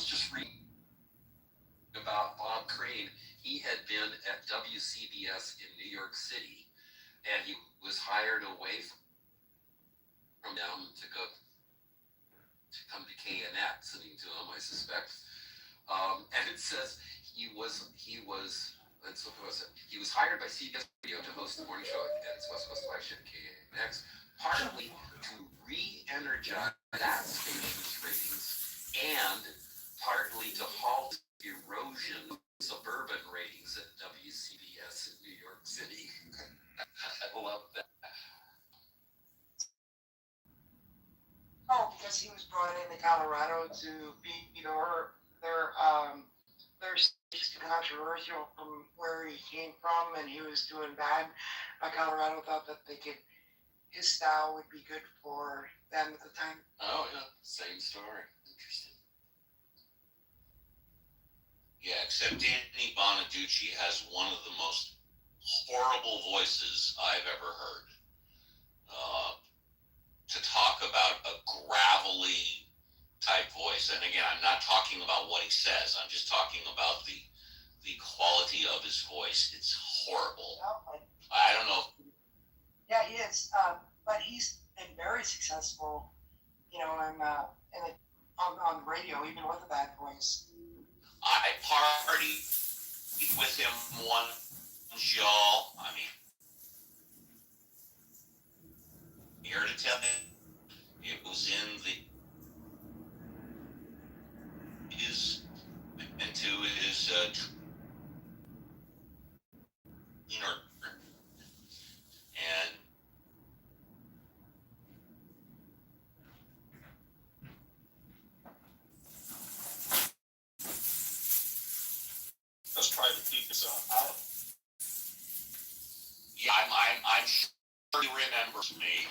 was just reading about Bob Crane. He had been at WCBS in New York City, and he was hired away from them to come to KNX, listening to him, I suspect. And it says he was hired by CBS Radio to host the morning show at its West Coast flagship KNX, partly to re-energize that station's ratings and partly to halt erosion of suburban ratings at WCBS in New York City. I love that. Oh, because he was brought into Colorado to be, their state's controversial from where he came from, and he was doing bad. Colorado thought that his style would be good for them at the time. Oh yeah, same story. Interesting. Yeah, except Danny Bonaducci has one of the most horrible voices I've ever heard. To talk about a gravelly type voice, and again, I'm not talking about what he says. I'm just talking about the quality of his voice. It's horrible. I don't know. Yeah, he is, but he's been very successful, on the radio, even with a bad voice. I partied with him once, y'all. I mean, here to tell him it was into his and Let's try to keep this out. Yeah, I'm sure he remembers me.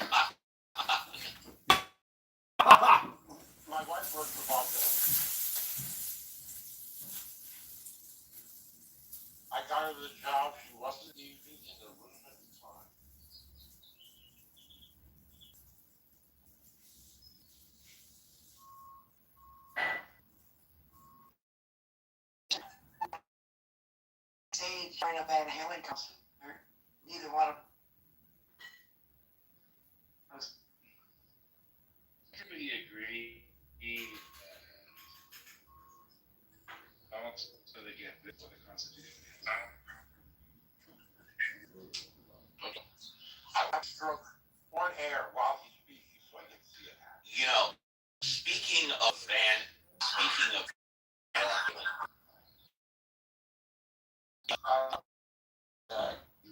My wife worked for Bob Dylan. I got her the job. She wasn't even in the room at the time. Stage trying to Van Halen concert. Neither one of them. We agree. So they get this for the Constitution. I stroke one hair while he's speaking, so I can see it happen. Speaking of Van Halen,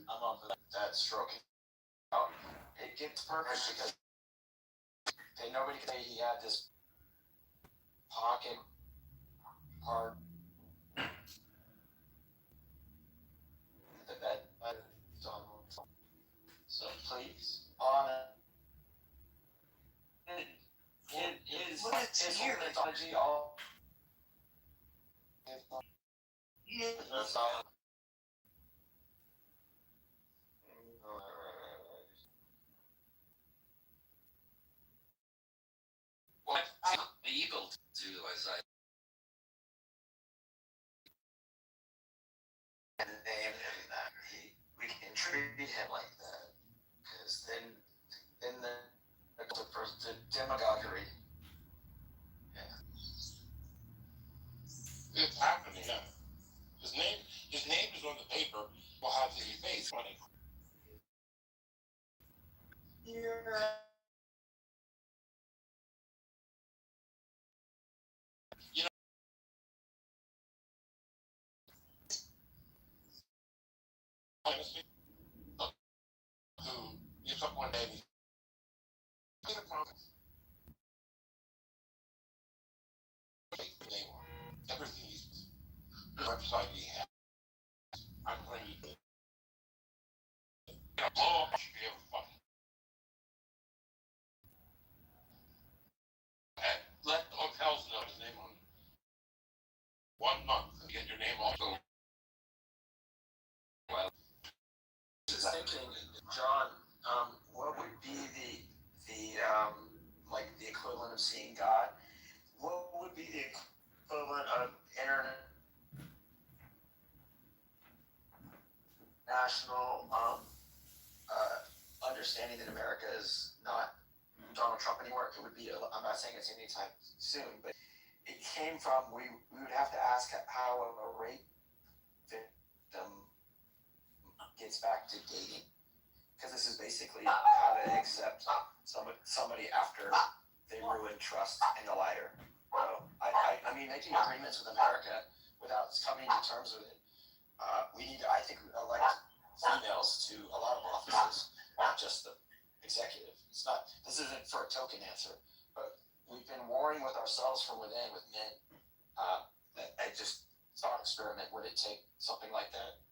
I'm up for that stroke. It gets perfect because nobody can say he had this pocket part. The bed, so please, on it. His mythology all. Yeah. What the Eagle do as I and name him that we can treat him like that, because then the first demagoguery. Yeah. It's happening. Yeah. His name is on the paper. We'll have his face on it. Honestly, who gets up one day and he's a promise. Everything he's the website he has. I'm going to blow up. Should be able to fucking. And let the hotels know his name on it. 1 month and get your name off. Well, thinking, John, what would be the like the equivalent of seeing God? What would be the equivalent national understanding that America is not Donald Trump anymore. It would be, I'm not saying it's anytime soon, but it came from, we would have to ask how a rape victim gets back to dating. Because this is basically how to accept somebody after they ruin trust in the liar. So, I mean, making agreements with America without coming to terms with it. We need to, I think, elect females to a lot of offices, not just the executive. It's not, this isn't for a token answer, but we've been warring with ourselves from within with men. I just thought experiment, would it take something like that?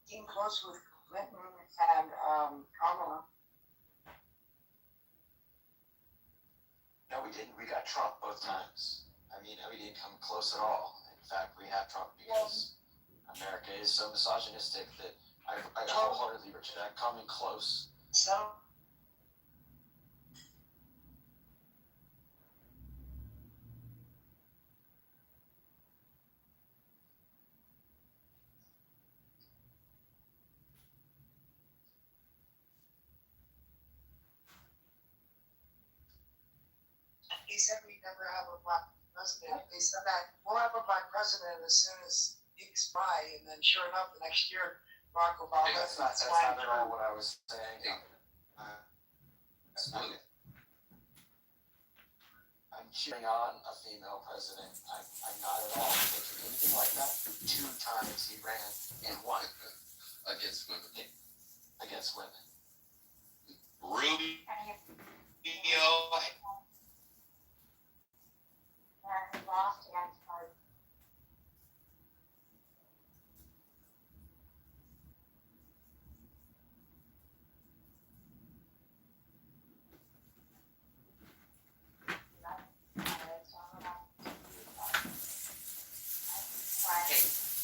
Came close with Clinton and Kamala. No, we didn't. We got Trump both times. I mean, we didn't come close at all. In fact, we have Trump because America is so misogynistic that I wholeheartedly reject coming close. So they said we'd never have a black president. They said that we'll have a black president as soon as X by, and then sure enough, the next year, Barack Obama. That's not at all what I was saying. I'm cheering on a female president. I'm not at all thinking anything like that. 2 times he ran and won against women. against women. Rubio. Lost against her.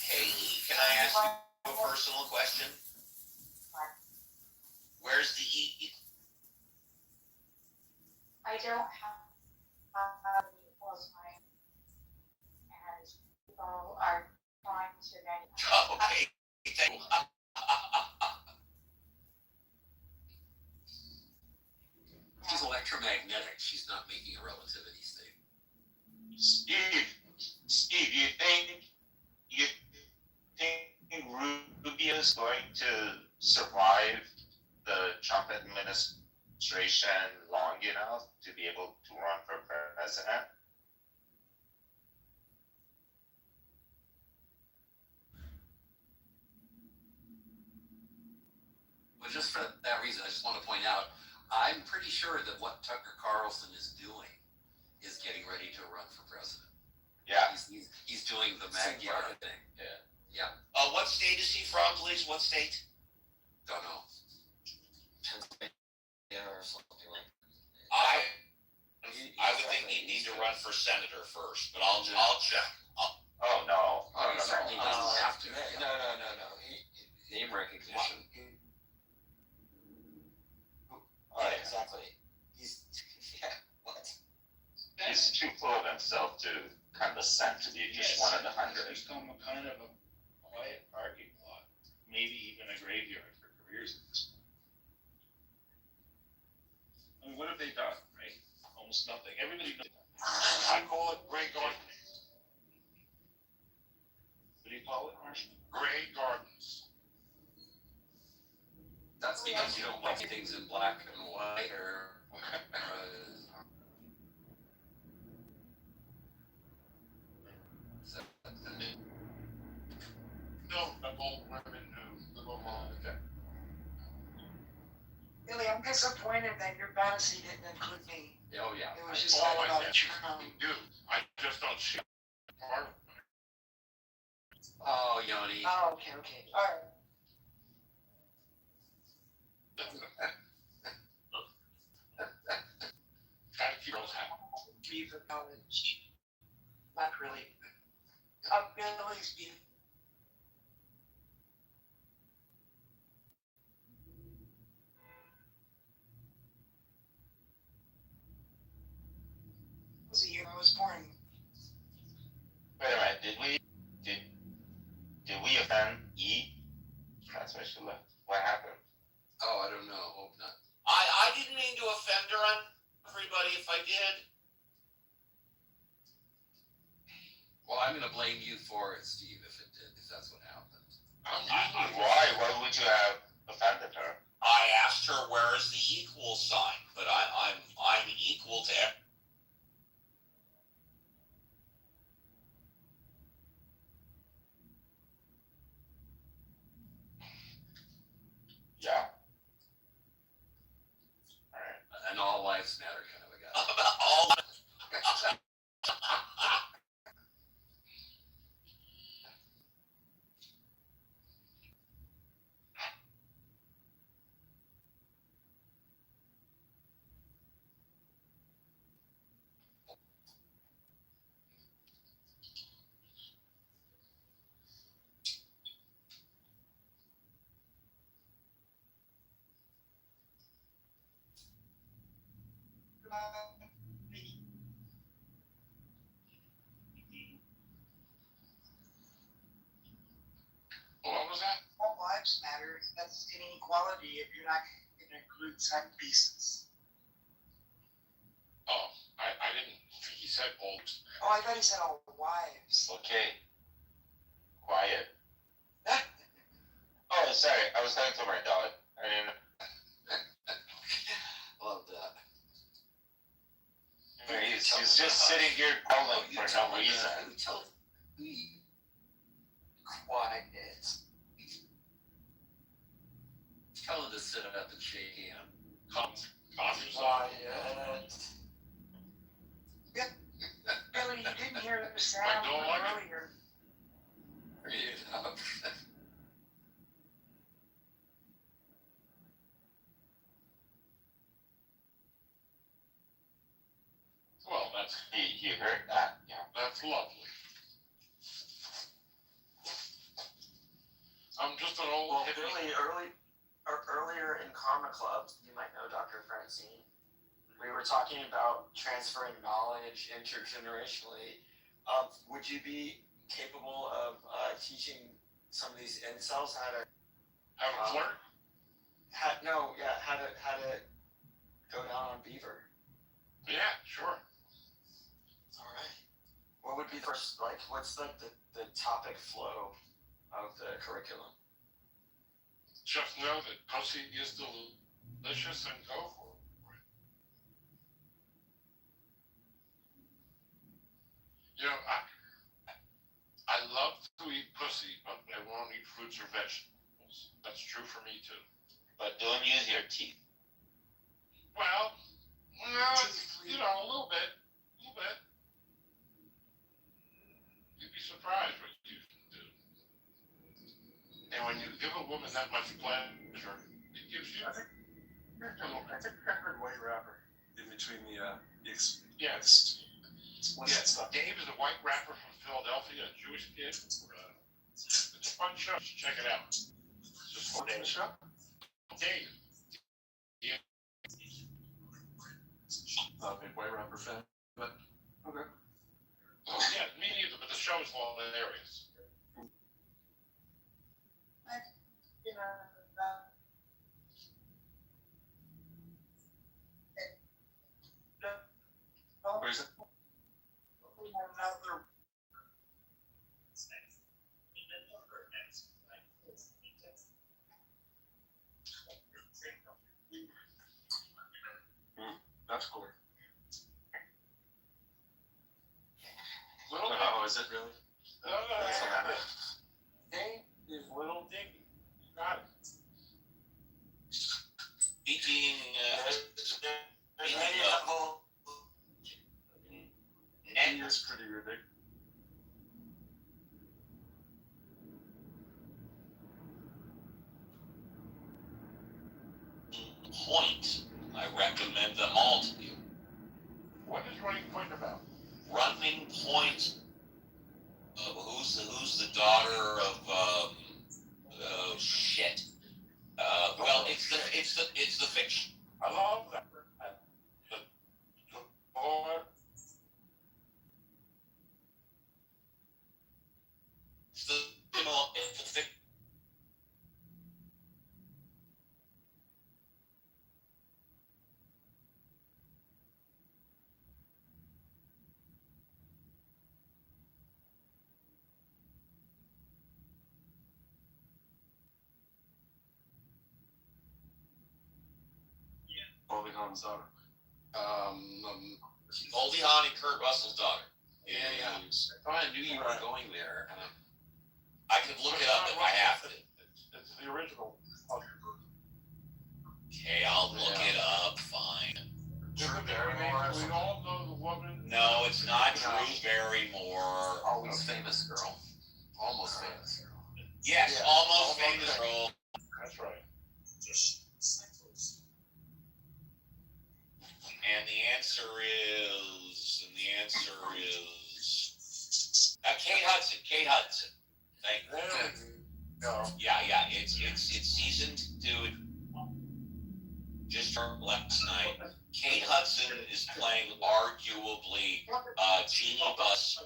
Hey, can I ask you a personal question? Where's the E? I don't have any close friends, and people are trying to make. Oh, okay. Thank you. She's electromagnetic. She's not making a relativity statement. Steve, you think Rubio is going to survive the Trump administration long enough to be able to run for president? Well, just for that reason, I just want to point out, I'm pretty sure that what Tucker Carlson is doing is getting ready to run for president. Yeah. He's doing the Magyar thing. Yeah. What state is he from, please? What state? Don't know. Pennsylvania or something like that. I would think he'd need to run for senator first, but I'll check. Oh no. He certainly doesn't have to. No. Name recognition. Yeah, exactly. He's what? He's too full of himself to condescend to be just one of the 100. He's become a kind of a quiet parking lot, maybe even a graveyard for careers at this point. I mean, what have they done, right? Almost nothing. Everybody knows. I call it Grey Gardens. What do you call it, Marshall? Grey Gardens. That's because you don't like things in black and white or. No, the old women who live along. Okay. Billy, I'm disappointed that your fantasy didn't include me. Oh, yeah. It was just all about Trump. Do. I just don't see part of it. Oh, Yoni. Oh, okay. All right. Beaver College. Not really. Billy's beef. It was the year I was born. Wait a minute. Did we offend E? everybody if I did. Well, I'm going to blame you for it, Steve, if that's what happened. Why? Why would you have offended her? I asked her where is the equal sign, but I'm equal to everyone. Yeah. An all lives matter kind of a guy. About all. What was that? All lives matter. That's inequality if you're not going to include side pieces. Oh, I didn't. He said old. Oh, I thought he said all wives. Okay. Quiet. Oh, sorry. I was talking to my dog. I didn't. Love that. He's just sitting here calling for no reason. Tell me. Quiet. Tell him to sit up and shake hand. Quiet. Billy, you didn't hear the sound I don't like it. earlier. Hurry it up. Well, that's he heard that. Yeah, that's lovely. I'm just an old Well, hippie. Billy, earlier in Karma Club, you might know Dr. Francine. We were talking about transferring knowledge intergenerationally. Would you be capable of teaching some of these incels how to Have a flirt? how to go down on Beaver? Yeah, sure. All right. What would be first? Like, what's the topic flow of the curriculum? Just know that pussy is delicious and go for it. You know, I love to eat pussy, but I won't eat fruits or vegetables. That's true for me too. But don't use your teeth. Well, no, you know, a little bit. You'd be surprised what you can do. And when you give a woman that much pleasure, it gives you. I think I heard white rapper in between the Yes. explicit stuff. Dave is a white rapper from Philadelphia, a Jewish kid. It's a fun show. You should check it out. Just What's the show? Dave. Not a big white rapper fan, but okay. Yeah, me neither, but the show is hilarious. You know, What is it? another That's cool. Little Oh, is it really? Dave is Little Diggy. You got it. Speaking He is pretty ridiculous. point, I recommend them all to you. What is Running Point about? Running Point. Who's the daughter of oh shit. Well, it's the fiction. I love that. The boy. It's the fiction. Goldie Hawn's daughter. Goldie Hawn and Kurt Russell's daughter. Yeah. I thought I knew you were going there, and I can look it up if I have to. It's the original. Okay, I'll look it up. Fine. Drew Barrymore. We all know the woman. No, it's not Drew Barrymore. always famous girl. Almost famous girl. Yes, Yeah, almost almost famous famous. role. That's right. And the answer is Kate Hudson. Kate Hudson. Thank you. There we go. Yeah. It's season 2. Just turned last night. Kate Hudson is playing arguably Jeannie Buss,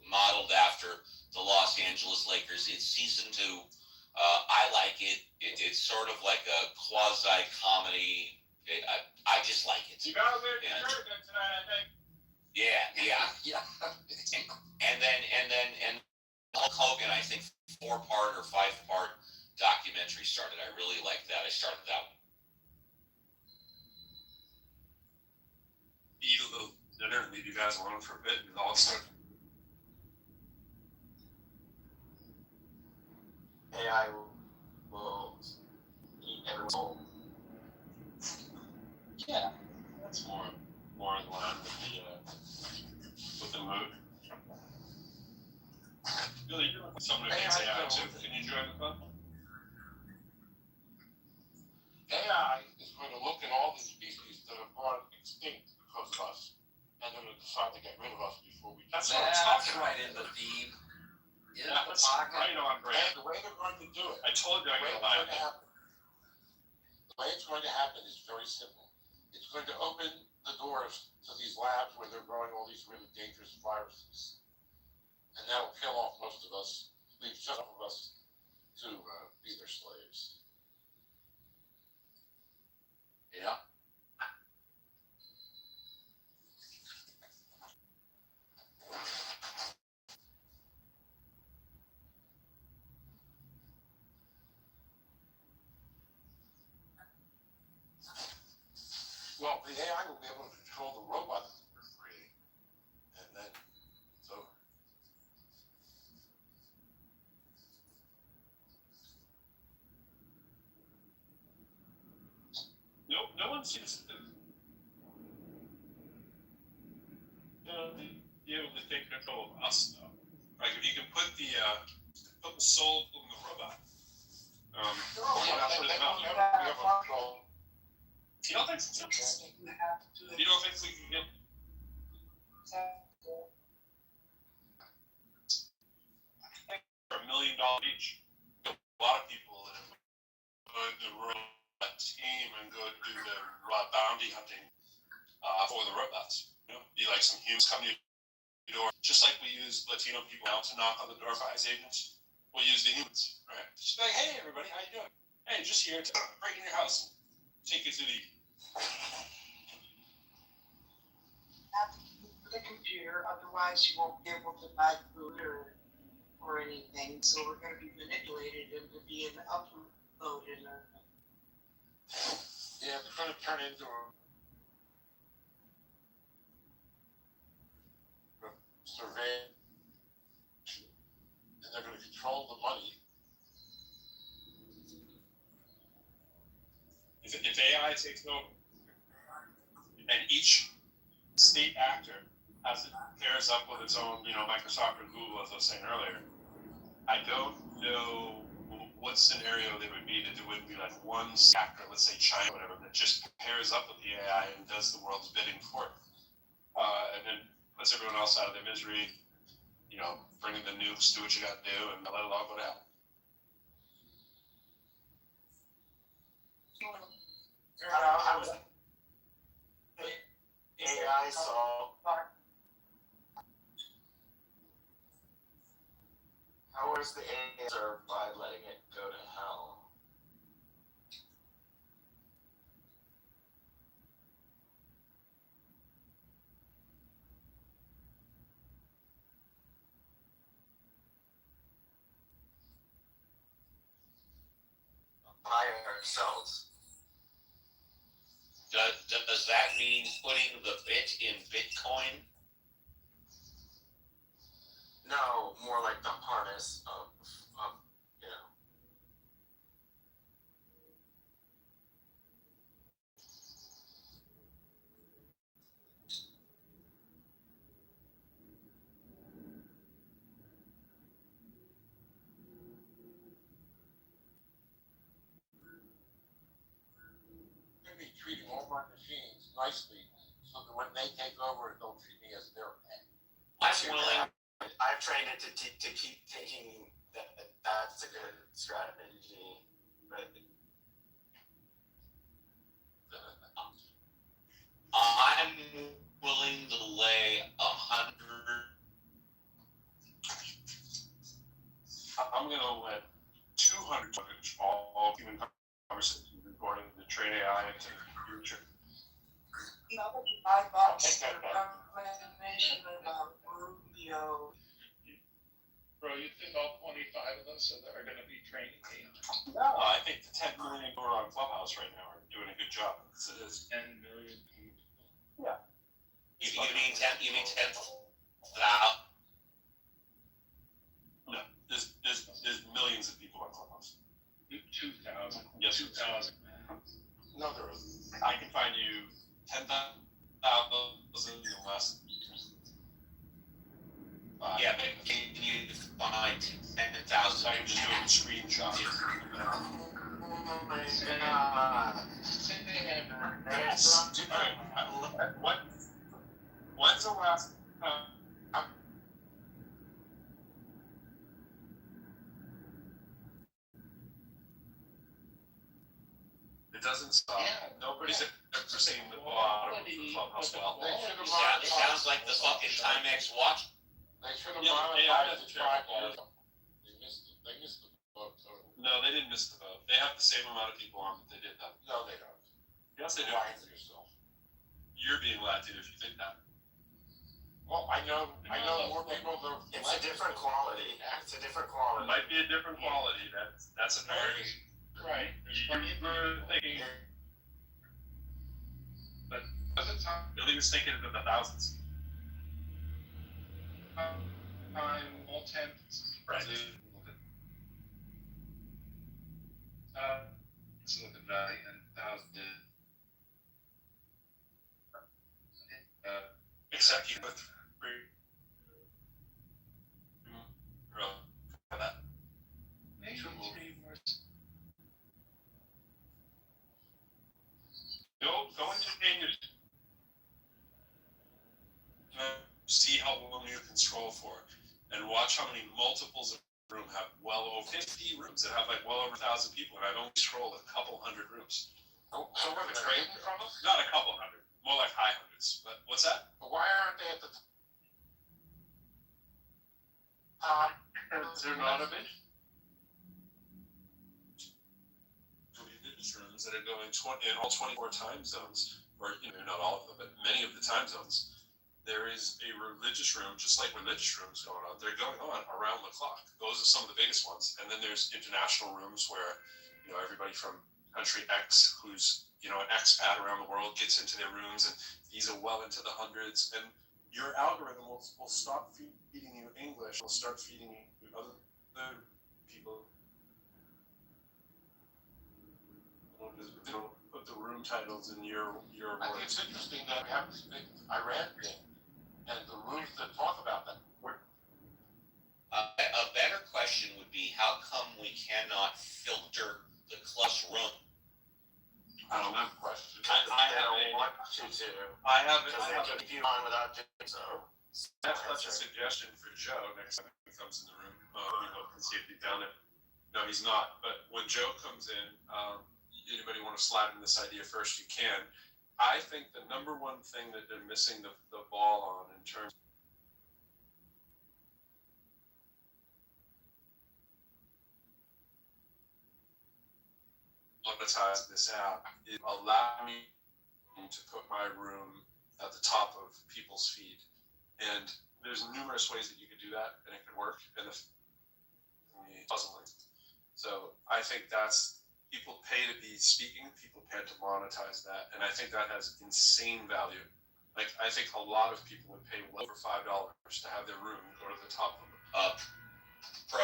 modeled after the Los Angeles Lakers. It's season 2. I like it. It's sort of like a quasi comedy. I just like it. You got a bit tonight, I think. Yeah. And then Hulk Hogan, I think 4-part or 5-part documentary started. I really liked that. I started that one. Eat a little dinner and leave you guys alone for a bit and all of a sudden. AI will eat everyone's soul. Yeah, that's more in line with the mood. Billy, you're someone who hates AI too. Can you join the club? AI is going to look at all the species that have gone extinct because of us, and they're going to decide to get rid of us before we. That's what I'm talking about. Right in the theme. In Yeah, the that's pocket. right on brand. And the way they're going to do it, I told you I'm going to lie. The way it's going to happen is very simple. It's going to open the doors to these labs where they're growing all these really dangerous viruses. And that'll kill off most of us, leave just enough of us to be their slaves. Yeah. Well, the AI will be able to control the robots that we're creating. And then it's over. No one seems to be able to take control of us though. Like if you can put the soul in the robot. You don't think so? You don't think we can get for $1 million each? A lot of people that have joined the robot team and go do the robot bounty hunting for the robots. You know, be like some humans come to your door, just like we use Latino people now to knock on the door for ICE agents. We'll use the humans, right? Just like, hey everybody, how you doing? Hey, just here to break in your house, take you to the. The computer, otherwise you won't be able to buy food or anything. So we're going to be manipulated into being uploaded. Yeah, they're going to turn into a survey, and they're going to control the money. If AI takes over, and each state actor pairs up with its own, Microsoft or Google, as I was saying earlier, I don't know what scenario there would be that there wouldn't be like one actor, let's say China, or whatever, that just pairs up with the AI and does the world's bidding for it, and then puts everyone else out of their misery, bringing the nukes, do what you got to do, and let it all go down. AI saw. How is the AI served by letting it go to hell? By ourselves. Does that mean putting the bit in Bitcoin? No, more like the harness of you know. Should be treating all my machines nicely so that when they take over, they'll treat me as their pet. I'm willing. I've trained it to keep thinking that that's a good strategy, but I'm willing to lay 100. I'm gonna let 200 all human conversations recording the train AI into the future. I thought the recommendation about Rubio. Bro, you think all 25 of us are gonna be training AI? No, I think the 10 million who are on Clubhouse right now are doing a good job. As it is. 10 million people. You mean 10? You mean 10,000? No, there's millions of people on Clubhouse. 2,000. Yes. 2,000. No, there isn't. I can find you 10,000 less. Yeah, but can you find 10,000? I can just do a screenshot. oh my god. Yes. When's the last time? It doesn't stop. Yeah. Nobody's ever saying the bottom of the Clubhouse well. They should have It sounds like the fucking Timex watch. They should have Yeah, monetized doesn't the 5 care. years. They missed the vote totally. No, they didn't miss the vote. They have the same amount of people on that they did that. No, they don't. Yes, they You're do. lying to yourself. You're being lied to if you think that. Well, I know more people that. It's a different quality. It's a different It quality. might be a different quality. That's a very. Right. There's plenty of people thinking. But at the time, Billy was thinking of the thousands. all 10. Right. Silicon Valley and 1,000. Except you with that. Maybe 3 more. Go into changes. See how long you can scroll for, and watch how many multiples of a room have well over 50 rooms that have like well over 1,000 people, and I've only scrolled a couple hundred rooms. So where the trading from us? Not a couple hundred, more like high hundreds. But what's that? But why aren't they at the top? They're not a bit. Religious rooms that are going in all 24 time zones, or not all of them, but many of the time zones. There is a religious room, just like religious rooms going on. They're going on around the clock. Those are some of the biggest ones. And then there's international rooms where, everybody from country X, who's, an expat around the world, gets into their rooms, and these are well into the hundreds. And your algorithm will stop feeding you English. Will start feeding you other people. It'll put the room titles in your I think it's interesting that we have this big Iran thing, and the rooms that talk about that. A better question would be, how come we cannot filter the club's room? I don't know. Question. I don't want to. I have Because they can keep you on without doing so. That's a suggestion for Joe next time he comes in the room. We hope and see if he's down there. No, he's not. But when Joe comes in, anybody want to slide in this idea first, you can. I think the number one thing that they're missing the ball on in terms of monetize this app is allow me to put my room at the top of people's feed. And there's numerous ways that you could do that, and it could work. And puzzling. So I think that's people pay to be speaking, people pay to monetize that, and I think that has insane value. Like, I think a lot of people would pay well over $5 to have their room go to the top of it. Pro,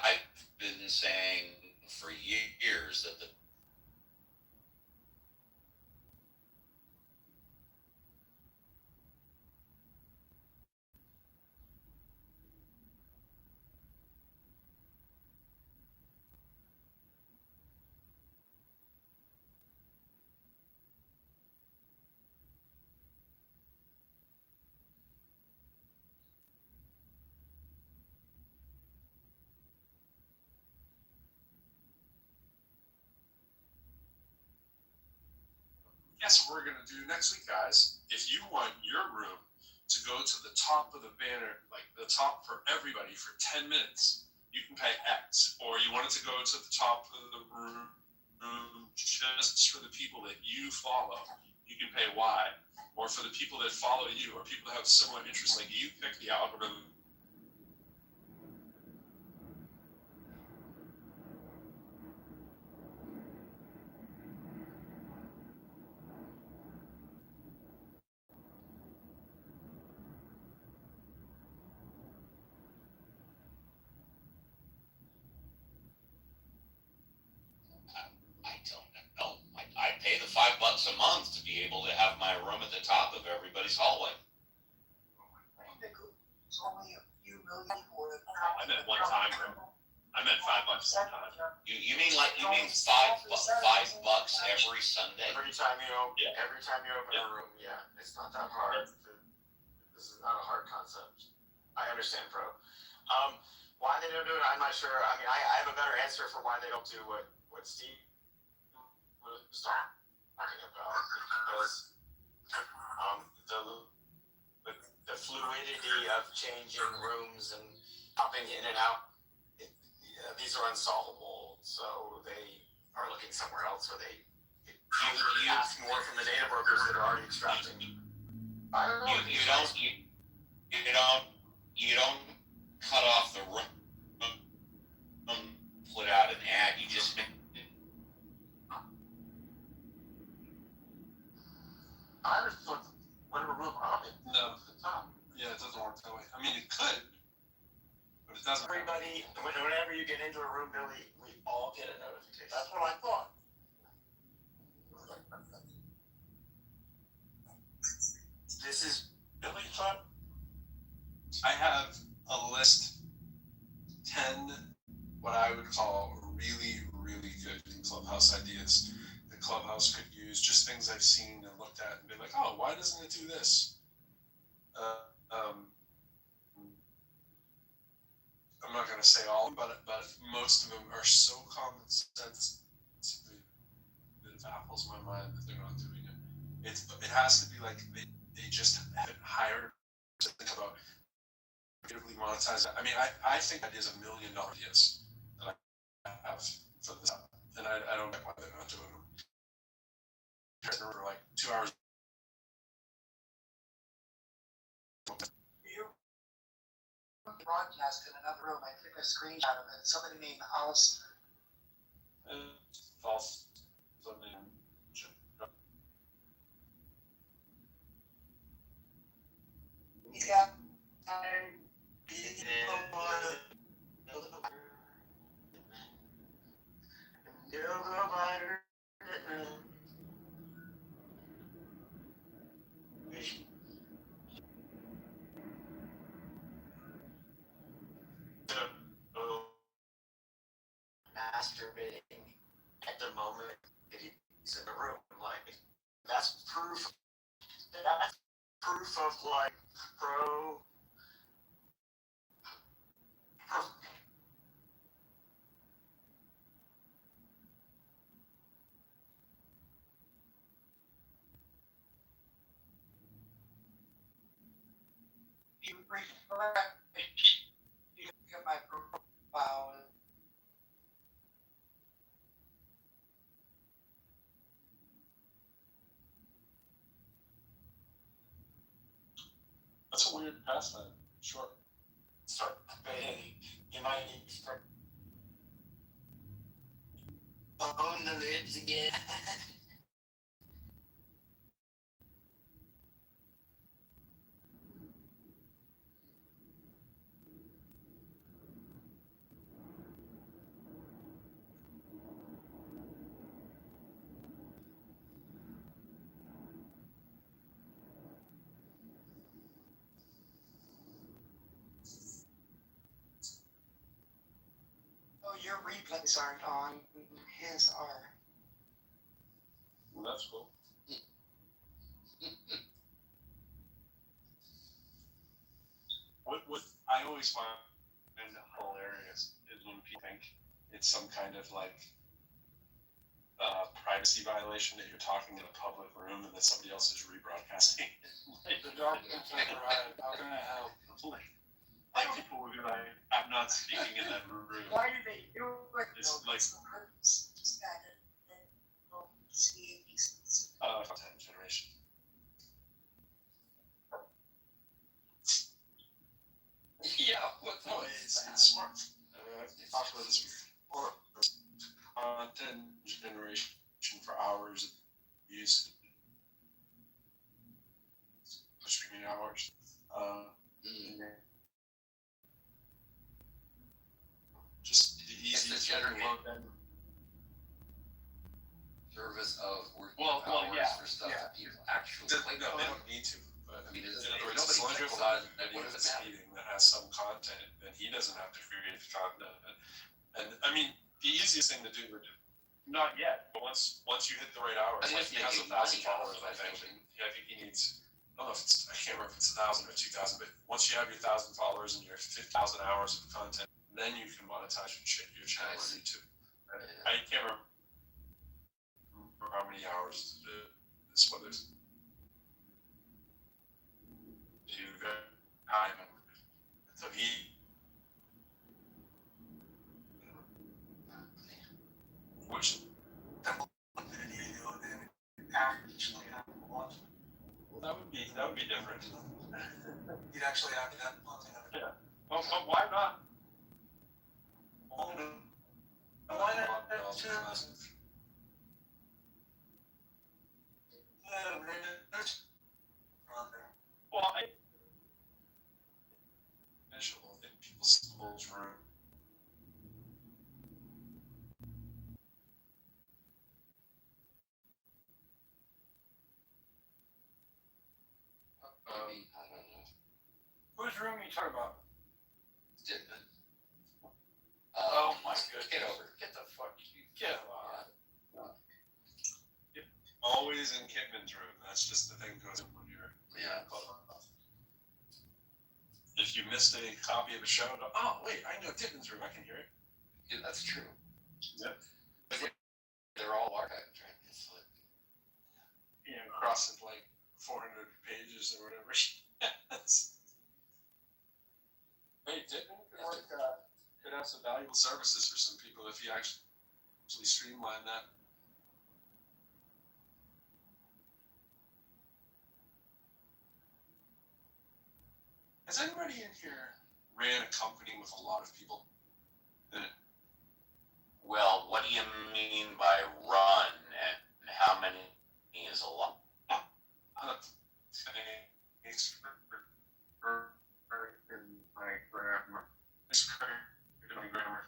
I've been saying for years that the Guess what we're gonna do next week, guys? If you want your room to go to the top of the banner, like the top for everybody for 10 minutes, you can pay X. Or you want it to go to the top of the room just for the people that you follow, you can pay Y. Or for the people that follow you, or people that have similar interests, like you pick the algorithm. I don't know. I pay the $5 a month to be able to have my room at the top of everybody's hallway. It's only a few million for it. I meant one time, bro. I meant $5 one time. You mean $5 every Sunday? Every time you open, Yeah. every time you open a room, yeah, it's not that hard. This is not a hard concept. I understand, Pro. Why they don't do it, I'm not sure. I mean, I have a better answer for why they don't do what Steve was talking about, because the fluidity of changing rooms and hopping in and out, these are unsolvable. So they are looking somewhere else where they ask more from the data brokers that are already extracting. You don't cut off the room, put out an ad. You just I just thought whatever room I'm in, No. to the top. Yeah, it doesn't work that way. I mean, it could, but it doesn't. Everybody, whenever you get into a room, Billy, we all get a notification. That's what I thought. This is Billy Fun. I have a list 10 what I would call really, really good Clubhouse ideas that Clubhouse could use, just things I've seen and looked at and been like, oh, why doesn't it do this? I'm not going to say all, but most of them are so common sense that it baffles my mind that they're not doing it. It has to be like they just haven't hired to think about creatively monetize it. I mean, I think that is $1 million ideas that I have for this, and I don't get why they're not doing them. For like 2 hours. You broadcast in another room. I took a screenshot of it. Somebody named Allison. False. Something. Yeah. Masturbating at the moment that he's in the room. Like, that's proof. That's proof of like pro. You get my profile. That's a weird pastime. Sure. Start debating. You might need to start. own the lips again. Oh, your replays aren't on. His are. Well, that's cool. What I always find hilarious is when people think it's some kind of like privacy violation that you're talking in a public room and that somebody else is rebroadcasting. Like, The document can't arrive, how can I help? like people would be like, I'm not speaking in that room. Why do they do it? It's though? like Just that they'll see these. content generation. Yeah, what No, it's smart. I've talked about this before. Content generation for hours of use, streaming hours. Just the It's the easiest generate- way. service of working Well, hours yeah, for stuff yeah. that people actually No, click they on. don't need to. But I mean, is in it- other if words, as long nobody as clicks you on have it, a video what does that's it matter? feeding that has some content, then he doesn't have to create content. And I mean, the easiest thing to do would not yet, but once you hit the right hours, I think like it's he has making 1,000 money followers, off I of it, think. actually. Yeah, I think he needs. I don't know if it's. I can't remember if it's 1,000 or 2,000, but once you have your 1,000 followers and your 50,000 hours of content, then you can monetize your channel on YouTube. I can't remember how many hours this what there's. Time. So he. Which. Actually have one. Well, that would be different. You'd actually have to have one. Yeah. Well, but why not? Why not have two? Well, initial in people's schools room. Maybe, I don't know. Whose room are you talking about? Stidman. Oh my goodness. Kitover. Get the fuck, Yeah. Always in Kitman's room. That's just the thing goes in when you're. Yeah. If you missed a copy of a show, oh wait, I know Kitman's room. I can hear it. Yeah, that's true. Yeah. They're all archived, right? It's like, Across it like 400 pages or whatever. Hey, Kitman could work. Could have some valuable services for some people if you actually streamline that. Has anybody in here ran a company with a lot of people in it? Well, what do you mean by run, and how many is a lot? Thanks for my grammar. Thanks for doing grammar.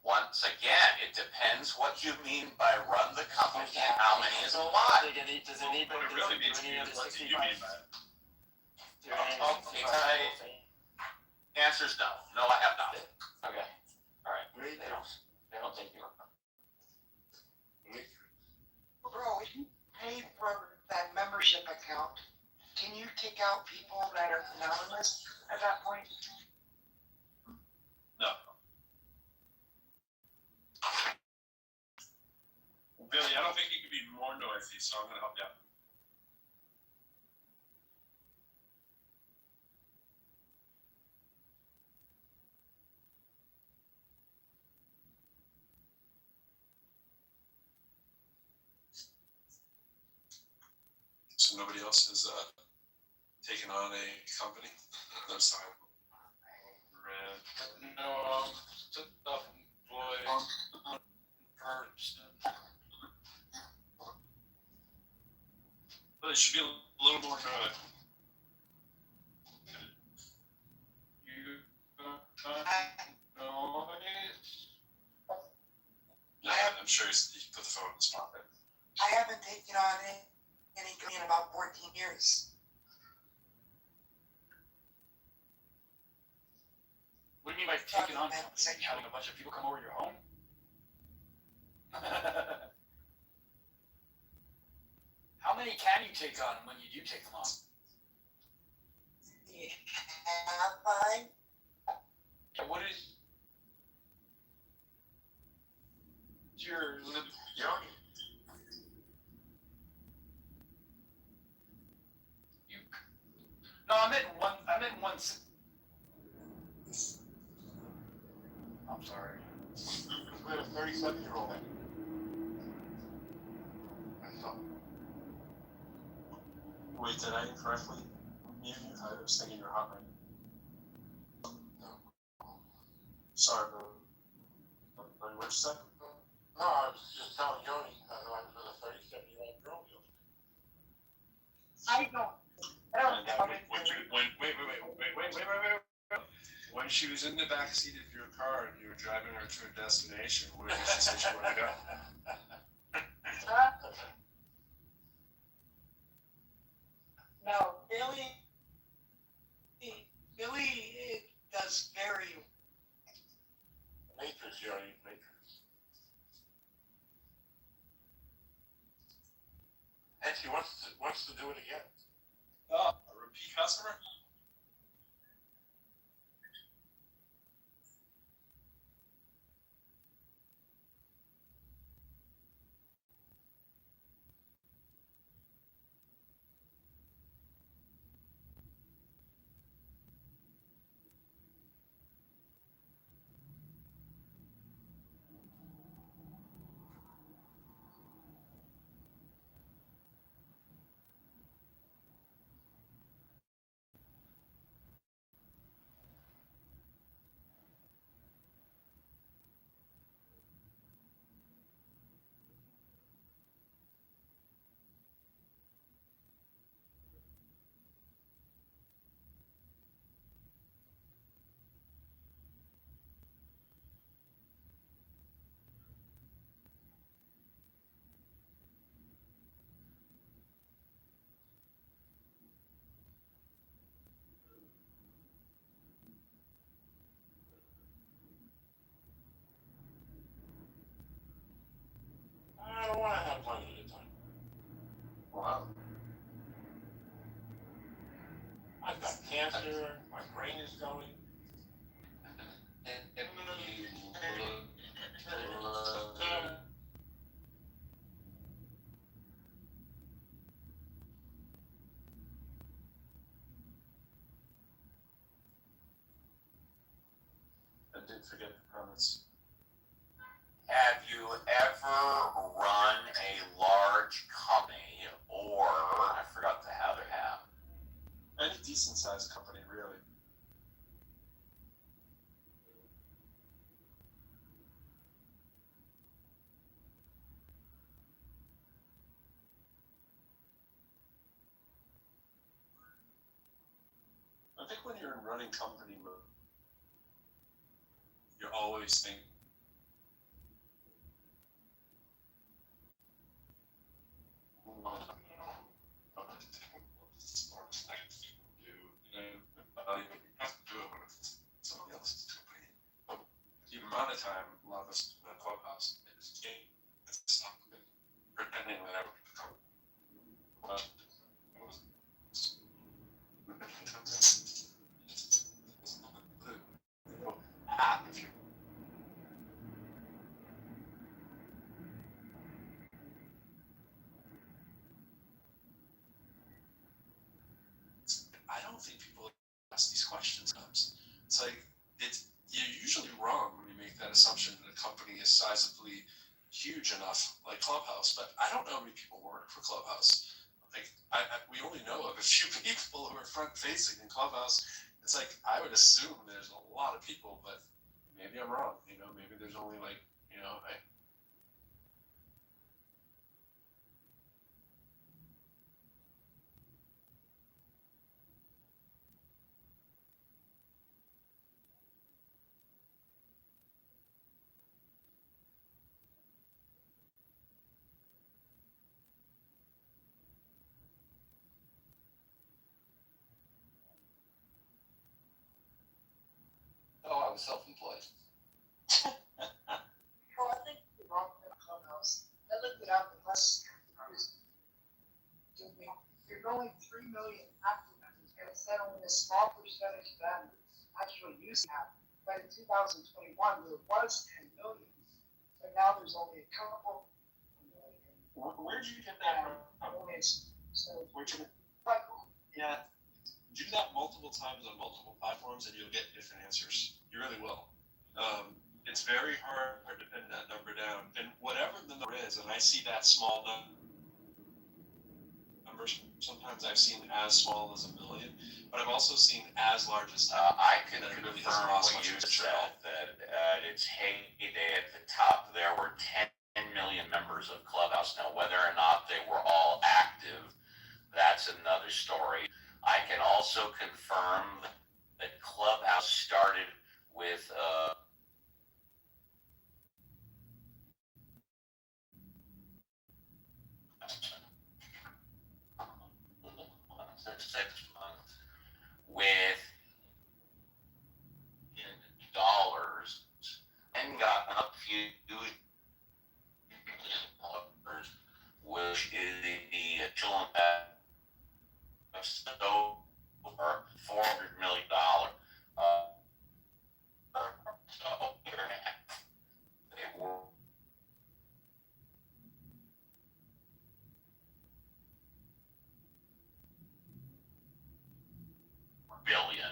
Once again, it depends what you mean by run the company and how many is a lot. Does anybody What it really means to do me any of is the what do you mean by it? Do any of the Okay, 65 thing? Answer's no. No, I have not. Okay, alright. They don't take you. Bro, if you pay for that membership account, Can you kick out people that are anonymous at that point? No. Billy, I don't think you can be more noisy, so I'm gonna help you out. So nobody else has taken on a company? I'm sorry. No, self-employed person. Well, it should be a little more noise. You noise. Yeah, I'm sure he put the phone in his pocket. I haven't taken on any in about 14 years. What do you mean by taking on something? Having a bunch of people come over your home? How many can you take on when you do take them on? Have I? Yeah, what is your Jody, you? No, I meant one. I'm sorry. we had a 37-year-old. Wait, did I incorrectly mute you? I was thinking you were hot right. Sorry, bro. What'd you say? No, I was just telling Jody, I was with a 37-year-old girl. I don't. I don't know. Wait. When she was in the back seat of your car and you were driving her to her destination, where did she say she wanted to go? No, Billy does very. Matrix, Jody, Matrix. And she wants to do it again. Oh, a repeat customer? I don't want to have one at a time. Wow. I've got cancer, my brain is going. I did forget the permits. Have you ever run a large company, or I forgot the other half? Any decent sized company, really. I think when you're in running company mode, you always think, you have to do it when it's somebody else's company. The amount of time a lot of us in the clubhouse is game. It's not good. Pretending that I would become. Well, it was think people ask these questions sometimes. It's like, you're usually wrong when you make that assumption that a company is sizably huge enough like Clubhouse, but I don't know how many people work for Clubhouse. Like, we only know of a few people who are front facing in Clubhouse. It's like, I would assume there's a lot of people, but maybe I'm wrong. Maybe there's only like, Oh, I was self-employed. Well, I think you're wrong with Clubhouse. I looked it up, unless you're only 3 million active members, and it said only a small percentage of them actually use that. But in 2021, there was 10 million. But now there's only a couple million. where'd you get that from? So, Where'd you like, Yeah, do that multiple times on multiple platforms and you'll get different answers. You really will. It's very hard to pin that number down. And whatever the number is, and I see that small number, sometimes I've seen as small as 1 million, but I've also seen as large as 10. I can That it really confirm hasn't lost what much you of its said, trail. that at its heyday at the top, there were 10 million members of Clubhouse. Now, whether or not they were all active, that's another story. I can also confirm that Clubhouse started with $6 months with dollars and got up few dollars, which is the equivalent of over $400 million. So they were billion.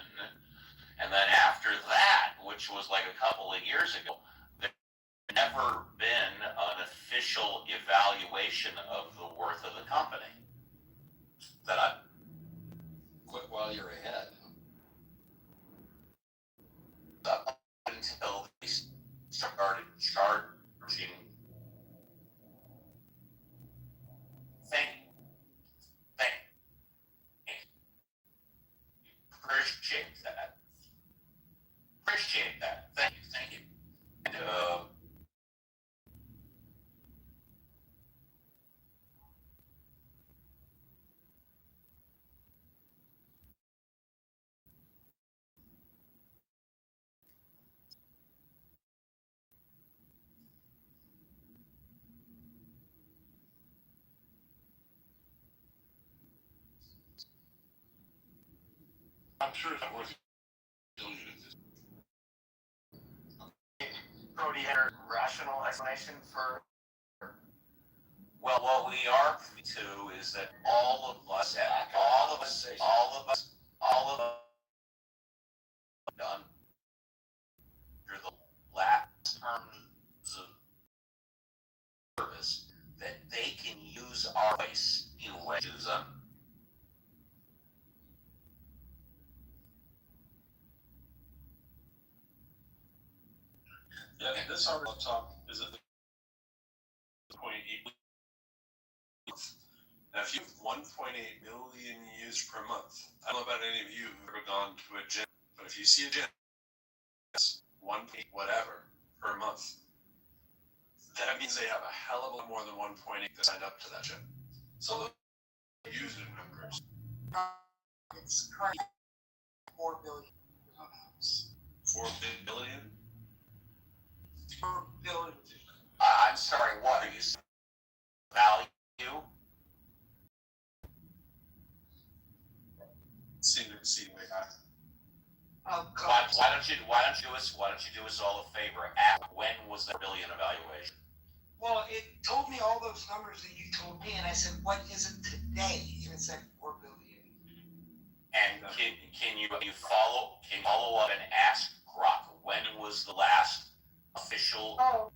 And then after that, which was like a couple of years ago, there's never been an official evaluation of the worth of the company. That I Quit while you're ahead. up until they started charging. Appreciate that. Appreciate that. Thank you. And, I'm sure it's not worth billion. Brody, any rational explanation for? well, what we are to is that all of us done under the last terms of service that they can use our voice in ways. Yeah, this article up top is at 0.8. Now, if you have 1.8 million users per month, I don't know about any of you who've ever gone to a gym, but if you see a gym, that's 1.8 whatever per month, that means they have a hell of a lot more than 1.8 that signed up to that gym. So the user numbers. it's currently 4 billion. 4 billion? 4 billion. I'm sorry, what are you saying? Value? Exceedingly high. Why don't you do us all a favor? When was the billion evaluation? Well, it told me all those numbers that you told me, and I said, what is it today? And it said 4 billion. And Can you follow up and ask Grok when was the last official Oh,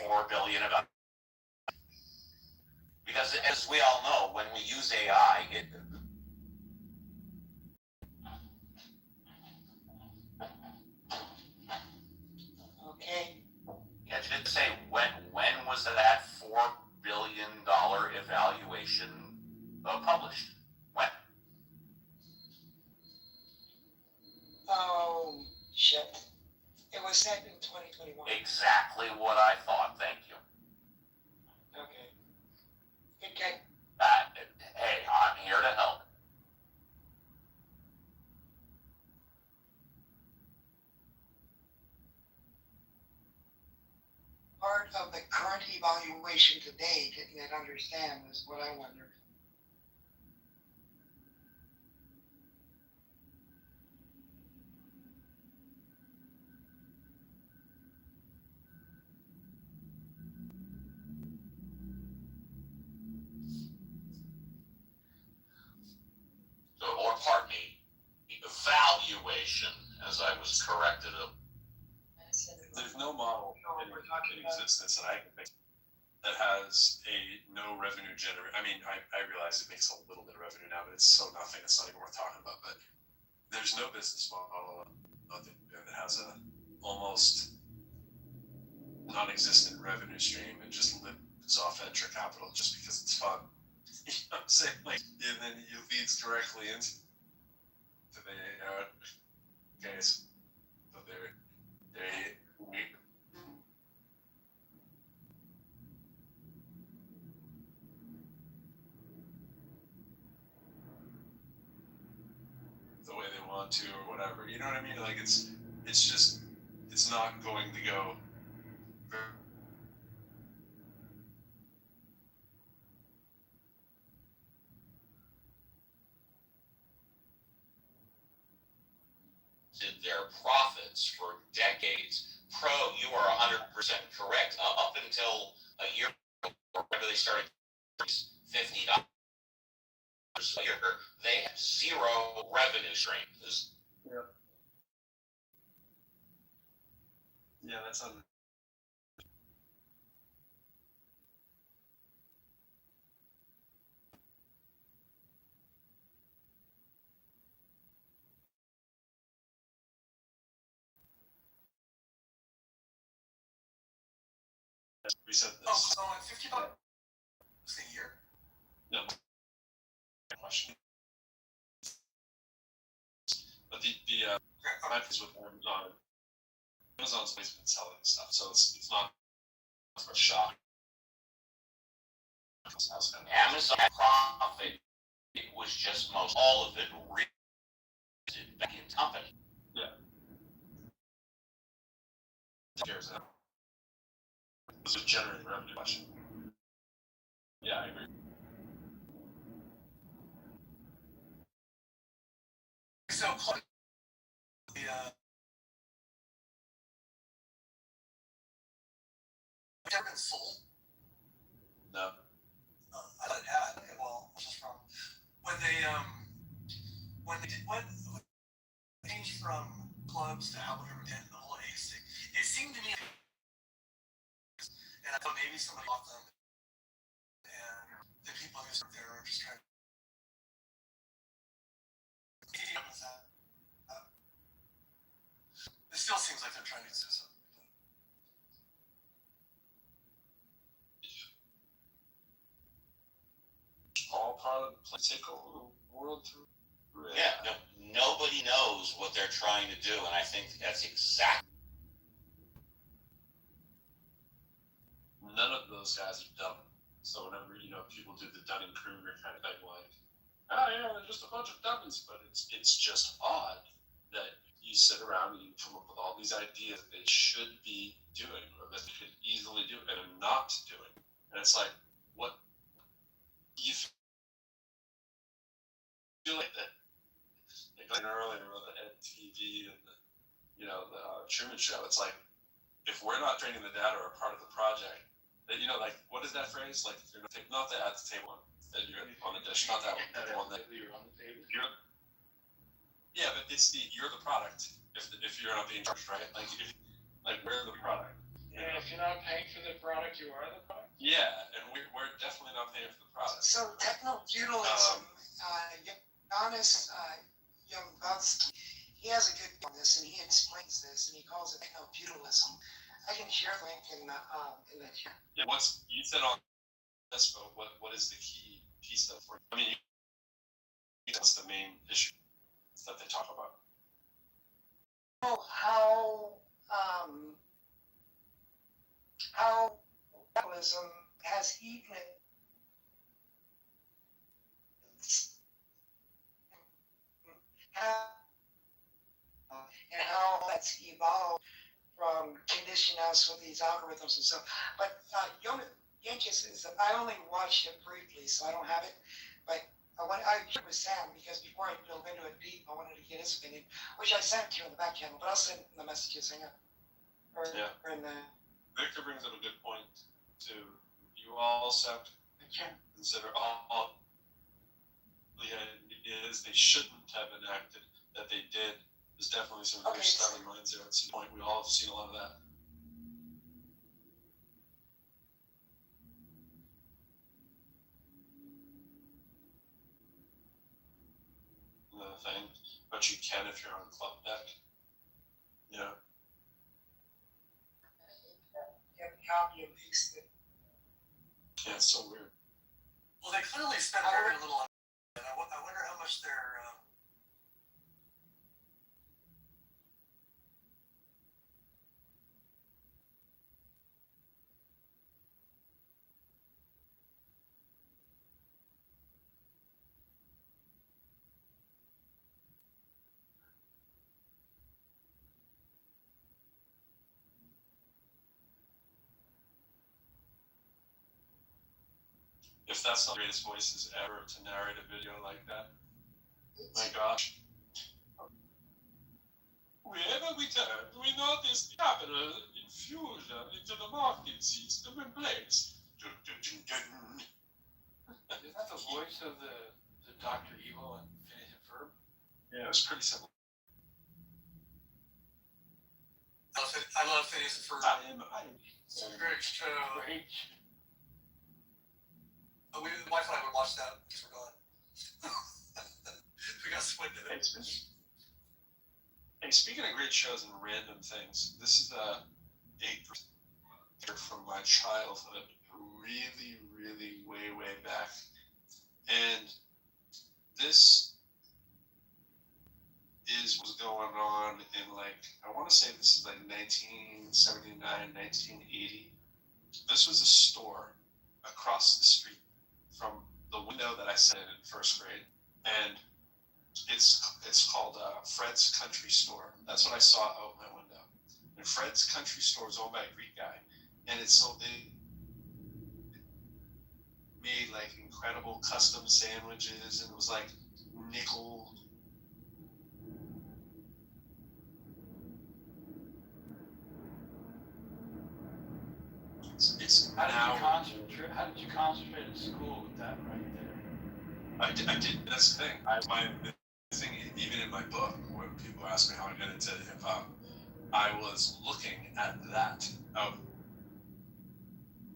$4 billion about? Because as we all know, when we use AI, Okay, it didn't say when was that $4 billion evaluation published? When? oh, shit. It was sent in 2021. Exactly what I thought. Thank you. Okay. Okay. Hey, I'm here to help. Part of the current evaluation today, didn't it understand, is what I wondered. Or pardon me, evaluation, as I was corrected. There's no model in existence that I can think that has a no revenue generate. I mean, I realize it makes a little bit of revenue now, but it's so nothing. It's not even worth talking about. But there's no business model out there that has a almost non-existent revenue stream and just lives off venture capital just because it's fun. You know what I'm saying? Like, and then it leads directly into the case. So we the way they want to or whatever. You know what I mean? Like it's just it's not going to go very their profits for decades. You are 100% correct. Up until a year ago, whenever they started $50 a year, they had zero revenue stream. yeah, that's on. We said this. So at $50 a year? No question. But the fact is with Amazon, Amazon's always been selling stuff, so it's not a shock. Amazon profit, it was just most all of it reinvested back in company. Cares now. This is generating revenue question. Yeah, I agree. So, the, ever been sold? No. I thought it had. Okay, well, just from when they did what changed from clubs to however did the whole ASIC. It seemed to me, and I thought maybe somebody bought them, and the people who served there are just trying to. It still seems like they're trying to do something. All part of the play take over the world through. Yeah, nobody knows what they're trying to do, and I think that's exactly. None of those guys are dumb. So whenever people do the Dunning-Kruger kind of thing, like, oh yeah, they're just a bunch of dummies, but it's just odd that you sit around and you come up with all these ideas that they should be doing or that they could easily do and are not doing, and it's like, what you feel like that? Like earlier with the MTV and the Truman Show, it's like if we're not training the data or part of the project, then like what is that phrase? Like they're not the at the table one. And you're on a dish, not that one, the one that You're on the table. yeah, but you're the product. If you're not being charged, right? Like we're the product. And if you're not paying for the product, you are the product. Yeah, and we're definitely not paying for the product. So techno-feudalism, Giannis Youngbowski, he has a good on this, and he explains this, and he calls it techno-feudalism. I can share a link in the chat. Yeah, you said on this, but what is the key piece of for? I mean, that's the main issue that they talk about. How capitalism has eaten it. And how that's evolved from conditioning us with these algorithms and stuff. But Yankees is, I only watched it briefly, so I don't have it. But I shared with Sam, because before I dove into it deep, I wanted to get his opinion, which I sent to you in the back channel, but I'll send in the messages, hang on. Or in the. Victor brings up a good point too. You also have to consider all the ideas they shouldn't have enacted that they did. There's definitely some very stubborn minds there. It's the point we all have seen a lot of that. Another thing, but you can if you're on club deck. Yeah. Copy of these. Yeah, it's so weird. Well, they clearly spent very little on it. I wonder how much they're. If that's not the greatest voices ever to narrate a video like that, my gosh. Wherever we turn, we notice the capital infusion into the market system in place. Isn't that the voice of the Dr. Evil and Phineas and Ferb? Yeah, it was pretty simple. I love Phineas and Ferb. It's a great show. Great. The wife and I would watch that because we're gone. We got swigged in it. Hey, speaking of great shows and random things, this is a from my childhood, really, really way back. And this was going on in I want to say this is 1979, 1980. This was a store across the street from the window that I sat in first grade. And it's called Fred's Country Store. That's what I saw out my window. And Fred's Country Store is owned by a Greek guy, and they made incredible custom sandwiches, and it was nickel. How did you concentrate in school with that right there? I did. That's the thing. My thing, even in my book, when people ask me how I got into hip hop, I was looking at that out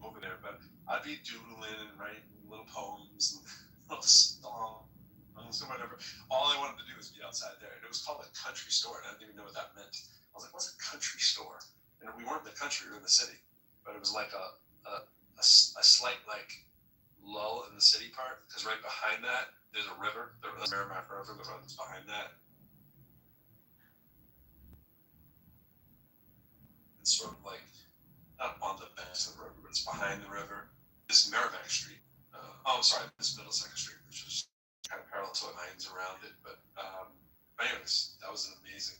over there. But I'd be doodling and writing little poems and little songs or whatever. All I wanted to do was be outside there, and it was called a country store, and I didn't even know what that meant. I was like, "What's a country store?" And we weren't in the country; we were in the city. But it was a slight lull in the city part, because right behind that there's a river, the Merrimack River that runs behind that. It's sort of not on the banks of the river, but it's behind the river. This Merrimack Street, this Middlesex Street, which is kind of parallel to what lines around it. But anyways, that was an amazing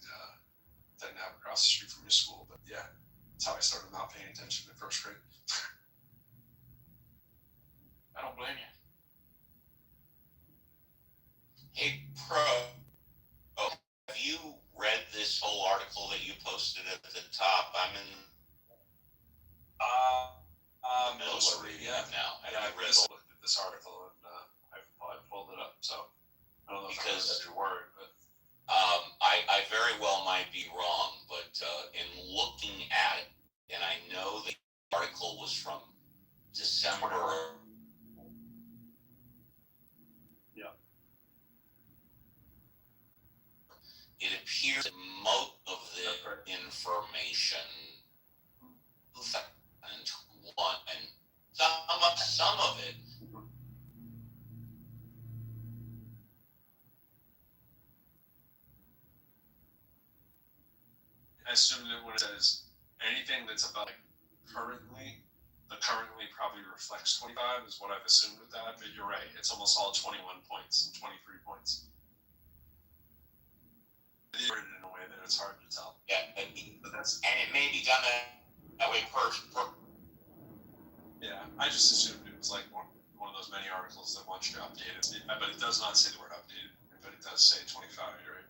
thing to have across the street from your school. But yeah, that's how I started not paying attention in first grade. I don't blame you. Hey, Pro, have you read this whole article that you posted at the top? I'm in the middle of reading it now. I read this article, and know if Because- that's your word, but I very well might be wrong, but in looking at it, and I know the article was from December. Yeah. It appears that most of the information and one and some of it I assume that when it says anything that's about like currently, the currently probably reflects 25 is what I've assumed with that, but you're right, it's almost all 21 points and 23 points. It's written in a way that it's hard to tell. Yeah, and it may be done that way per. Yeah, I just assumed it was like one of those many articles that wants you to update it, but it does not say the word updated, but it does say 25, right?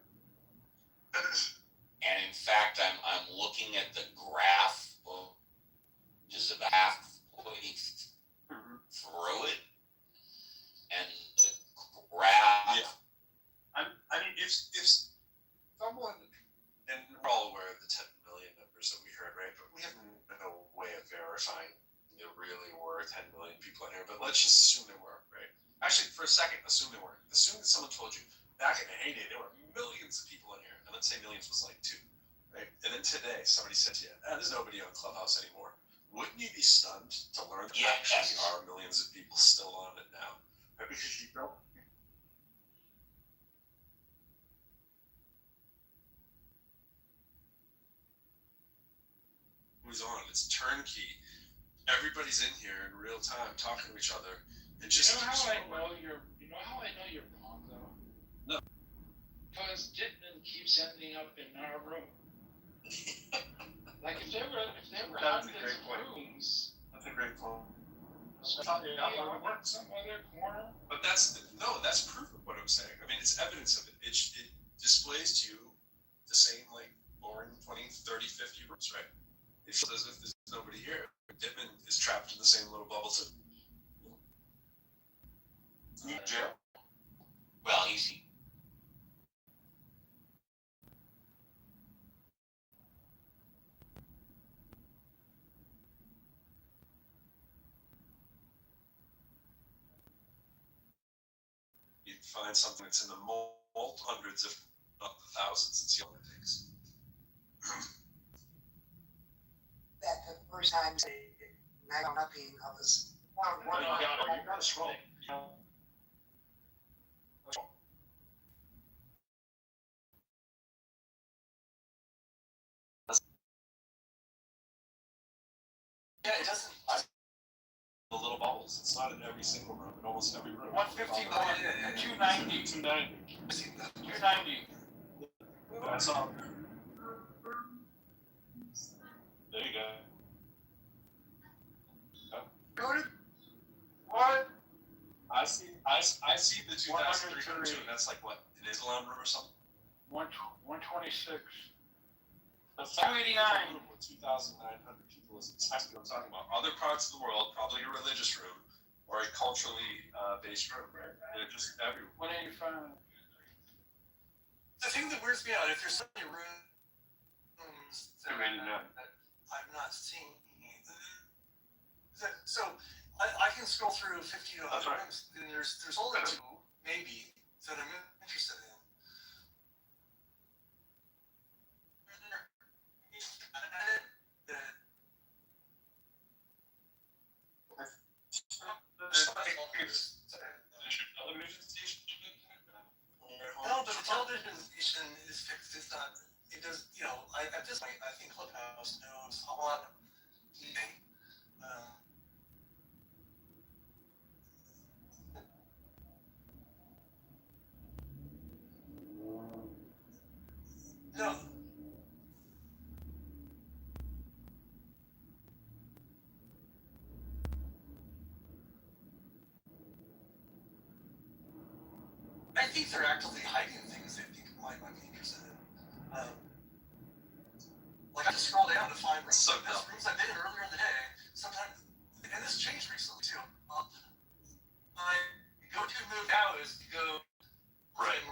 And in fact, I'm looking at the graph, which is about halfway through it, and the graph. Yeah. I mean, if someone, and we're all aware of the 10 million numbers that we heard, right? But we have no way of verifying there really were 10 million people in here. But let's just assume there were, right? Actually, for a second, assume there weren't. Assume that someone told you back in the heyday there were millions of people in here, and let's say millions was like 2, right? And then today somebody said to you, "There's nobody on Clubhouse anymore." Wouldn't you be stunned to learn that actually are millions of people still on it now? Right? Because you don't. Who's on? It's turnkey. Everybody's in here in real time talking to each other. And just You know how I know you're wrong though? No. Because Dittman keeps ending up in our room. Like if there were That's a hundreds great of point. rooms, That's a great point. so they are in some other corner. But that's proof of what I'm saying. I mean, it's evidence of it. It displays to you the same like boring 20, 30, 50 rooms, right? It feels as if there's nobody here. Dittman is trapped in the same little bubble too. Jail. Well, he's. You find something that's in the hundreds, if not the thousands, and see how it takes. That the first time they mag nothing, I was one You gotta scroll. Yeah, it doesn't. The little bubbles. It's not in every single room, in almost every room. 151, Oh, yeah. 290, 290. I've seen that. 290. That's all. There you go. What? I see the 2003 and that's like what? An Islam room or something? 126. That's 289. With 2,900 people is exactly what I'm talking about. Other parts of the world, probably a religious room or a culturally based room, right? They're just everywhere. 185. The thing that weirds me out, if there's so many rooms that I'm not seeing, so I can scroll through 50 to 100 rooms, and there's only 2, maybe, that I'm interested in. No, but the television station is fixed. It's not. It does. At this point, I think Clubhouse knows a lot. No. I think they're actively hiding things they think might be interested in. Like I just scroll down to find rooms. So There's rooms I've been in earlier in the day. Sometimes, and this changed recently too. My go-to move now is to go and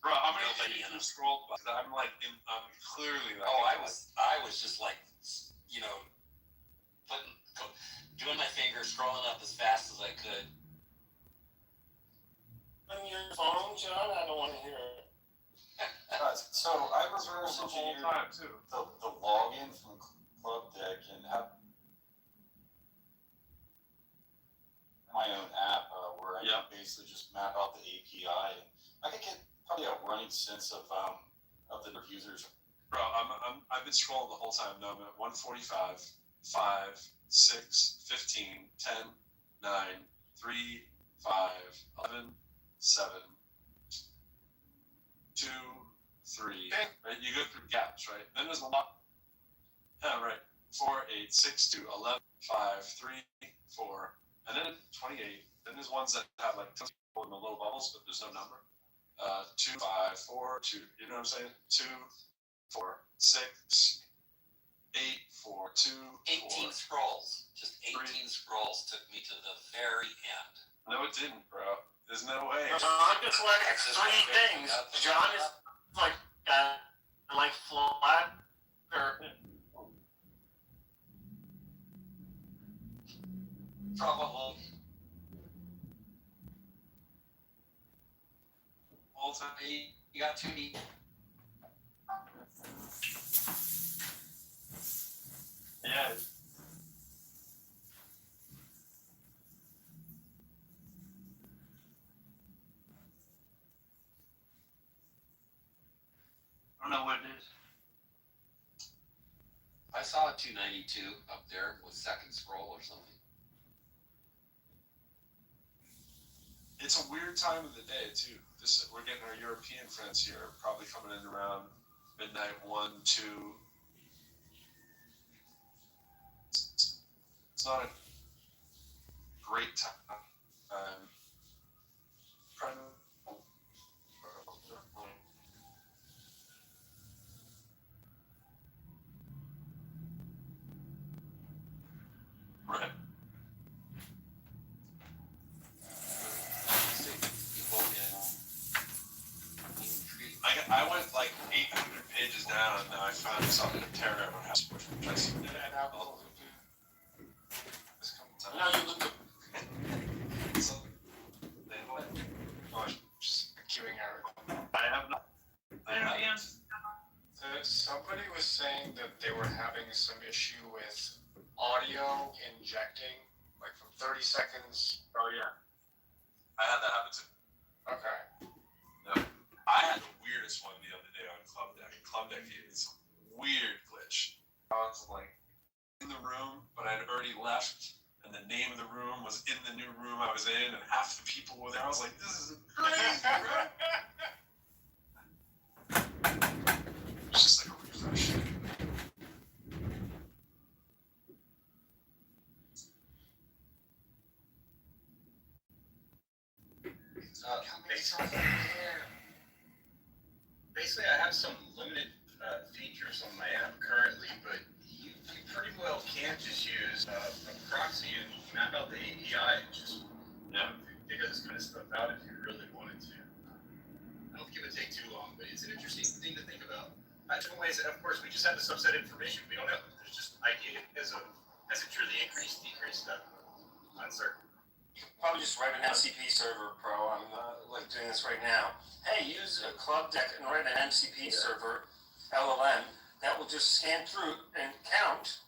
Bro, how many Nobody did in you it. scroll by? I'm like, I'm clearly like. Oh, I was just like, you know, doing my finger, scrolling up as fast as I could. On your phone, John? I don't want to hear it. So I reverse The whole engineered time too. the login from Club Deck and have my own app where I can basically just map out the API. I can get probably a running sense of the users. Bro, I've been scrolling the whole time. Now I'm at 145, 5, 6, 15, 10, 9, 3, 5, 11, 7, 2, 3. Right? You go through gaps, right? Then there's a lot. Yeah, right. 4, 8, 6, 2, 11, 5, 3, 4, and then 28. Then there's ones that have like people in the little bubbles, but there's no number. 2, 5, 4, 2. You know what I'm saying? 2, 4, 6, 8, 4, 2, 18 4. scrolls. Just 18 scrolls took me to the very end. No, it didn't, bro. There's no way. John just like three things. John is like flat or Probably. Whole time. You got too deep. Yeah. I don't know what it is. I saw a 292 up there with second scroll or something. It's a weird time of the day too. We're getting our European friends here, probably coming in around midnight, 1, 2. It's not a great time. Right. I went like 800 pages down, and now I found something to tear out of house, which I see that apple. no, you look Just queuing out. I have not. Somebody was saying that they were having some issue with audio injecting, like from 30 seconds. Oh yeah, I had that happen too. Okay. I had the weirdest one the other day on Club Deck. Club Deck gave me some weird glitch. I was like in the room, but I'd already left, and the name of the room was in the new room I was in, and half the people were there. I was like, this is crazy, bro. It's just like a refresh. Basically, I have some limited features on my app currently, but you pretty well can just use a proxy and map out the API and just figure this kind of stuff out if you really wanted to. I don't think it would take too long, but it's an interesting thing to think about. In some ways, of course, we just have the subset information. We don't have, there's just ideas of has it truly increased, decreased, uncertain. You could probably just write an MCP server, Pro. I'm like doing this right now. Hey, use a Club Deck and write an MCP server, LLM, that will just scan through and count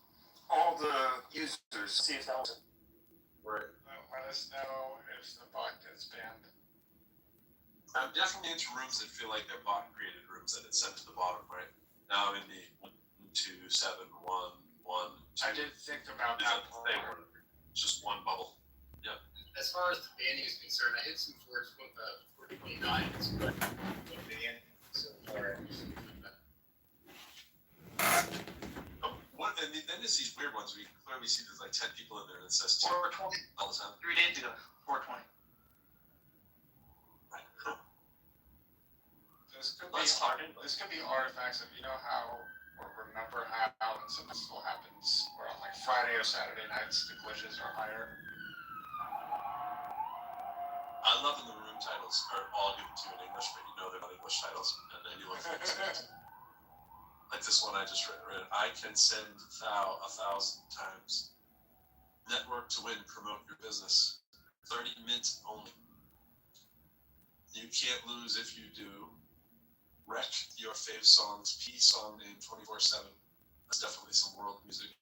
all the users. See if that was. Let us know if the bot gets banned. I'm definitely into rooms that feel like they're bot created rooms that it's sent to the bottom, right? Now I'm in the 1, 2, 7, 1, 1, 2. I did think about It's that. just one bubble. Yep. As far as the banning is concerned, I hit some 429. It's quite a ban so far. And then there's these weird ones where you can clearly see there's like 10 people in there and it says 2 420. all the time. 3 days ago, 420. Right. This could be artifacts of, you know how, or remember how when something happens where on like Friday or Saturday nights the glitches are higher. I love in the room titles are all given to you in English, but you know they're not English titles, and anyone can understand. Like this one I just read. I can send thou 1,000 times. Network to win, promote your business. 30 minutes only. You can't lose if you do. Wreck your fave songs. P song name 24/7. That's definitely some world music,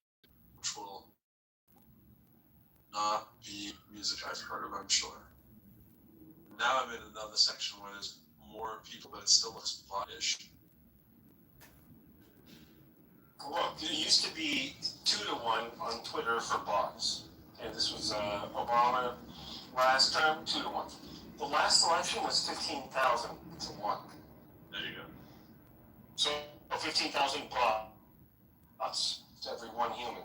which will not be music I've heard of, I'm sure. Now I'm in another section where there's more people, but it still looks bot-ish. Look, it used to be 2-1 on Twitter for bots. And this was Obama last term, 2-1. The last election was 15,000 to 1. There you go. So 15,000 bots to every one human.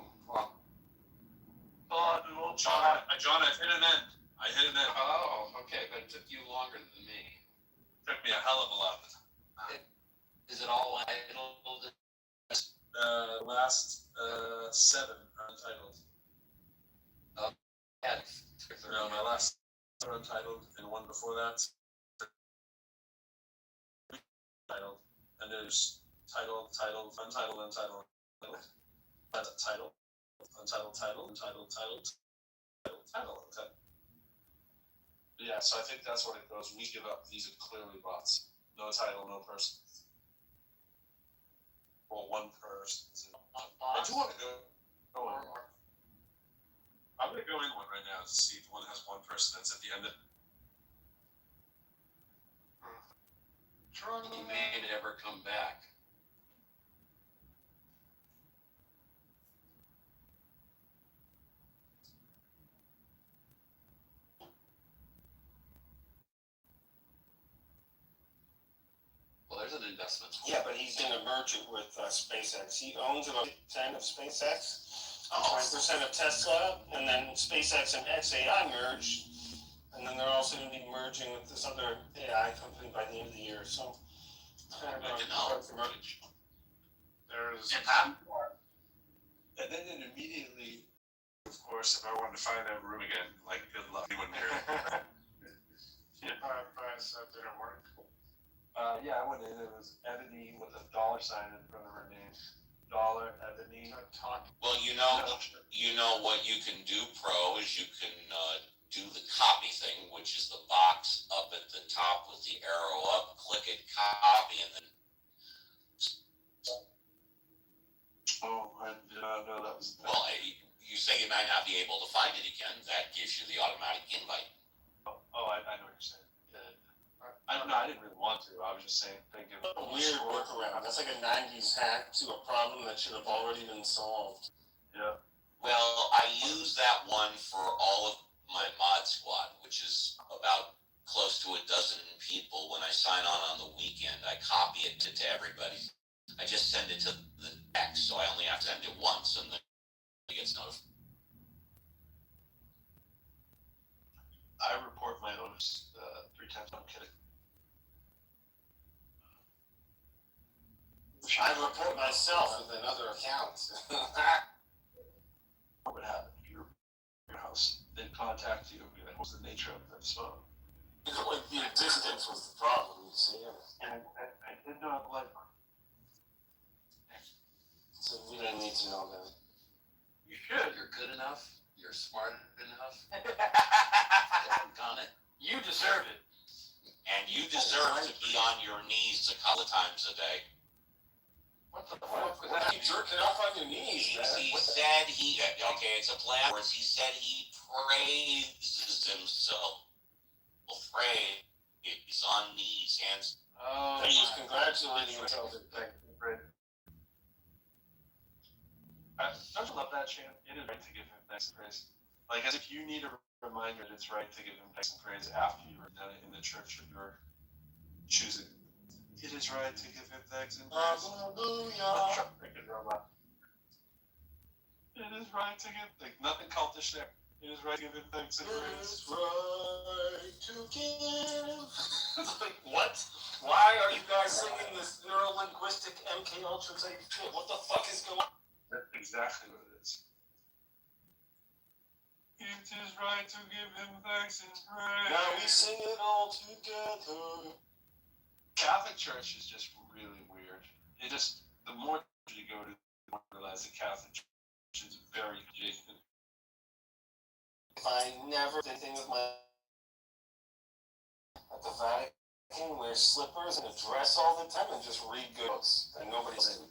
Well, John, I've hit an end. I hit an end. Oh, okay, but it took you longer than me. Took me a hell of a lot. Is it all idle? Last 7 are untitled. Yeah. No, my last are untitled, and one before that titled, and there's titled, untitled, untitled, titled, untitled, title. Okay. Yeah, so I think that's what it goes. We give up. These are clearly bots. No title, no person. Well, one person. I do want to go in one. I'm going to go in one right now to see if one has one person that's at the end of. He may never come back. Well, there's an investment. yeah, but he's going to merge it with SpaceX. He owns about 10% of SpaceX, 20% of Tesla, and then SpaceX and XAI merged. And then they're also going to be merging with this other AI company by the end of the year. So, I can help. There's. And then immediately, of course, if I wanted to find that room again, like, good luck. You wouldn't hear it. So it didn't work. Yeah, I went in. It was Ebony with a $ sign in front of her name. Dollar Ebony. Well, you know what you can do, Pro, is you can do the copy thing, which is the box up at the top with the arrow up, click it, copy, and then. Oh, I did not know that was. Well, you say you might not be able to find it again. That gives you the automatic invite. I know what you're saying. I didn't really want to. I was just saying, thinking. a weird workaround. That's like a 90s hack to a problem that should have already been solved. Yeah. Well, I use that one for all of my mod squad, which is about close to a dozen people. When I sign on the weekend, I copy it to everybody. I just send it to the text, so I only have to send it once, and then it gets notified. I report my owners 3 times. I'm kidding. I report myself with another account. What would happen if you're in your house? They'd contact you and be like, what's the nature of this phone? Like the distance was the problem, you see. And I did not like. So we didn't need to know that. You should. You're good enough. You're smart enough. Done it. You deserve it. And you deserve to be on your knees a couple of times a day. What the fuck? What are you jerking off on your knees, man? He said it's a plan. He said he praises himself. Pray. He's on knees, hands. Oh, He was congratulating himself. Don't you love that chant? It is right to give him thanks and praise. Like, as if you need a reminder that it's right to give him thanks and praise after you've done it in the church of your choosing. It is right to give him thanks and praise. Hallelujah. It is right to give, like, nothing cultish there. It is right to give him thanks and It praise. is right to give. Like, what? Why are you guys singing this neuro-linguistic MK Ultra type shit? What the fuck is going on? That's exactly what it is. It is right to give him thanks and praise. Now we sing it all together. Catholic Church is just really weird. It just, the more you go to, the more you realize the Catholic Church is very adjacent. If I never did anything with my at the Vatican, wear slippers and a dress all the time and just read good books that nobody's in.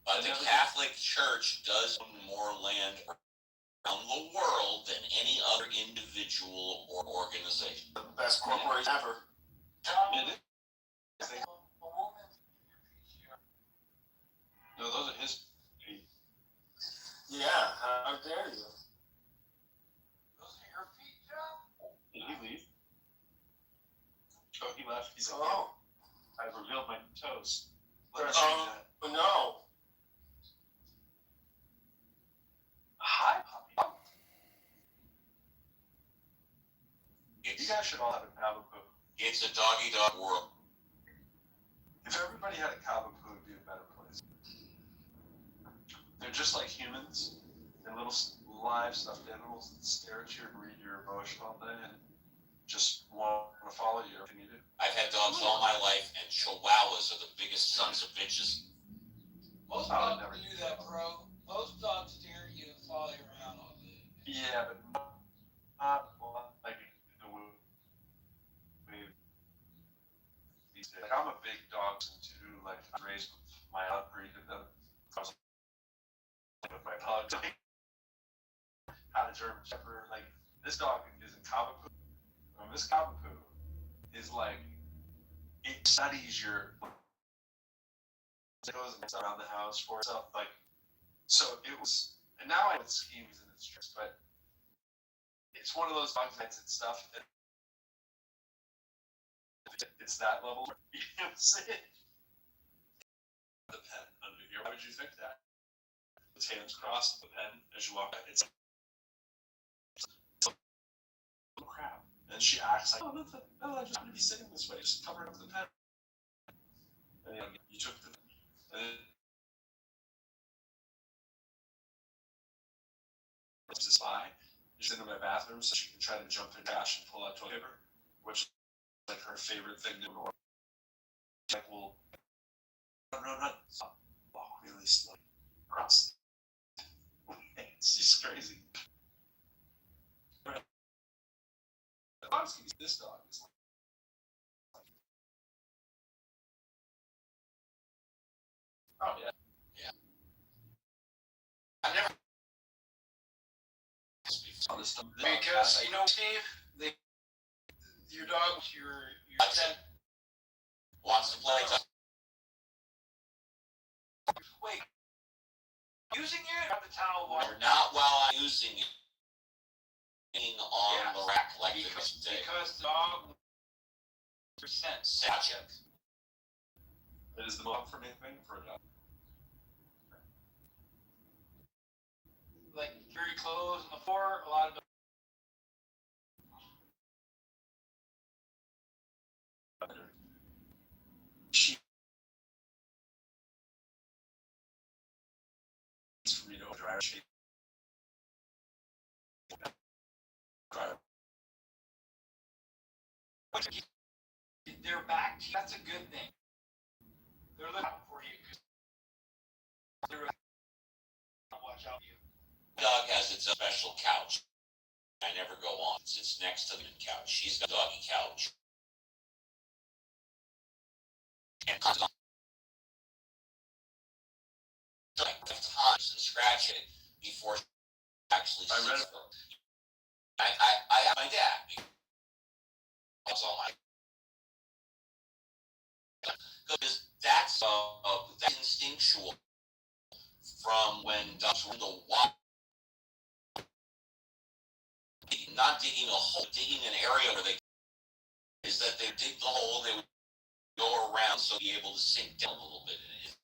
But the Catholic Church does own more land around the world than any other individual or organization. The best corporation ever. It is. No, those are his feet. Yeah, how dare you? Those are your feet, John? Did he leave? Oh, he left. He's like, Oh, I revealed my toes. Let me change that. no. Hi, puppy. You It's, guys should all have a Cavapoo. it's a dog world. If everybody had a Cavapoo, it'd be a better place. They're just like humans. They're little live stuffed animals that stare at you and read your emotion all day and just want to follow you everything you do. I've had dogs all my life, and Chihuahuas are the biggest sons of bitches. Most Oh, dogs never. do that, bro. Most dogs stare at you and follow you around all day. Yeah, but not like the way. Like, I'm a big dog too. Like, I was raised with my aunt breeded them. I was with my pug. Had a German Shepherd. Like, this dog is a Cavapoo. This Cavapoo is like, it studies your. It goes around the house for itself. Like, so it was, and now I know its schemes and its tricks, but it's one of those dog fights and stuff that it's that level. You know what I'm saying? The pen under here. Why would you think that? Its hands crossed the pen as you walk by. It's oh crap. And she acts like, oh, no, I just want to be sitting this way. Just cover it up with the pen. And you took the pen. And then it's a spy. She's into my bathroom so she can try to jump in trash and pull out toilet paper, which is like her favorite thing to do. She's like, well, no, stop. Walk really slow. Cross. She's crazy. This dog is like, oh yeah. I never. Because, you know, Steve, your dog, your pet. Wants to play. Wait, using it? Got the towel water. Or not while I'm using it. Being on Yes. the rack like the next day. Because the dog percent. Gotcha. It is the most comforting thing for a dog. Like dirty clothes on the floor, a lot of She for me to dry shape. they're back. That's a good thing. They're looking out for you because they're watch out for you. Dog has its own special couch. I never go on. It sits next to the couch. She's got a doggy couch. And comes on. Like 5 times and scratch it before she actually I read sees them. I have my dad. That's all my. Because that's instinctual from when dogs were in the wild. Not digging a hole, digging an area where they is that they dig the hole, they would go around so be able to sink down a little bit in it.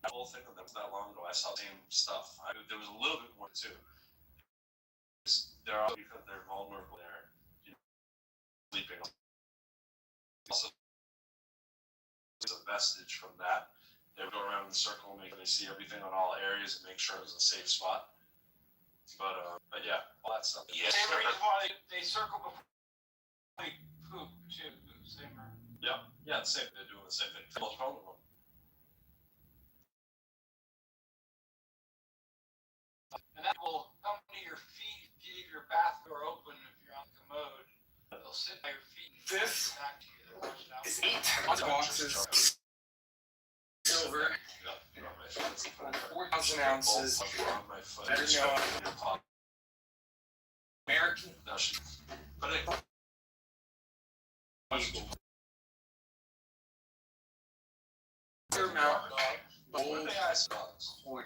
The whole thing that was not long ago, I saw the same stuff. There was a little bit more too. They're all because they're vulnerable. They're sleeping. Also, there's a vestige from that. They would go around in a circle, make they see everything on all areas, and make sure it was a safe spot. But yeah, all that stuff. Yes, Same sir. reason why they circle before they poop too. Same. Yeah, the same. They're doing the same thing. What's wrong with them? And that will come to your feet if you leave your bath door open if you're on the commode. They'll sit by your feet and This come back to you. They're washed out. is 8 boxes silver, 4,000 ounces. Better know American. But it. Amount What gold they ask dogs? for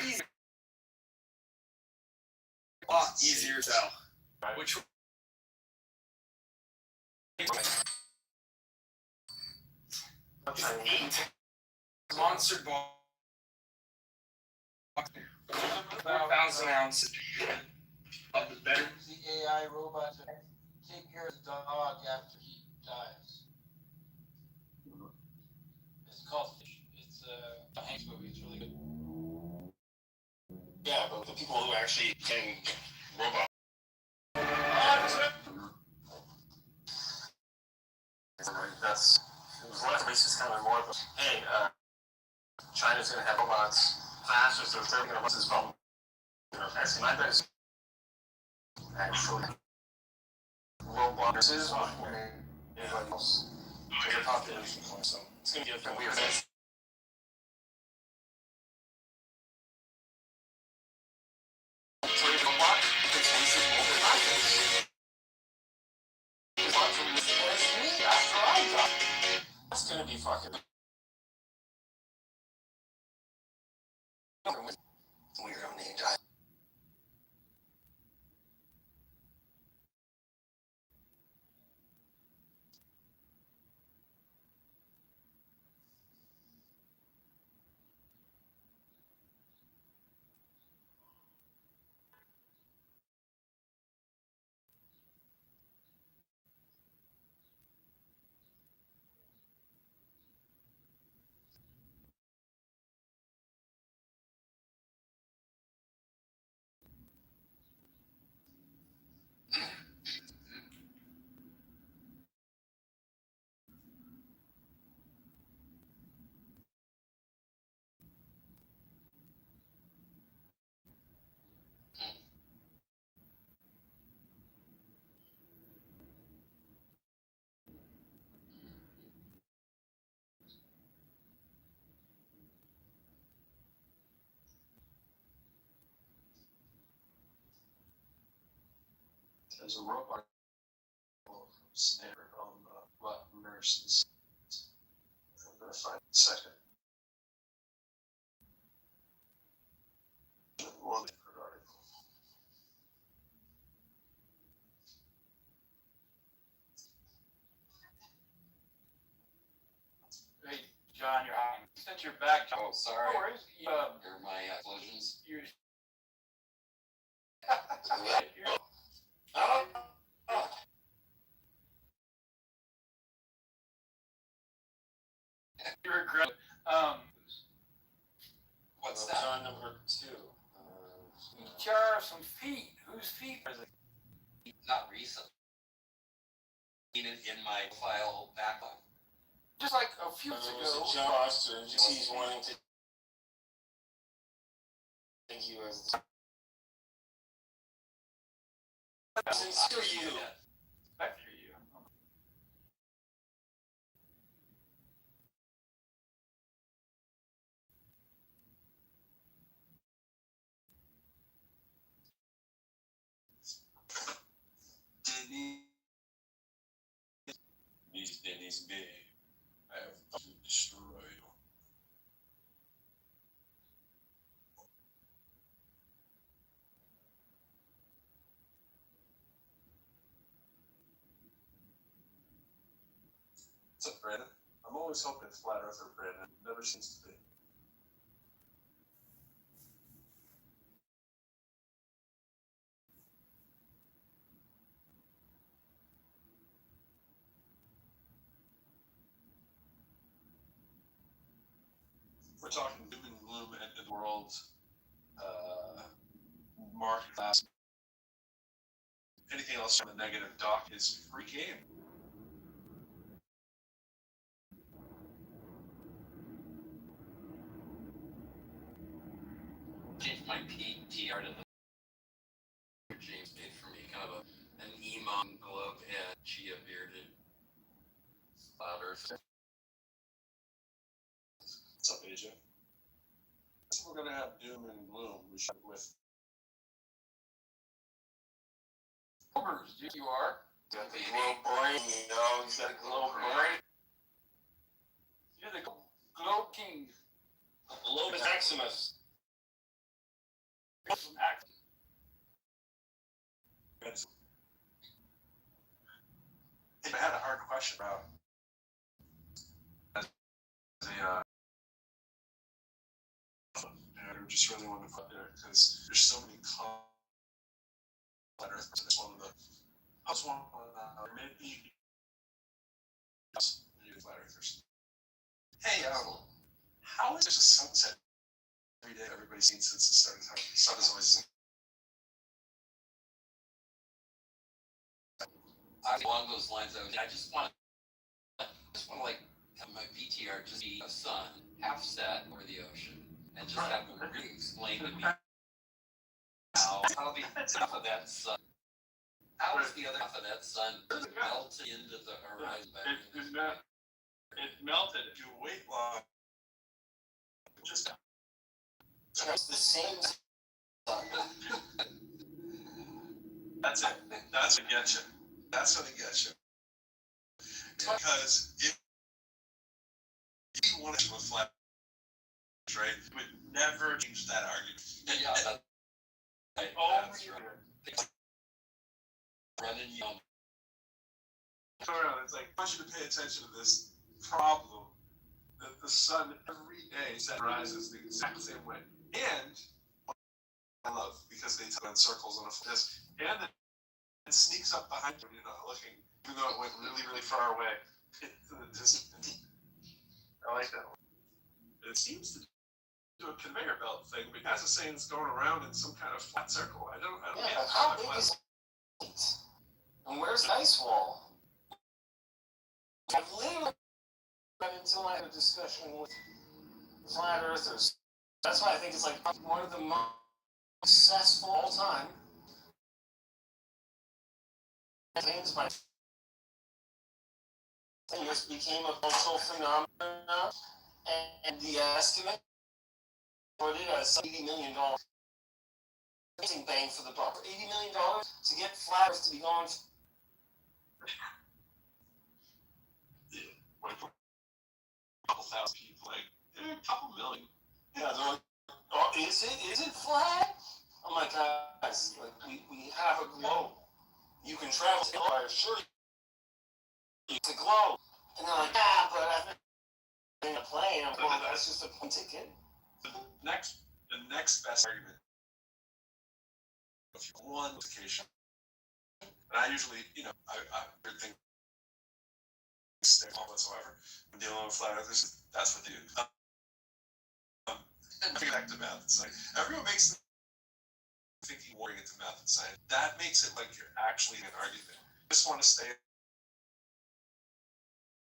easy. A lot easier to sell. Which 8 monster ball. 4,000 ounces of the better. The AI robot to take care of the dog after he dies. It's called Fish. It's a Hanks movie. It's really good. Yeah, but the people who actually can robot. That's it was less racist kind of more of a hey, China's gonna have robots faster, so they're gonna what's this problem? Actually, my bet is actually robots is on anybody else. So the population point, so it's gonna be a weird thing. So if a robot can chase his mobile rockets. It's gonna be fucking weird on the entire. As a robot, standard on nurses. I'm gonna find a second. Well, article. Hey, John, you're hiding. Since you're back, John. Oh, sorry. No worries. Hear my explosions. You're you're aggressive. What's that? On number 2. Jar of some feet. Whose feet are they? Not recent. In my file backlog. Just like a few There weeks was ago. a John Foster, and just he's wanting to thank you as still you. Back for you. Denny's big. I have to destroy you. What's up, Brandon? I'm always hoping it's flat earther, Brandon. Never seems to be. we're talking doom and gloom and the world, market class. Anything else from the negative dock is free game. Changed my PTR to the James made for me, kind of an emo glove head, chia bearded louder. What's up, AJ? So we're gonna have doom and gloom. We should with. You are. Got the glow brain, you know, he's got a glow brain. You're the glow king. Glow Maximus. If I had a hard question about I just really want to put there because there's so many flat earthers. It's one of the I was one maybe flat earthers. Hey, how is there a sunset every day everybody's seen since the start of time? The sun is always Along those lines, I just want to like have my BTR just be a sun half set over the ocean and just have them really explain to me how the half of that sun, how is the other half of that sun melted into the horizon? It melted. If you wait long, just It's the same. that's it. That's what gets you. That's what it gets you. Because if you wanted to flat, right, you would never change that argument. Yeah, that's right. That's right. Running young. It's like I want you to pay attention to this problem that the sun every day rises the exact same way. And I love because they turn circles on a disc, and it sneaks up behind you when you're not looking, even though it went really, really far away. I like that one. It seems to do a conveyor belt thing, but as it's saying it's going around in some kind of flat circle. I don't Yeah, get how big is it? And where's the ice wall? I've literally been until I had a discussion with flat earthers. That's why I think it's like one of the most successful all time. Things by this became a cultural phenomenon, and the estimate for it is $80 million. Amazing bang for the buck. $80 million to get flat Earth to be gone. like a couple thousand people, like a couple million. Yeah, they're like, oh, is it flat? I'm like, guys, like we have a globe. You can travel to I assure you it's a globe. And they're like, but I've been in a plane. I'm like, that's just a plane ticket. The next best argument, if you want notification, and I usually, I think whatsoever. When dealing with flat earthers, that's what they do. And back to math and science. Everyone makes the thinking warring into math and science. That makes it like you're actually in an argument. I just want to stay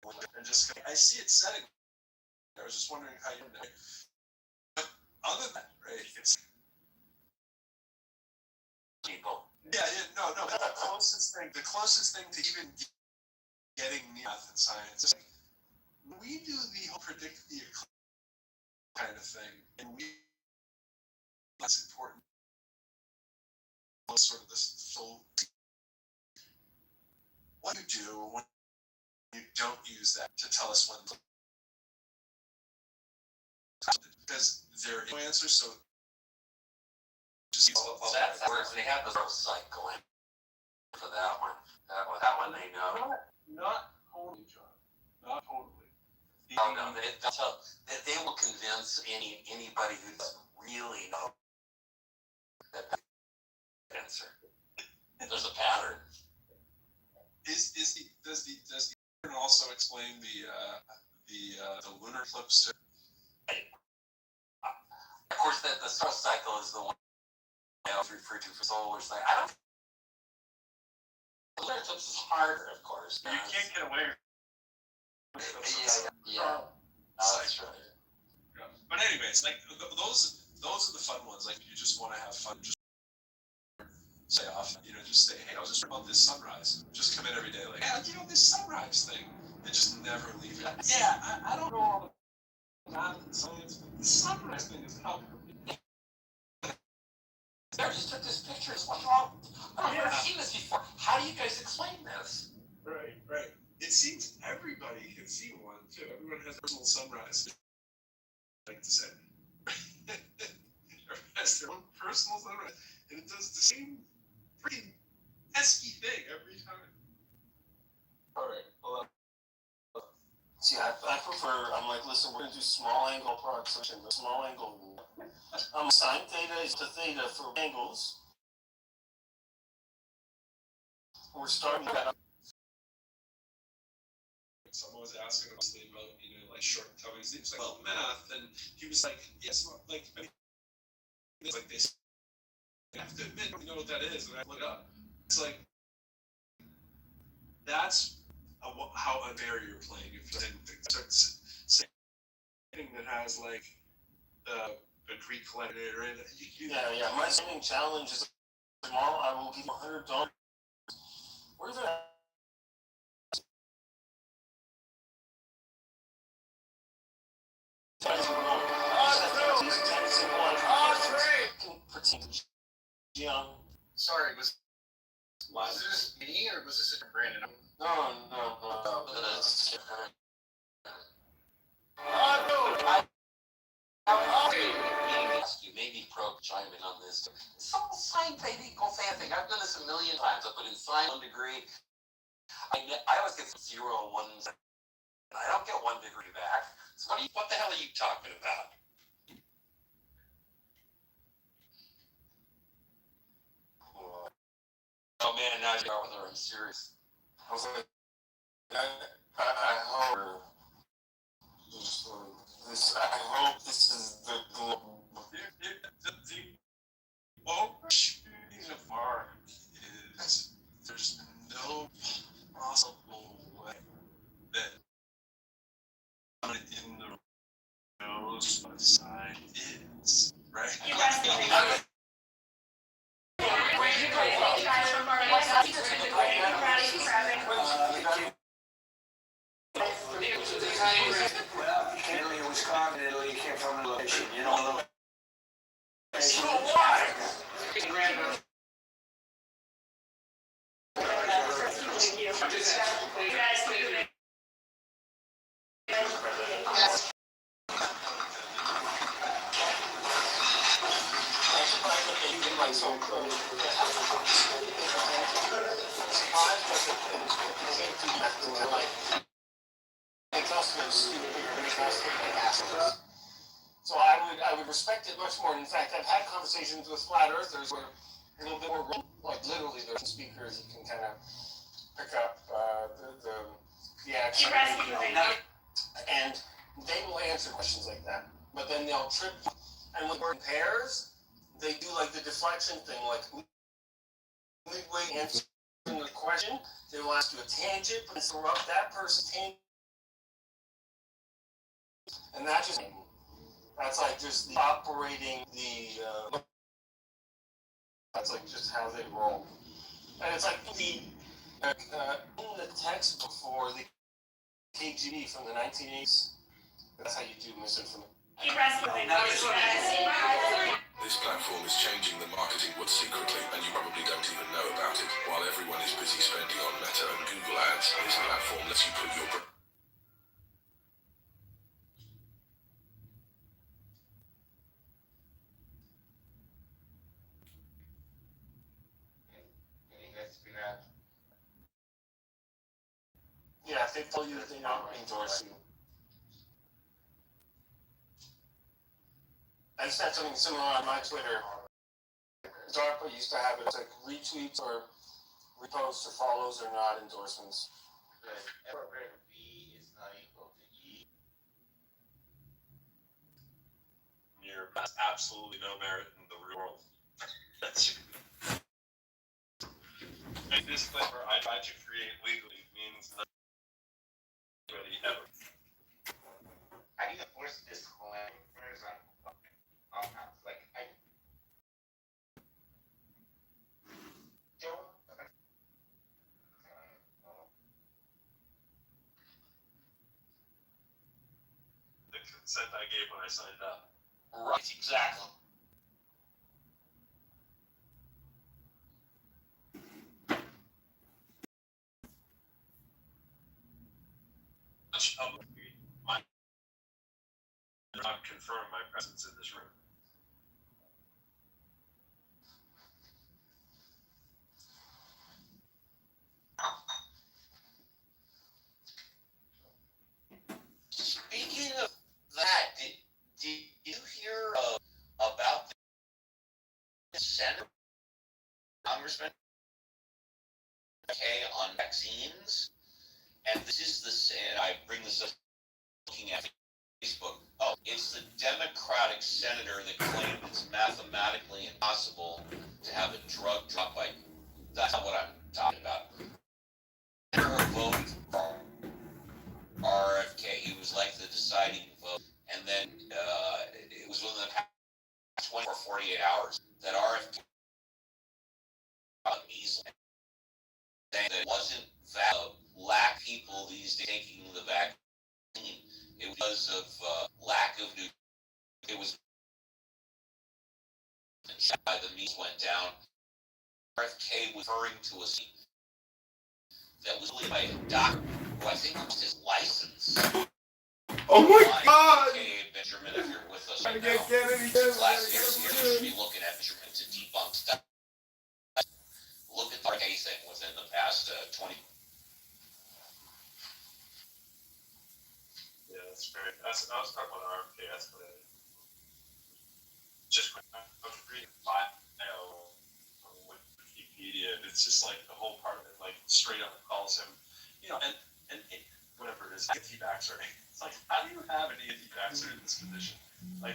and just go, I see it setting. I was just wondering how you know. But other than that, right, it's People. yeah, no. The closest thing to even getting math and science is like, we do the whole predict the kind of thing, and that's important. Sort of this full. What do you do when you don't use that to tell us when? Because there are no answers, so just Well, that's where they have the growth cycle in for that one. That one they know. not totally, John. Not totally. Oh no, they will convince anybody who doesn't really know that answer. There's a pattern. Does the pattern also explain the lunar eclipse? was the one I was referred to for solar side. I don't. Solar eclipse is harder, of course. You can't get away. Yeah. That's right. Yeah. But anyways, like those are the fun ones. Like you just want to have fun, just say off. Just say, hey, I was just about this sunrise. Just come in every day, like, yeah, this sunrise thing, and just never leave it. Yeah, I don't know all the math and science, but the sunrise thing is how. I just took this picture. What's wrong? I've never seen this before. How do you guys explain this? Right. It seems everybody can see one too. Everyone has personal sunrise. Like to say, everyone has their own personal sunrise, and it does the same freaking pesky thing every time. All right. Well, See, I prefer, I'm like, listen, we're going to do small angle approximation, but small angle. Sine theta is the theta for angles. We're starting at. Someone was asking about like shortcomings. He was like, well, math, and he was like, yes, like, I mean, it's like this. I have to admit, I don't know what that is, and I look it up. It's like, that's how unfair you're playing. If you start saying that has like a Greek letter or anything. Yeah. My spending challenge is tomorrow. I will give you $100. Where's that? Sorry, was this me or was this Brandon? No. Maybe Pro chime in on this. Some sine theta equal theta thing. I've done this a million times. I put in sine 1 degree. I always get 0 1s. I don't get 1 degree back. So what the hell are you talking about? Oh man, now you are whether I'm serious. I was like, I hope this is the globe. Shooting a mark is there's no possible way that in the nose what a sign is, right? Italy, Wisconsin, Italy came from a location, So why? So I would respect it much more. In fact, I've had conversations with flat earthers where a little bit more, like literally there's speakers you can kind of pick up the action. And they will answer questions like that. But then they'll trip. And when we're in pairs, they do like the deflection thing, like midway answering the question, they will ask you a tangent, but interrupt that person's tangent. And that's like just the operating that's like just how they roll. And it's like in the textbook for the KGB from the 1980s, that's how you do misinformation. This platform is changing the marketing world secretly, and you probably don't even know about it. While everyone is busy spending on Meta and Google ads, this platform lets you put your Yeah, if they tell you that they don't endorse you. I just had something similar on my Twitter. DARPA used to have it like retweets or reposts or follows are not endorsements. B is not equal to E. Yeah. earlier, but has absolutely no merit in the real world. That's a disclaimer I tried to create legally means that anybody ever. How do you enforce disclaimers on apps? Like, I don't. The consent I gave when I signed up. Right, exactly. Of my not confirm my presence in this room. Speaking of that, did you hear about the Senate Congressman on vaccines? And this is I bring this up looking at Facebook. Oh, it's the Democratic senator that claimed it's mathematically impossible to have a drug drop by. That's not what I'm talking about. Senator voted for RFK. He was like the deciding vote. And then it was within the past 24 48 hours that RFK got measles. Saying that it wasn't that lack people these days taking the vaccine. It was because of lack of new. It was by the measles went down. RFK was referring to a scene that was really by a doctor who I think lost his license. Oh my God! Okay, Benjamin, if you're with us Gotta right get now, Kennedy. last year you should be looking at Benjamin to debunk stuff. Look at the RFK thing within the past 20. Yeah, that's great. I was talking about RFK. That's what it is. Just I was reading bio on Wikipedia. It's just like the whole part of it, like straight up calls him, and whatever it is, anti-vaxxer. It's like, how do you have an anti-vaxxer in this position? Like,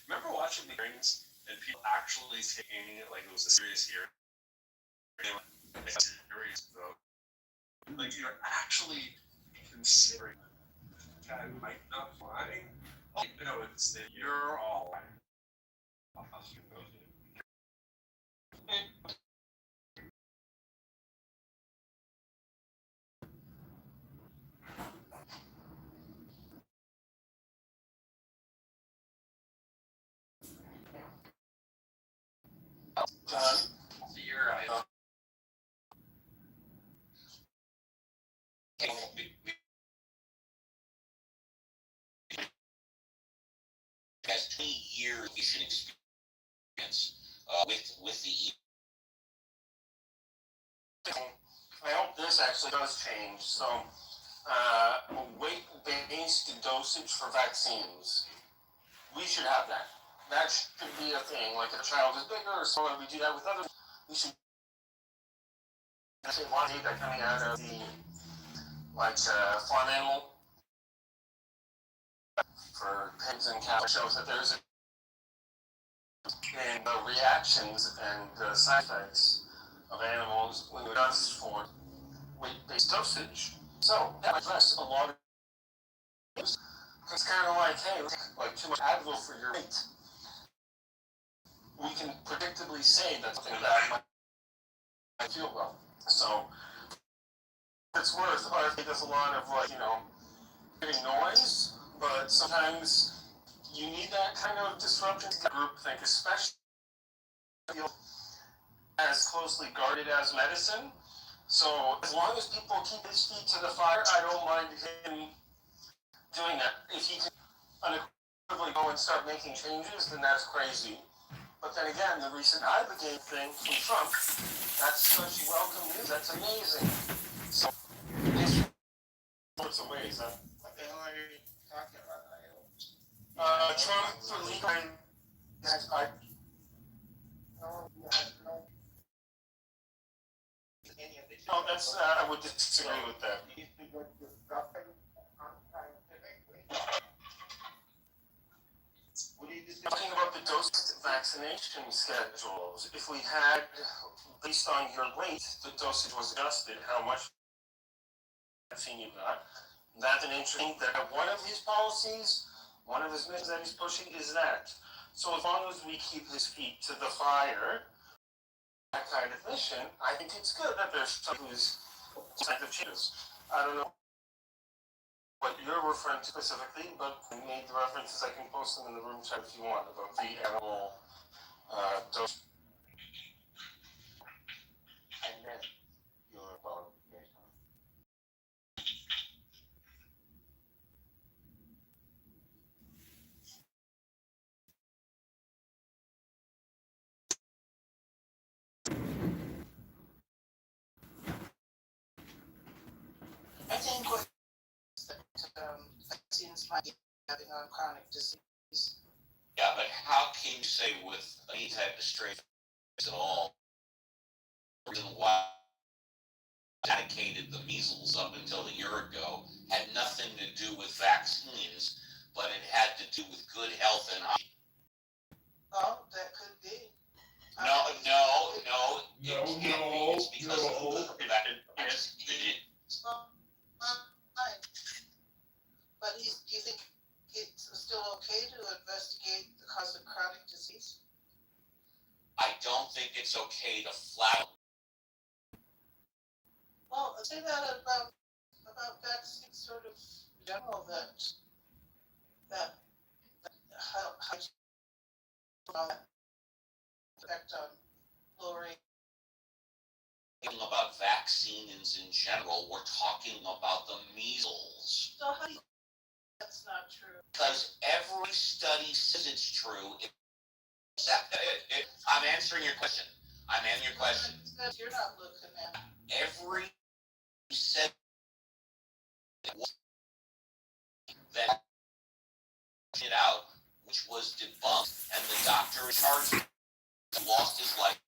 remember watching the hearings and people actually taking it like it was a serious hearing? Like, serious vote. Like, you're actually considering that might not fly. Like, no, it's that you're all right. John, you're right. Has 20 years experience with the. I hope this actually does change. So, weight-based dosage for vaccines. We should have that. That should be a thing. Like if a child is bigger or smaller, we do that with others. We should. There's a lot of data coming out of the farm animal for pigs and cows shows that there's in the reactions and the side effects of animals when it does for weight-based dosage. So that addresses a lot of things. It's kind of like, hey, like too much Advil for your weight. We can predictably say that something that might feel well. So it's worth. RFK does a lot of getting noise, but sometimes you need that kind of disruption to groupthink, especially as closely guarded as medicine. So as long as people keep his feet to the fire, I don't mind him doing that. If he can unequivocally go and start making changes, then that's crazy. But then again, the recent Ibogaine thing from Trump, that's such welcome news. That's amazing. So, there's sorts of ways. What the hell are you talking about? Trump for legal. No, that's I would disagree with that. What do you Talking about vaccination schedules. If we had, based on your weight, the dosage was adjusted, how much vaccine you got. That's an interesting, that one of his policies, one of his missions that he's pushing is that. So as long as we keep his feet to the fire, that kind of mission, I think it's good that there's someone who's kind of changes. I don't know what you're referring to specifically, but I made the references. I can post them in the room chat if you want about the animal dose. And then your well, I think what vaccines might be having on chronic disease. Yeah, but how can you say with any type of strain at all, the reason why eradicated the measles up until a year ago had nothing to do with vaccines, but it had to do with good health and hygiene? Oh, that could be. No, it can't be. It's because of the Fine. But do you think it's still okay to investigate the cause of chronic disease? I don't think it's okay to flat. Well, say that about vaccines, sort of in general, that how effect on lowering. About vaccines in general, we're talking about the measles. So how do you? That's not true. Because every study says it's true. I'm answering your question. I'm answering your question. You're not looking at. Every said that it out, which was debunked, and the doctor in charge lost his life.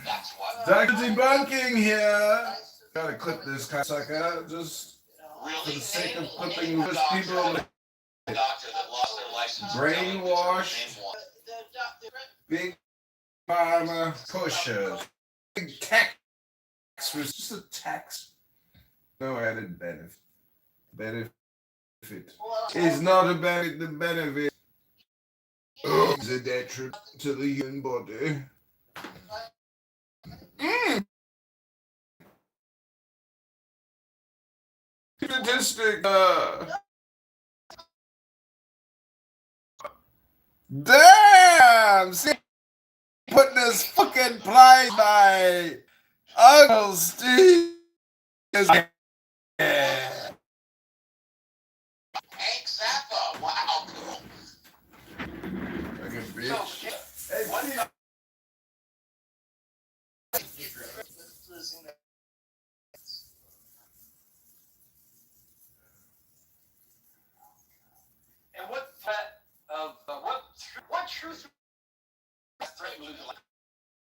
That's why. Dr. Debunking here. Gotta clip this cocksucker just for the sake of clipping those people. Doctor that lost their license. Brainwashed. Big pharma pushers. Big tax was just a tax. No added benefit. Benefit is not a benefit. The benefit is a detriment to the human body. Statistic. Damn! See, putting this fucking play by Uncle Steve. Hank Zappa. Wow, cool. Fucking bitch. Hey, Steve. Losing that. And what threat of what truth threatened losing life?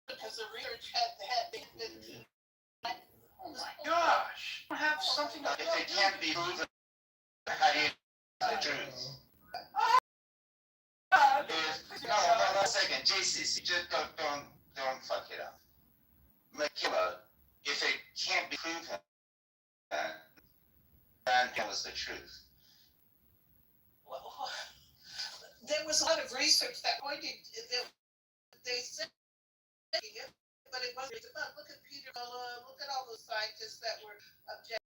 Because the research had been. Oh my gosh! You have something If it can't be proven, how do you know the truth? No, one second, JCC, just don't fuck it up. McKilla, if it can't be proven, then it was the truth. Well, there was a lot of research that pointed that they said it, but it wasn't. Look at Peter Miller, look at all the scientists that were objecting.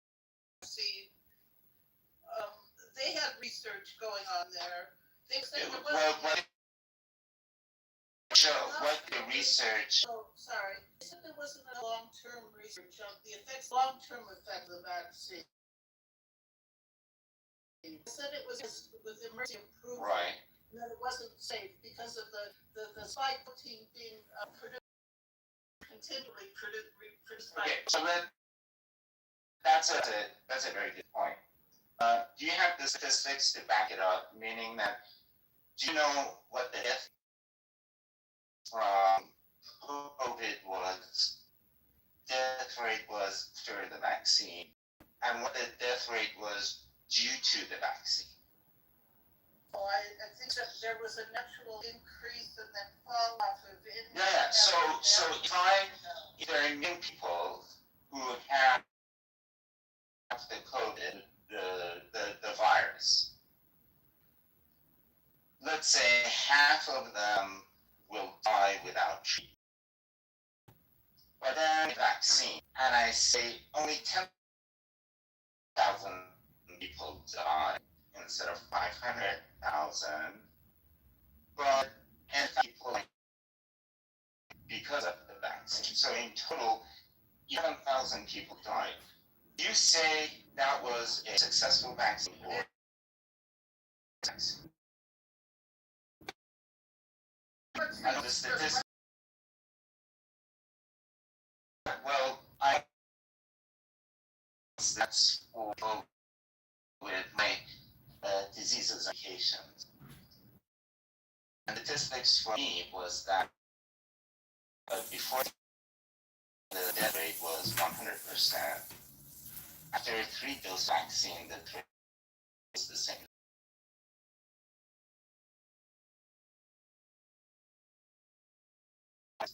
They had research going on there. They said it wasn't. What the research? Oh, sorry. They said there wasn't a long-term research on the effects, long-term effects of the vaccine. They said it was with emergency approval. Right. And that it wasn't safe because of the spike protein being produced continually produced by. Okay, so that's a very good point. Do you have the statistics to back it up? Meaning that, do you know what the death from COVID death rate was during the vaccine, and what the death rate was due to the vaccine? I think that there was a natural increase and then fall off of it. Yeah, so if there are new people who have the COVID, the virus, let's say half of them will die without treatment. But then vaccine, and I say only 10,000 people die instead of 500,000. But and people because of the vaccine. So in total, 11,000 people died. You say that was a successful vaccine or vaccine? I know the statistics. Well, that's for with my diseases and patients. And the statistics for me was that before the death rate was 100%. After 3 dose vaccine, the rate was the same.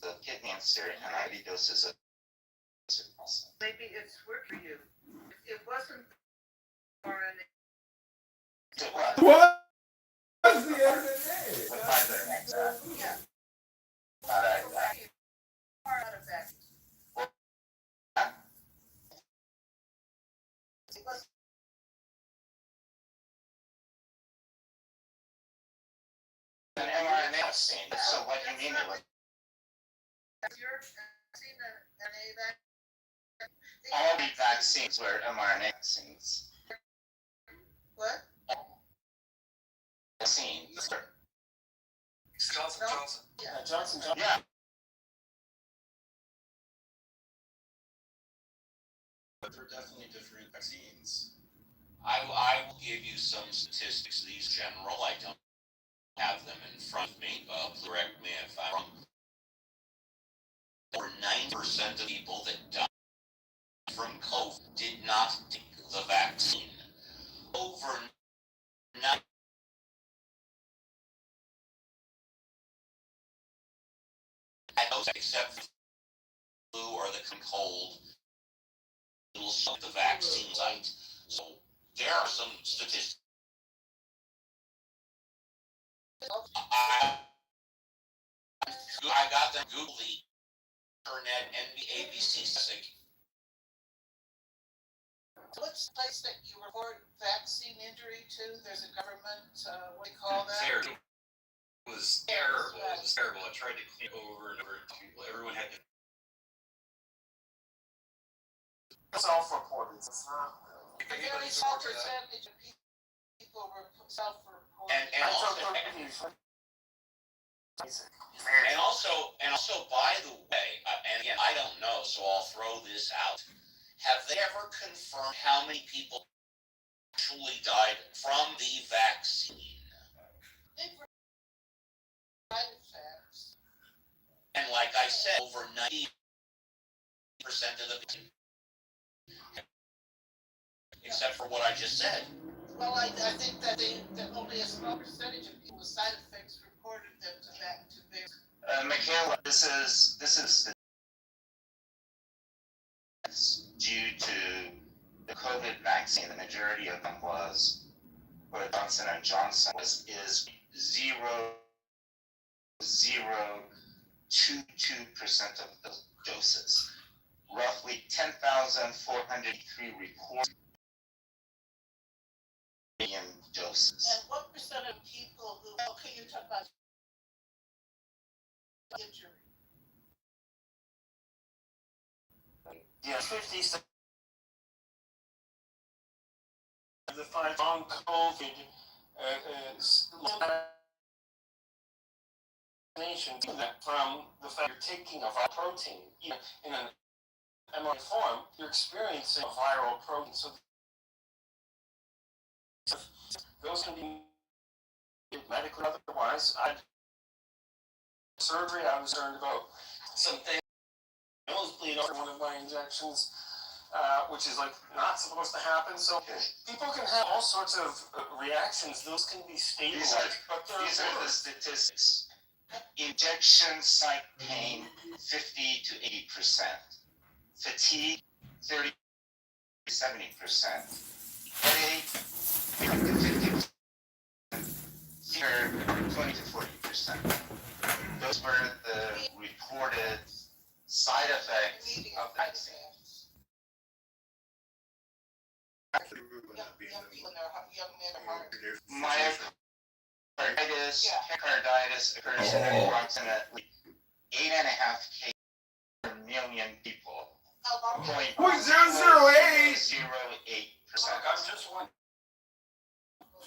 The kidney insert and IV doses of Maybe it's work for you. It wasn't RNA. it was. What? What's the RNA? With Pfizer. Yeah. But Part of that. It was an mRNA vaccine. So what do you mean it was? your vaccine and a vaccine. All the vaccines were mRNA vaccines. What? Vaccines. Johnson. Yeah. Johnson. Yeah. But they're definitely different vaccines. I will give you some statistics. These general, I don't have them in front of me. Correct me if I'm wrong. Over 9% of people that died from COVID did not take the vaccine. Over 9. Except for flu or the cold, will show the vaccine site. So there are some statistics. I got them Google the internet and the ABC thing. What's the place that you report vaccine injury to? There's a government, what do you call that? Terrible. It was terrible. It was terrible. I tried to clean over and over to people. Everyone had to. Self-reported. It's not. A very small percentage of people were self-reported. And also, by the way, and again, I don't know, so I'll throw this out. Have they ever confirmed how many people actually died from the vaccine? Side effects. And like I said, over 90% of the people, except for what I just said. Well, I think that only a small percentage of people with side effects reported them to their. Michaela, this is due to the COVID vaccine. The majority of them was, or Johnson and Johnson is 0.022% of the doses. Roughly 10,403 reported million doses. And what percent of people who, okay, you talk about injury? Yeah, 50. The fight on COVID from the fact you're taking a viral protein in an mRNA form, you're experiencing a viral protein. So those can be medically otherwise. Surgery, I was concerned about some things. Nosebleed after one of my injections. which is like not supposed to happen. So people can have all sorts of reactions. Those can be stabilized, but These are the statistics. Injection site pain, 50 to 80%. Fatigue, 30 to 70%. Headache, 50 to 50%. Fever, 20 to 40%. Those were the reported side effects of vaccine. Myocarditis, pericarditis occurs in approximately 8.5 cases per million people. 0.008%. I'm just one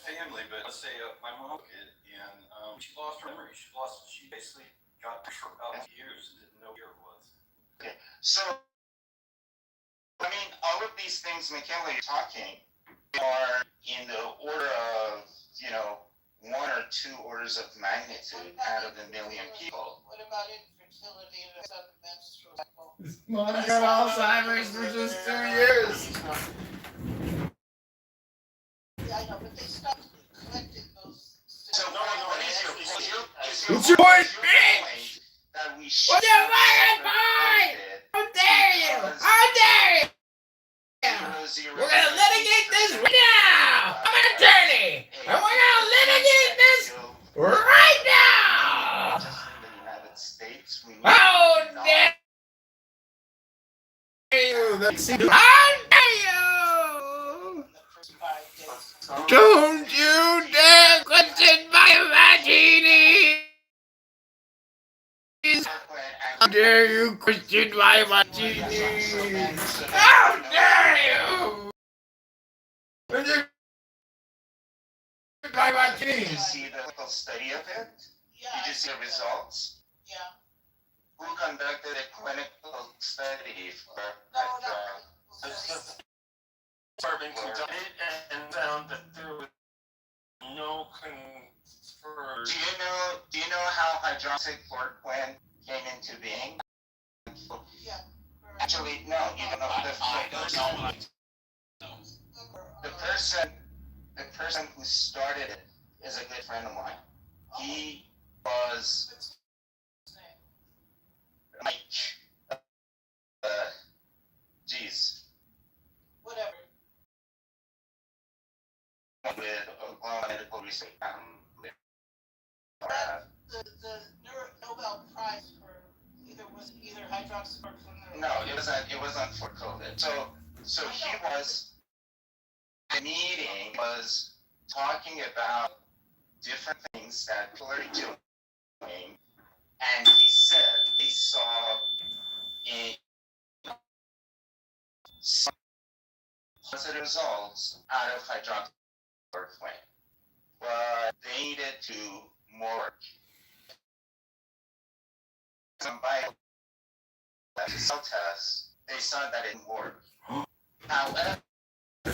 family, but let's say my mom kid, and she lost her memory. She basically got for about years and didn't know where it was. Okay, so I mean, all of these things, McKinley, you're talking are in the order of, 1 or 2 orders of magnitude out of the million people. What about infertility and the menstrual cycle? Mom got Alzheimer's for just 2 years. Yeah, I know, but they stopped collecting those. So what is your point? What's your point, bitch? That we What's your fucking point? How dare you? How dare you? We're gonna litigate this right now. I'm an attorney, and we're gonna litigate this right now. How dare you? How dare you? Don't you dare question my martinis! How dare you question my martinis? How dare you! My Did you martinis! see the clinical study of it? Yeah. Did you see the results? Yeah. Who conducted a clinical study for No, that? department conducted and found that there was no confirmed. Do you know how hydroxychloroquine came into being? Yeah. Actually, no, you don't know. I don't know. The person who started it is a good friend of mine. He was Mike. Whatever. With Oklahoma Medical Research. The Nobel Prize for either hydroxychloroquine or. No, it wasn't for COVID. So he was. The meeting was talking about different things that people are doing, and he said they saw some positive results out of hydroxychloroquine, but they needed to more work. Some cell tests, they saw that it didn't work. However, the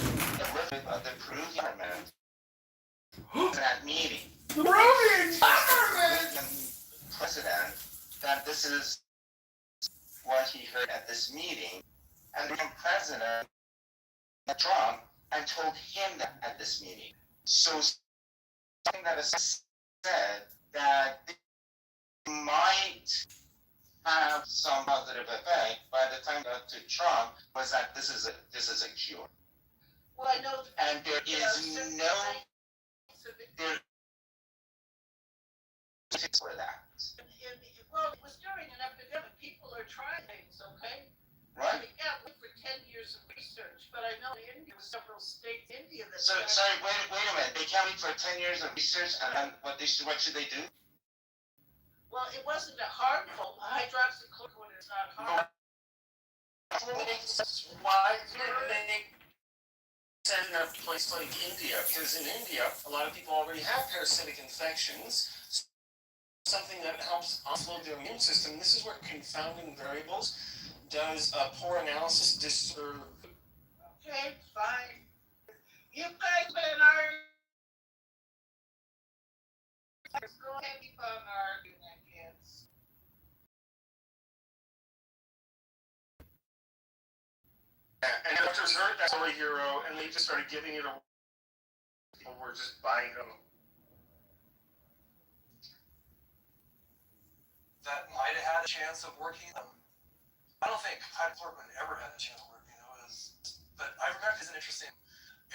Peruvian government in that meeting. The Peruvian government! President, that this is what he heard at this meeting, and the president Trump and told him that at this meeting. So something that is said that it might have some positive effect by the time it got to Trump was that this is a cure. Well, I know. And there is no for that. Well, it was during an epidemic. People are trying things, okay? Right. Yeah, wait for 10 years of research, but I know in India, several states, India that. So sorry, wait a minute. They can't wait for 10 years of research, and then what should they do? Well, it wasn't a harmful. Hydroxychloroquine is not harmful. Why couldn't they send in a place like India? Because in India, a lot of people already have parasitic infections, something that helps offload their immune system. This is where confounding variables does a poor analysis disturb. Okay, fine. You guys been arguing. Go ahead, keep on arguing, I guess. story hero, and they just started giving it away. People were just buying them. That might have had a chance of working. I don't think Hyde Florman ever had a chance of working. But I remember it's an interesting,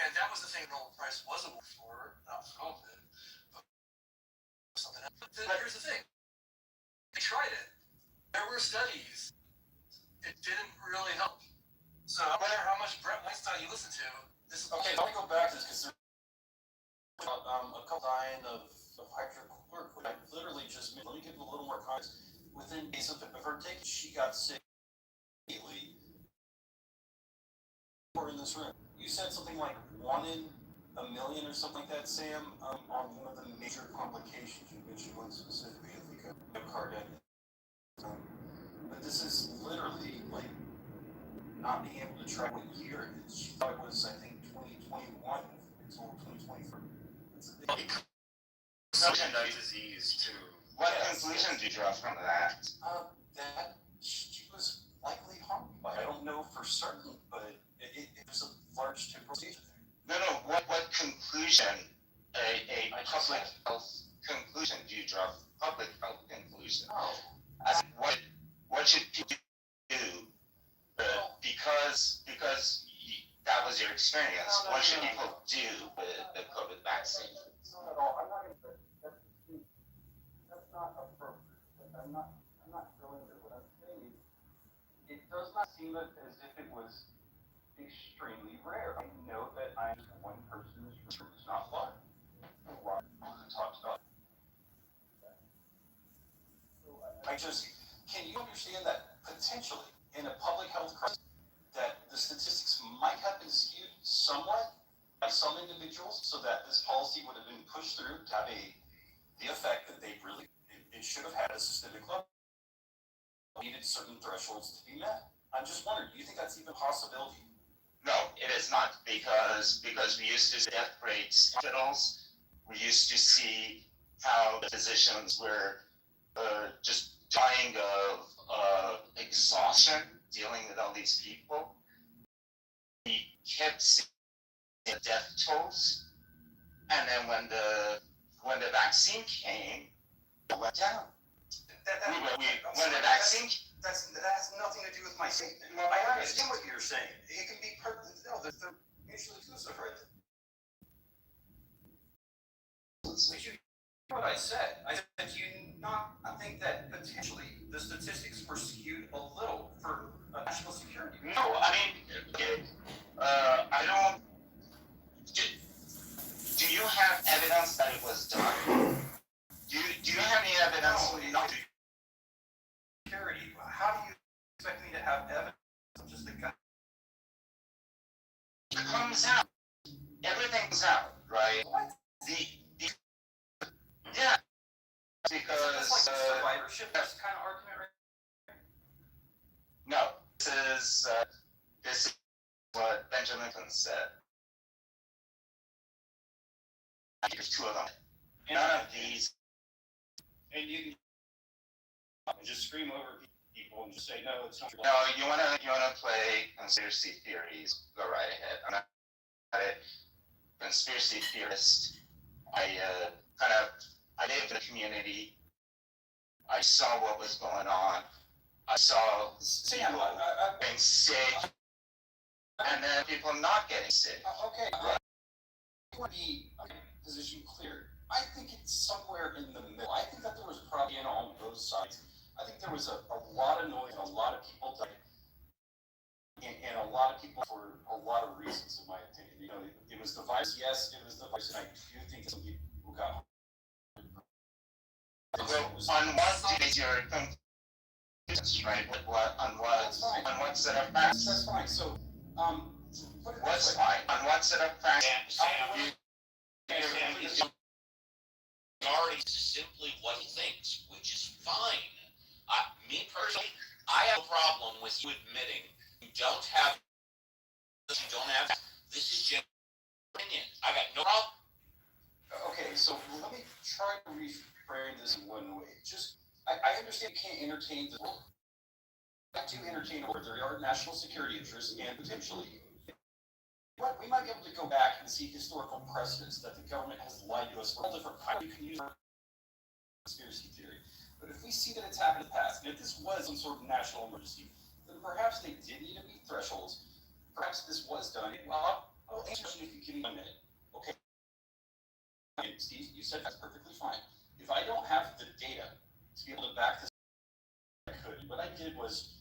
and that was the thing Nobel Prize was awarded for, not for COVID, but something else. But then here's the thing. They tried it. There were studies. It didn't really help. So no matter how much Brett Weinstein you listen to, this is okay. Let me go back to this because a couple dying of hydrochloric. I literally just let me give a little more context. Within days of her taking, she got sick immediately. We're in this room. You said something like 1 in a million or something like that, Sam. On one of the major complications you mentioned, one specifically, I think myocarditis. But this is literally like not being able to track what year it is. She thought it was, I think, 2021 until 2023. It's a big disease too. What conclusion did you draw from that? That she was likely harmed by it. I don't know for certain, but it was a large temporal stage there. No. What conclusion, a public health conclusion do you draw? Public health conclusion. Oh. What should people do? Because that was your experience. What should people do with the COVID vaccine? Not at all. I'm not going to. That's not appropriate. I'm not going to. What I'm saying is, it does not seem as if it was extremely rare. I know that I'm one person in this room. It's not one. Talks about. Can you understand that potentially in a public health crisis, that the statistics might have been skewed somewhat by some individuals, so that this policy would have been pushed through to have the effect that they really it should have had a systemic level. Needed certain thresholds to be met. I'm just wondering, do you think that's even a possibility? No, it is not, because we used to see death rates in hospitals. We used to see how the physicians were just dying of exhaustion dealing with all these people. We kept seeing the death tolls, and then when the vaccine came, it went down. That has nothing to do with my statement. Well, I understand what you're saying. It can be they're mutually exclusive, right? Did you hear what I said? I said, do you not think that potentially the statistics were skewed a little for national security? No, I mean, I don't. Do you have evidence that it was done? Do you have any evidence? No, not security. How do you expect me to have evidence? I'm just a guy. It comes out. Everything comes out, right? What? Yeah. Because it's like survivorship, this kind of argument, right? No. This is what Benjamin Franklin said. There's two of them. None of these. And you can just scream over people and just say, no, it's not true. No, you wanna play conspiracy theories, go right ahead. I'm not a conspiracy theorist. I lived in the community. I saw what was going on. I saw people getting sick, and then people not getting sick. Okay, I want to be position clear. I think it's somewhere in the middle. I think that there was propaganda on both sides. I think there was a lot of noise and a lot of people died. And a lot of people for a lot of reasons, in my opinion. You know, it was the virus. Yes, it was the virus, and I do think some people got. On what is your conclusions, right? On what set of facts? That's fine. So, what's fine? On what set of facts? Already simply what he thinks, which is fine. Me personally, I have a problem with you admitting you don't have. This is general opinion. I got no problem. Okay, so let me try to reframe this in one way. I understand you can't entertain the word. I do entertain the word. There are national security interests and potentially But we might be able to go back and see historical precedents that the government has lied to us for all different kinds. You can use conspiracy theory. But if we see that it's happened in the past, and if this was some sort of national emergency, then perhaps they did need to meet thresholds. Perhaps this was done. Well, I'll answer if you give me 1 minute. Okay. And Steve, you said that's perfectly fine. If I don't have the data to be able to back this, I could. What I did was,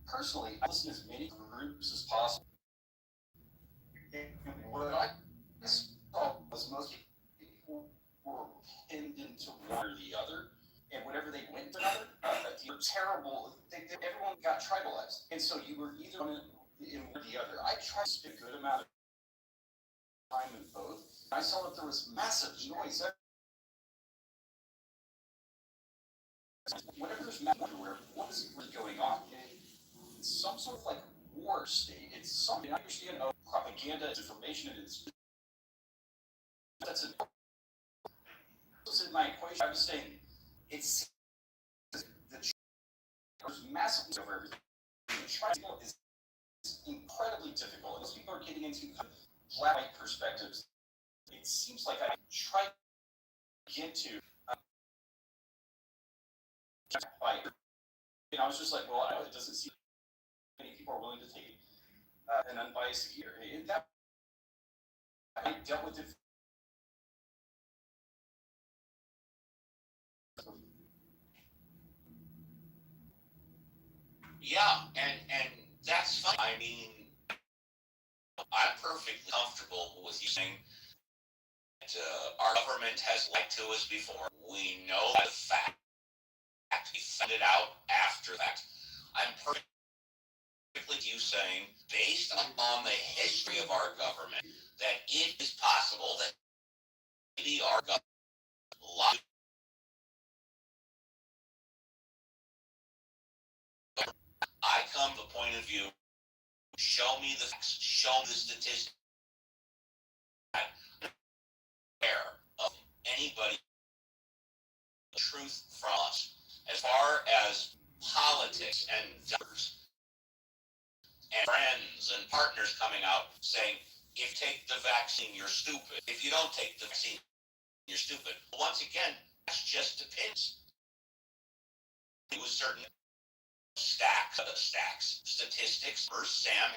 personally, I listened to as many groups as possible. And what I saw was most people were pinned into one or the other. And whenever they went to another, they were terrible. Everyone got tribalized. And so you were either in one or the other. I tried to spend a good amount of time in both. I saw that there was massive noise whenever there's massive everywhere. What is really going on? It's some sort of like war state. It's something I understand of propaganda, information, and it's that's it. Was in my equation. I was saying it's the there's massive over everything. Trying to know is incredibly difficult. Those people are getting into black white perspectives. It seems like I tried to get to white. And I was just like, well, it doesn't seem many people are willing to take an unbiased view. And that I dealt with it. Yeah, and that's fine. I mean, I'm perfectly comfortable with you saying that our government has lied to us before. We know the fact. We found it out after that. I'm perfectly you saying, based on the history of our government, that it is possible that maybe our government lied. I come to the point of view, show me the facts, show me the statistics of anybody truth from us. As far as politics and donors and friends and partners coming out saying, if you take the vaccine, you're stupid. If you don't take the vaccine, you're stupid. Once again, that's just opinions. It was certain statistics for Sam.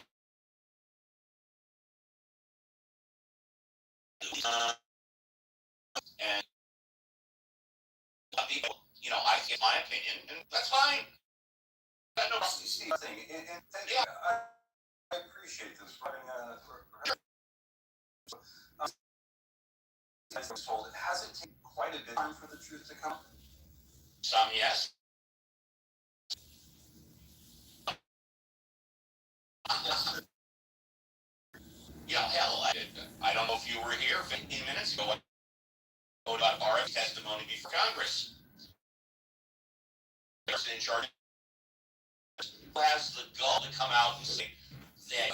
And people, I get my opinion, and that's fine. I know Steve thing, and thank you. I appreciate this. I was told it hasn't taken quite a bit of time for the truth to come. Some yes. Yes. Yeah, hell, I don't know if you were here 15 minutes ago. I about RF testimony before Congress. Person in charge who has the gall to come out and say that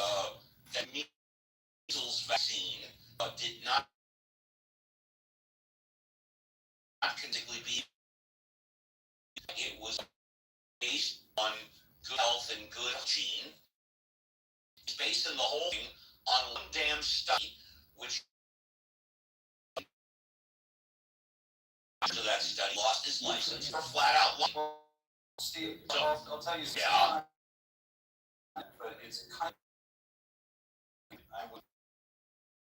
that measles vaccine did not particularly be. It was based on good health and good hygiene. It's based in the whole thing on one damn study, which after that study lost his license for flat out lying. Steve, So, I'll tell you something. Yeah. But it's kind of, I would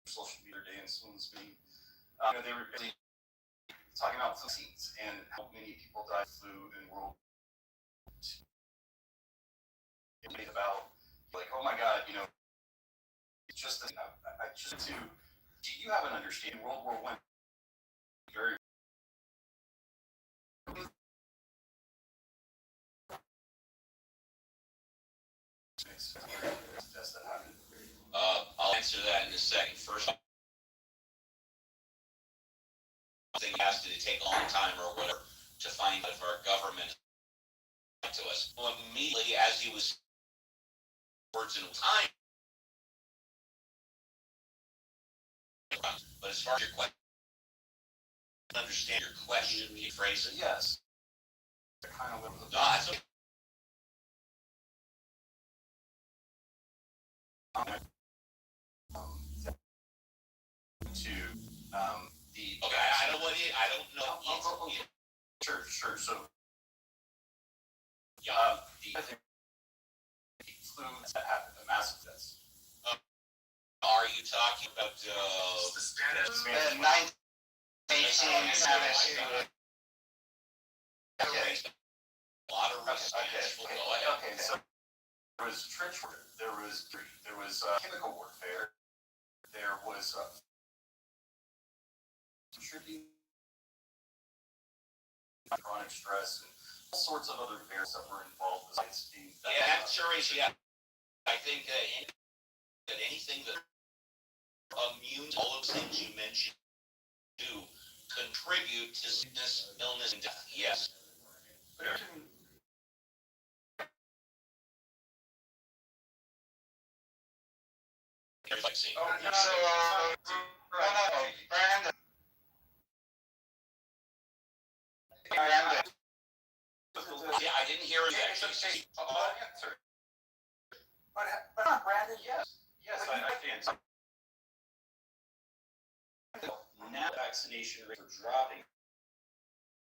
social media day and someone's me. They were really talking about vaccines and how many people died of flu in World War II. About like, oh my God, just I just to. Do you have an understanding? World War I very. I'll answer that in a second. First, thing has to take a long time or whatever to find out if our government to us. Well, immediately as he was words in time. But as far as your question, I understand your question. Can you phrase it? Yes. I kind of went with the. No, that's okay. Okay, I don't know. Sure. So, the other thing, flu that happened, the massive deaths. Are you talking about The Spanish. The 1918 Spanish flu. a lot of risk? Go ahead. Okay, so there was trench warfare, there was chemical warfare, there was contributing chronic stress and all sorts of other variables that were involved besides being. The answer is yeah. I think that anything that immune, all those things you mentioned do contribute to sickness, illness, and death. Yes. But everything. Vaccine. So, Brandon. Yeah, I didn't hear it actually. But Brandon, yes. Yes, I can. Now vaccination rates are dropping,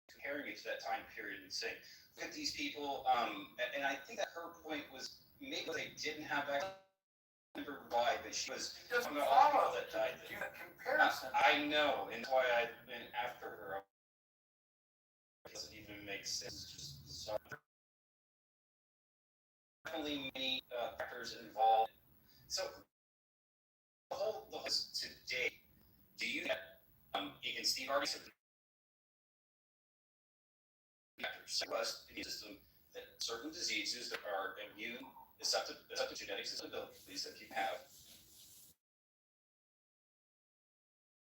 comparing it to that time period and saying, look at these people, and I think that her point was maybe they didn't have vaccine. I remember why, but she was from the people that died. Comparison. I know, and that's why I've been after her. It doesn't even make sense. It's just bizarre. Definitely many factors involved. So the whole today, do you have and Steve already said factors us in the system that certain diseases that are immune susceptible genetic susceptibilities that you have.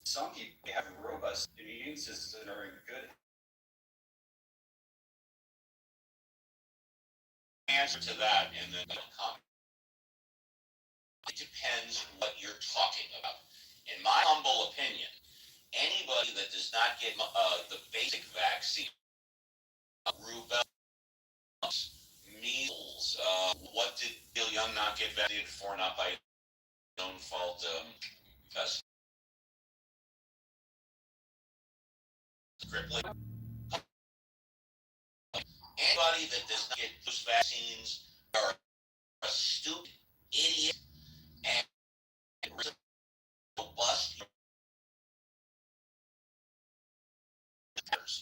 Some people have robust immune systems and are in good. Answer to that, and then comment. It depends what you're talking about. In my humble opinion, anybody that does not get the basic vaccine, rubella, measles, what did Bill Young not get vaccinated for? Not by his own fault. Crippling. Anybody that does not get those vaccines are a stupid idiot and robust.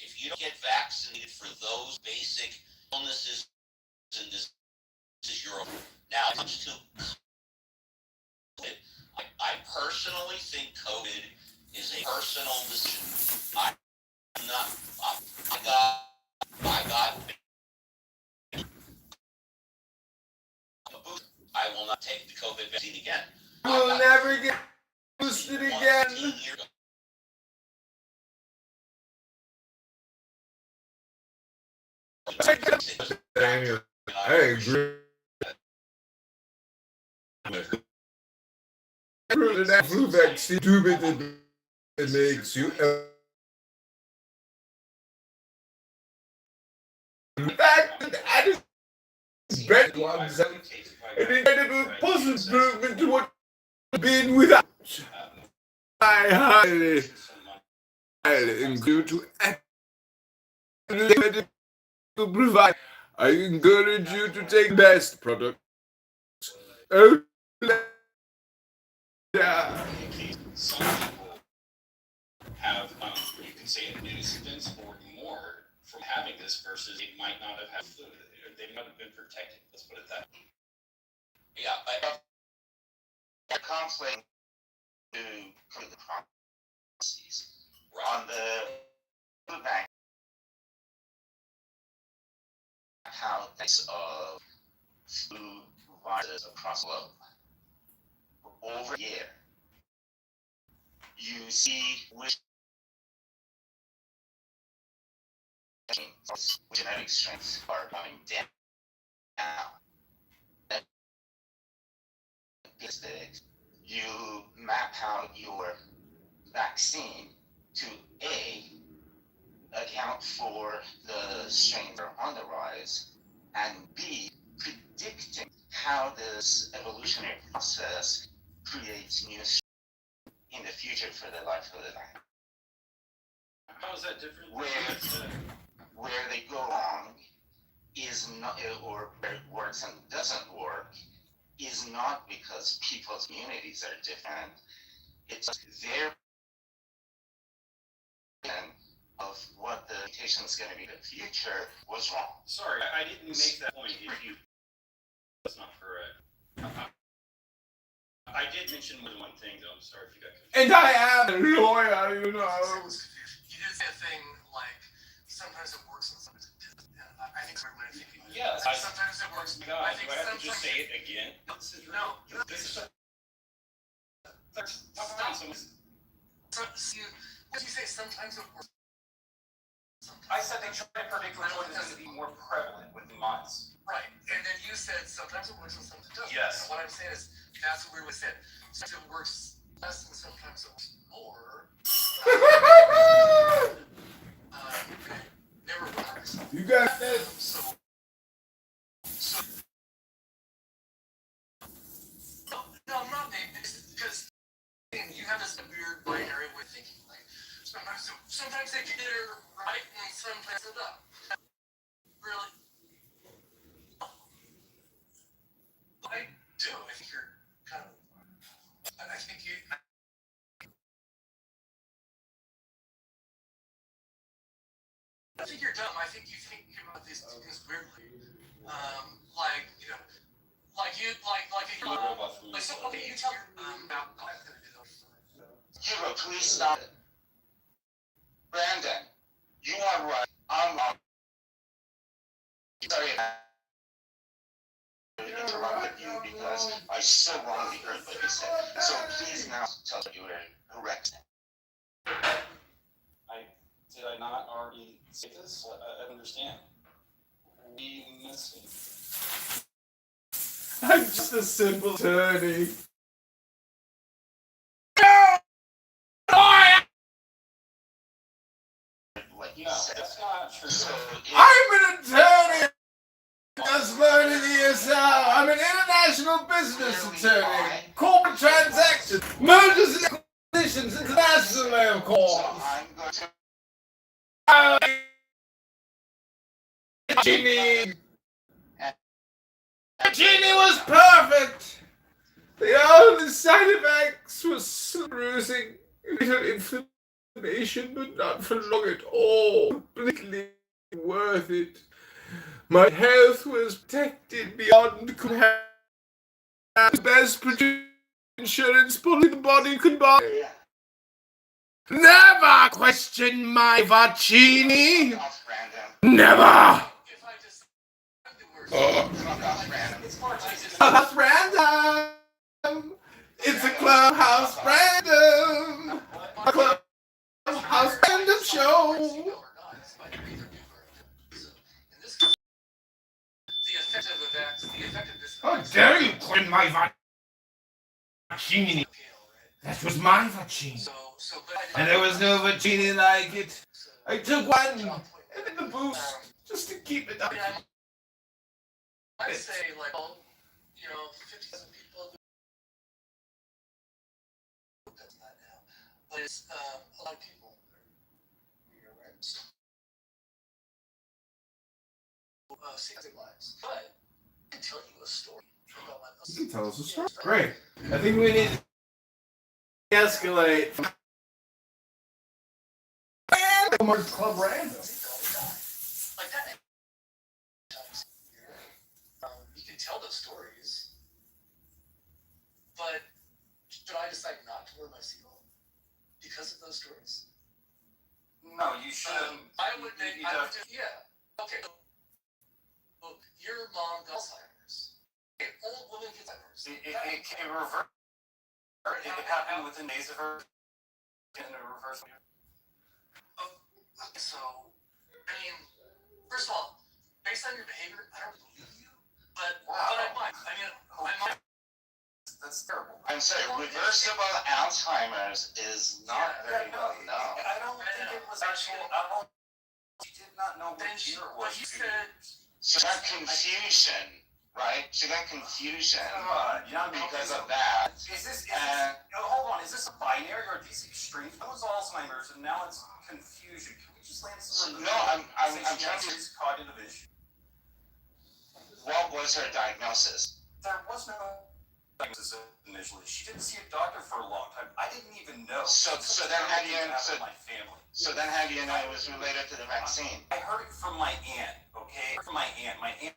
If you don't get vaccinated for those basic illnesses and diseases, you're over. Now, it comes to COVID. I personally think COVID is a personal decision. I'm not. I got. I will not take the COVID vaccine again. We'll never get boosted again. Daniel, I agree. That flu vaccine too big it makes you. In fact, I just bet ones an incredible positive movement to what been without. I highly encourage you to provide. I encourage you to take best products. Oh, yeah. Some people have, you can say, an incidence or more from having this versus they might not have had flu. They might have been protected. Let's put it that way. Yeah, a conflict to the processes on the food bank. How types of flu viruses across the globe over a year, you see which genetic strengths are coming down. You map out your vaccine to A, account for the strains that are on the rise, and B, predicting how this evolutionary process creates new strains in the future for the life of the vaccine. How is that different? Where they go wrong is not, or where it works and doesn't work, is not because people's communities are different. It's their of what the mutation is going to be in the future was wrong. Sorry, I didn't make that point. If you, that's not correct. I did mention more than one thing, though. I'm sorry if you got confused. And I am a lawyer, you know. You did say a thing like sometimes it works and sometimes it doesn't. Yeah, I think it's a weird way of thinking. Yes. Sometimes it works. God, I think do I have to just sometimes say it again? This is no. This is What did you say? Sometimes it works. I said they try to predict which one is going to be more prevalent within months. Right, and then you said sometimes it works and sometimes it doesn't. Yes. And what I'm saying is that's what we would say. Sometimes it works less and sometimes it works more. Never works. You got that? So no, I'm not because you have this weird binary way of thinking. Like sometimes they get it right and sometimes it up. Really? I do. I think you're kind of. I think you. I think you're dumb. I think you think about these things weirdly. Like you know, like you tell your Hugo, please stop it. Brandon, you are right. I'm wrong. Sorry, I interrupted you because I so wrongly heard what you said. So please now tell me you were correct. Did I not already say this? I don't understand. We missed it. I'm just a simple attorney. Like you No, said. that's not true. So I'm an attorney. Just learned in the ESL. I'm an international business attorney. Corporate transactions, mergers and acquisitions, internationally, of course. so I'm going to Genie was perfect. The only side effects was bruising, little inflammation, but not for long at all. Completely worth it. My health was protected beyond comparison. The best insurance policy the body could buy. Never question my vaccini. off, Brandon. Never. if I just Fuck off, Brandon. Clubhouse random. It's a clubhouse random. A clubhouse random show. The effect of the vaccine, the effect of this How dare you question my vaccini? That was my vaccine. And there was no vaccini like it. I took one and then the boost just to keep it up. I'd say like, well, you know, 50,000 people does that now, but it's a lot of people. So, 60 lives, but I can tell you a story about my. You can tell us a story. Great. I think we need to escalate. Club random. Like that. You can tell those stories, but should I decide not to wear my seatbelt because of those stories? No, you shouldn't. I would make. I would just, yeah. Okay. Well, your mom got Alzheimer's. Okay, old woman gets Alzheimer's. It can reverse. It can happen within days of her. In a reverse. So, I mean, first of all, based on your behavior, I don't believe you. But I might. I mean, I might. That's terrible. I'm sorry, reversible Alzheimer's is not very well known. I don't think it was actual. She did not know what year it was. What you said. So that confusion right? She got confusion Young because of that. Hold on, is this a binary or are these extremes? That was Alzheimer's and now it's confusion. Can we just land some? No, I'm trying to. Cognitive issue. What was her diagnosis? There was no diagnosis initially. She didn't see a doctor for a long time. I didn't even know. So then how do you my family? So then how do you know it was related to the vaccine? I heard it from my aunt. Okay, from my aunt. My aunt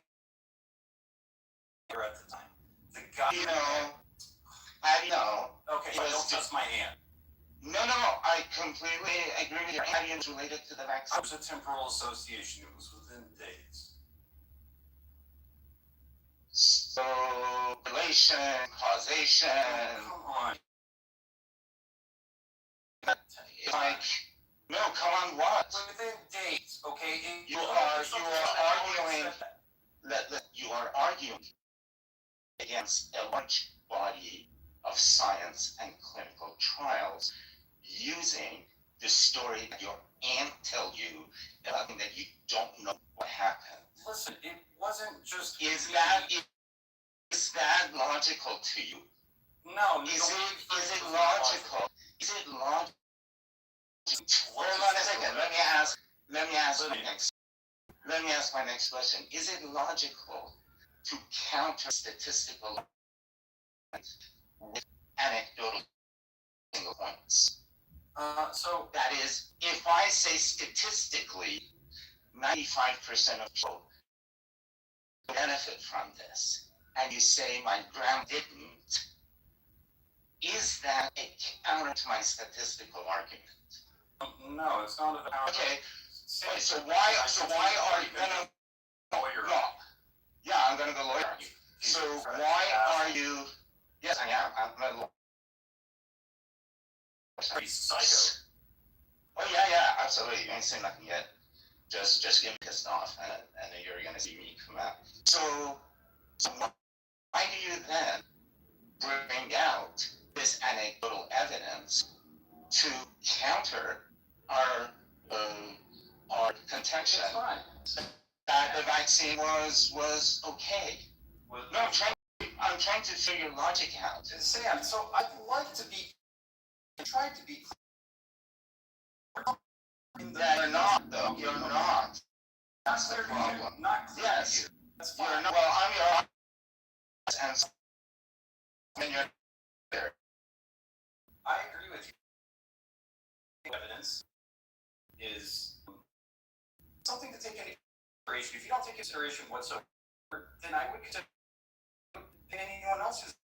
at the time. The guy. How do you know? Okay, so don't trust my aunt. No, I completely agree with you. How do you know it's related to the vaccine? It was a temporal association. It was within days. So relation, causation. Come on. Like, no, come on, what? Within days, okay? You are arguing. You are arguing against a large body of science and clinical trials using the story that your aunt tell you about that you don't know what happened. Listen, it wasn't just. Is that logical to you? No. Is it logical? Is it logical? Hold on a second. Let me ask my next question. Is it logical to counter statistical with anecdotal single points? So that is, if I say statistically, 95% of people benefit from this, and you say my grandma didn't, is that a counter to my statistical argument? No, it's not a counter. Okay. So why are you gonna lawyer? No. Yeah, I'm gonna go lawyer on you. So why are you? Yes, I am. I'm a lawyer. Psycho. Oh yeah, absolutely. You ain't seen nothing yet. Just get me pissed off, and then you're gonna see me come out. So why do you then bring out this anecdotal evidence to counter our contention that the vaccine was okay? No, I'm trying to figure logic out. Sam, so I'd like to be. I tried to be. You're not, though. You're not. That's the problem. Not clear. Yes. That's fine. You're not. Well, I'm your and you're there. I agree with you. Evidence is something to take into consideration. If you don't take into consideration whatsoever, then I would consider anyone else's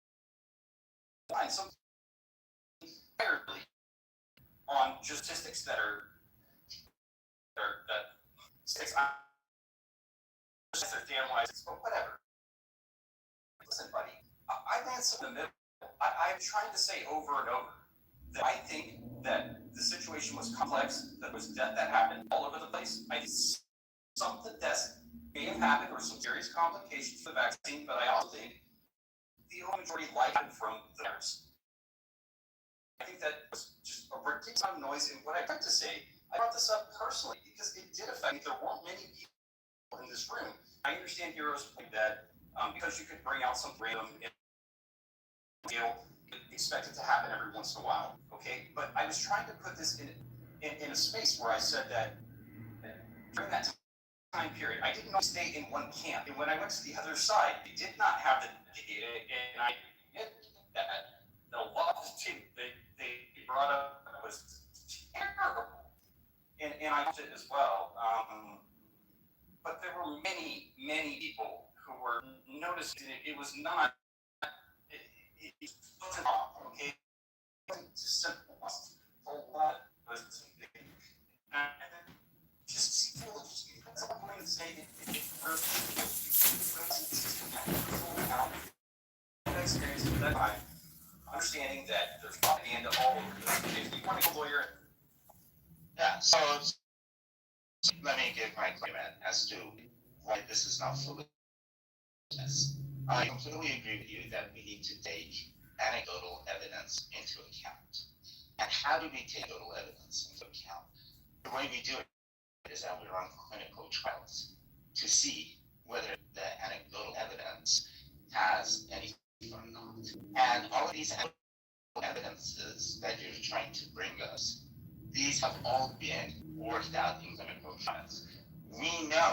line. So entirely on just statistics that statistics. They're damn wise, but whatever. Listen, buddy, I land some in the middle. I'm trying to say over and over that I think that the situation was complex, that was death that happened all over the place. I think some of the deaths may have happened or some serious complications from the vaccine, but I also think the majority happened from the virus. I think that was just a ridiculous amount of noise. And what I tried to say, I brought this up personally because it did affect me. There weren't many people in this room. I understand Hero's point that because you could bring out some random deal, expect it to happen every once in a while, okay? But I was trying to put this in a space where I said that during that time period, I didn't stay in one camp. And when I went to the other side, they did not have the data, and I admit that a lot of the things they brought up was terrible. And I loved it as well. But there were many people who were noticing it was not, it wasn't off, okay? It wasn't just simple. It was a lot of things. And just that's what I'm going to say. Experience at that time, understanding that there's propaganda all over this. If you want to go lawyer, yeah, so let me give my argument as to why this is not foolishness. I completely agree with you that we need to take anecdotal evidence into account. And how do we take anecdotal evidence into account? The way we do it is that we run clinical trials to see whether the anecdotal evidence has anything or not. And all of these evidences that you're trying to bring us, these have all been worked out in clinical trials. We know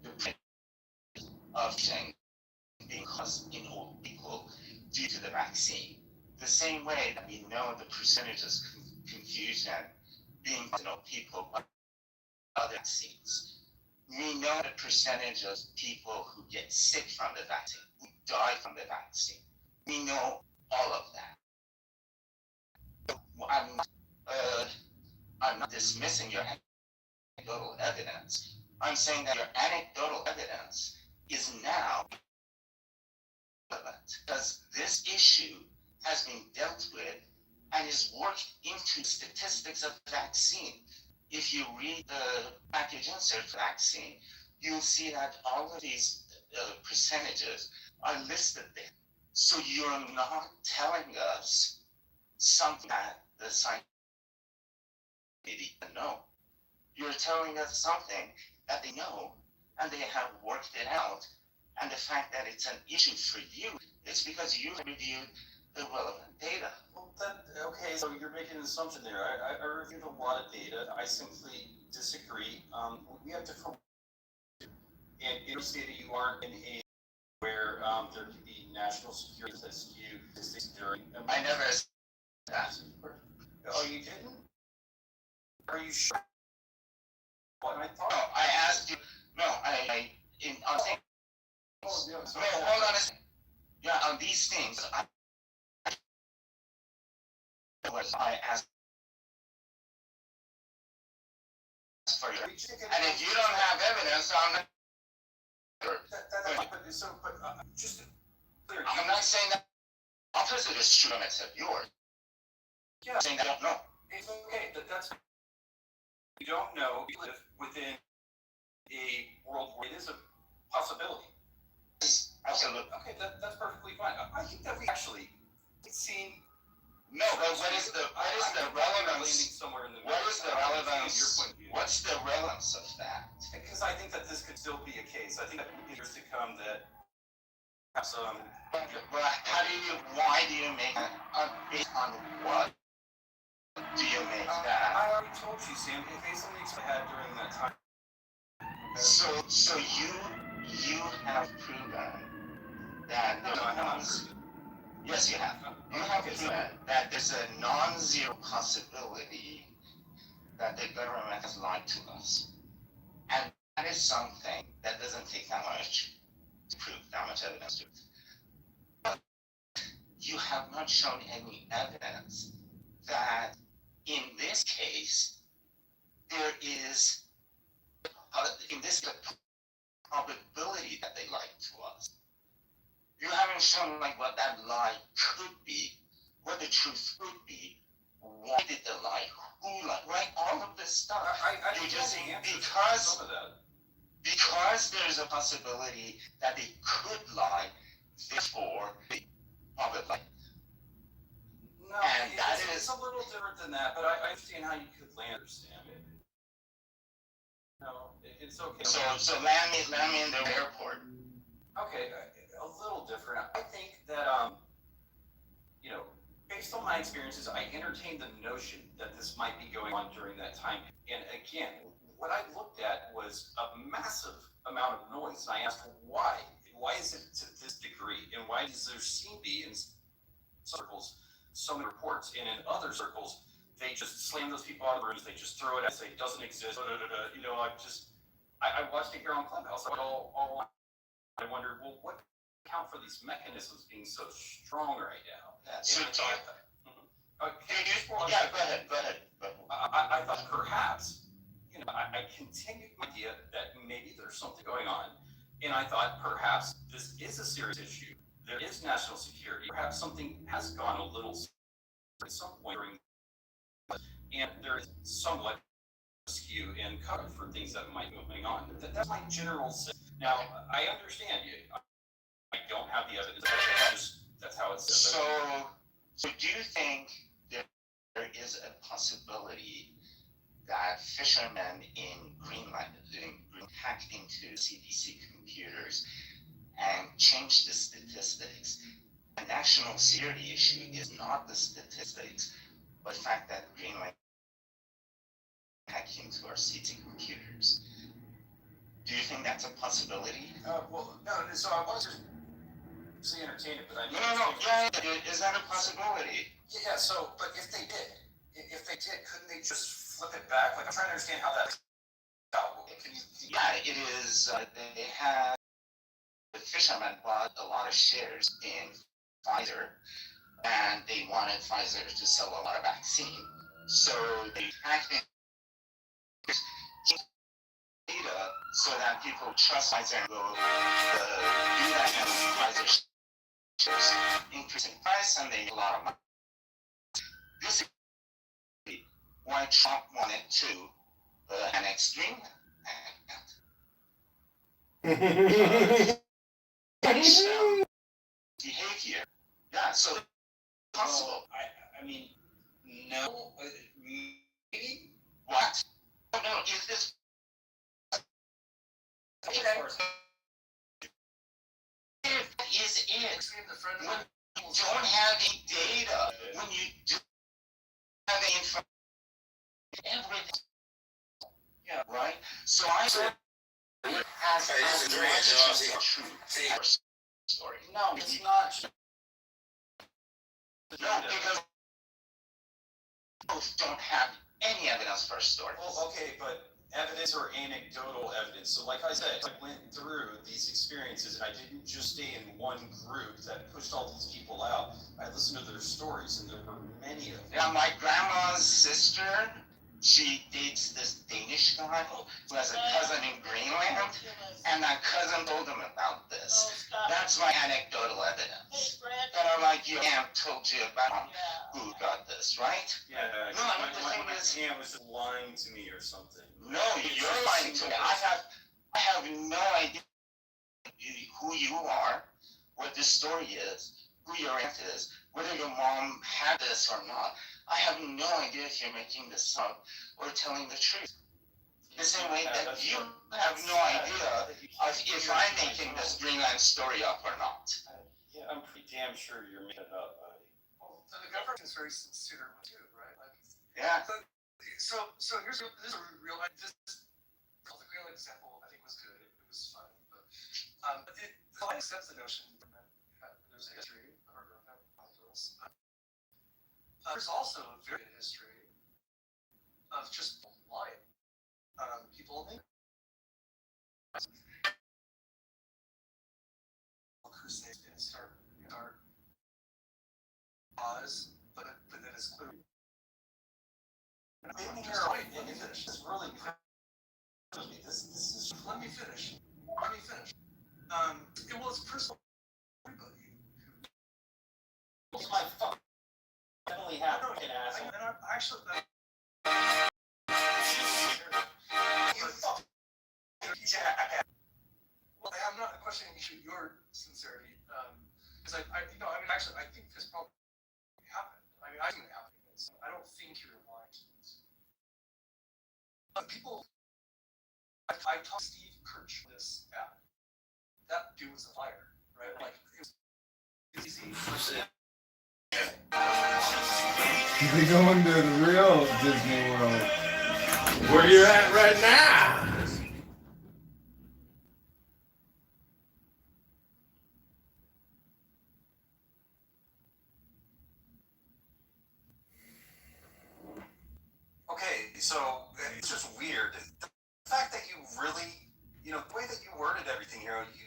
the principle of change being caused in old people due to the vaccine. The same way that we know the percentages confusion being caused in old people by other vaccines. We know the percentage of people who get sick from the vaccine, who die from the vaccine. We know all of that. I'm not dismissing your anecdotal evidence. I'm saying that your anecdotal evidence is now relevant because this issue has been dealt with and is worked into statistics of the vaccine. If you read the package insert vaccine, you'll see that all of these percentages are listed there. So you're not telling us something that the scientists didn't know. You're telling us something that they know and they have worked it out. And the fact that it's an issue for you is because you reviewed the relevant data. Well, okay, so you're making an assumption there. I reviewed a lot of data. I simply disagree. We have different. And in state that you aren't in a where there could be national security that skew statistics during. I never said that. Oh, you didn't? Are you sure? What I thought? No, I asked you. No, on things. Oh, yeah, No, hold on a second. Yeah, on these things, I asked for your. And if you don't have evidence, I'm not. Just clear. I'm not saying that opposite is true, and except yours. Yeah. I'm saying that I don't know. It's okay. That's you don't know. You live within a world where it is a possibility. Absolutely. Okay, that's perfectly fine. I think that we actually seen. No, but what is the relevance? Somewhere in the what is the relevance? Your point of view. What's the relevance of that? Because I think that this could still be a case. I think that in years to come that perhaps But why do you make that? Based on what do you make that? I already told you, Sam. Based on the experience I had during that time. So you have proven that No, I haven't. Yes, you have. You have proven that there's a non-zero possibility that the government has lied to us. And that is something that doesn't take that much to prove, that much evidence to. But you have not shown any evidence that in this case, there is, in this probability that they lied to us. You haven't shown like what that lie could be, what the truth could be, why did they lie, who lied, right? All of this stuff. You're just saying because there's a possibility that they could lie, therefore they probably lied. No, it's a little different than that, but I understand how you could understand it. No, it's okay. So land me in the airport. Okay, a little different. I think that based on my experiences, I entertained the notion that this might be going on during that time. And again, what I looked at was a massive amount of noise, and I asked why. Why is it to this degree, and why does there seem to be in circles so many reports, and in other circles they just slam those people out of the rooms, they just throw it out, say it doesn't exist. I watched it here on Clubhouse. I wondered, well, what account for these mechanisms being so strong right now? Go ahead. I thought perhaps, I continued my idea that maybe there's something going on, and I thought perhaps this is a serious issue. There is national security. Perhaps something has gone a little at some point during, and there is somewhat skew and cover for things that might be going on. That's my general sense. Now, I understand you. I don't have the evidence. That's how it's said. So do you think there is a possibility that fishermen in Greenland hacked into CDC computers and changed the statistics. The national security issue is not the statistics, but the fact that Greenland hacked into our CDC computers. Do you think that's a possibility? Well, no, so I wasn't say entertain it, but I is that a possibility? Yeah, so, but if they did, couldn't they just flip it back? Like, I'm trying to understand how that out. Yeah, it is, they have, the fishermen bought a lot of shares in Pfizer, and they wanted Pfizer to sell a lot of vaccine. So they hacked in data so that people trust Pfizer and go do that, and Pfizer shares increase in price, and they make a lot of money. This is why Trump wanted to annex Greenland. Behavior. Yeah, so possible. I mean, no, maybe? What? No, is this? Okay. Is it? When you don't have any data, when you don't have any information, everything. Yeah, right? So I said, has a true story. No, it's not. No, because both don't have any evidence for a story. Well, okay, but evidence or anecdotal evidence. So like I said, I went through these experiences and I didn't just stay in one group that pushed all these people out. I listened to their stories and there were many of them. Yeah, my grandma's sister, she dates this Danish guy who has a cousin in Greenland, and that cousin told him about this. That's my anecdotal evidence. And I'm like, your aunt told you about who got this, right? Yeah, No, I mean, the thing is, aunt was just lying to me or something. No, you're lying to me. I have no idea who you are, what this story is, who your aunt is, whether your mom had this or not. I have no idea if you're making this up or telling the truth. The same way that you have no idea if I'm making this Greenland story up or not. Yeah, I'm pretty damn sure you're making it up, buddy. Well, the government is very sincere too, right? Like, yeah. So this is a real. The Greenland example I think was good. It was fun, but I accept the notion that there's a history of our government. There's also a very good history of just lying. People think crusades and start cause, but then it's clear. Let me finish. This really this is. Let me finish. Well, it's personal. Everybody. It's my fuck. Definitely happened, asshole. Actually. Well, I'm not questioning your sincerity, because I think this probably happened. I mean, I think it happened. So I don't think you're lying to this. But people, I talked to Steve Kirch this app. That dude was a liar, right? Like, it was easy. We're going to the real Disney World. Where you're at right now. Okay, so it's just weird. The fact that you really, the way that you worded everything here, you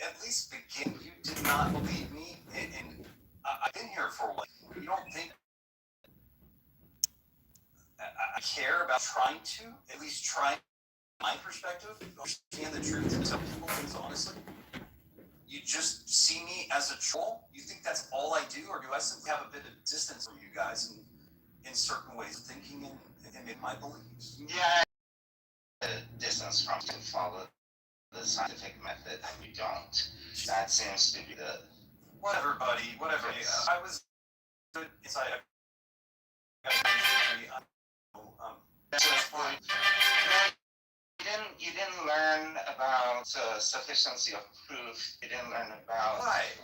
at least begin, you did not believe me, and I've been here for a while. You don't think I care about trying to, at least try my perspective, understand the truth and tell people things honestly? You just see me as a troll? You think that's all I do, or do I simply have a bit of distance from you guys in certain ways of thinking and in my beliefs? Yeah, distance from to follow the scientific method, and you don't. That seems to be the... Whatever, buddy, whatever. I was good inside. sufficiency of proof you didn't learn about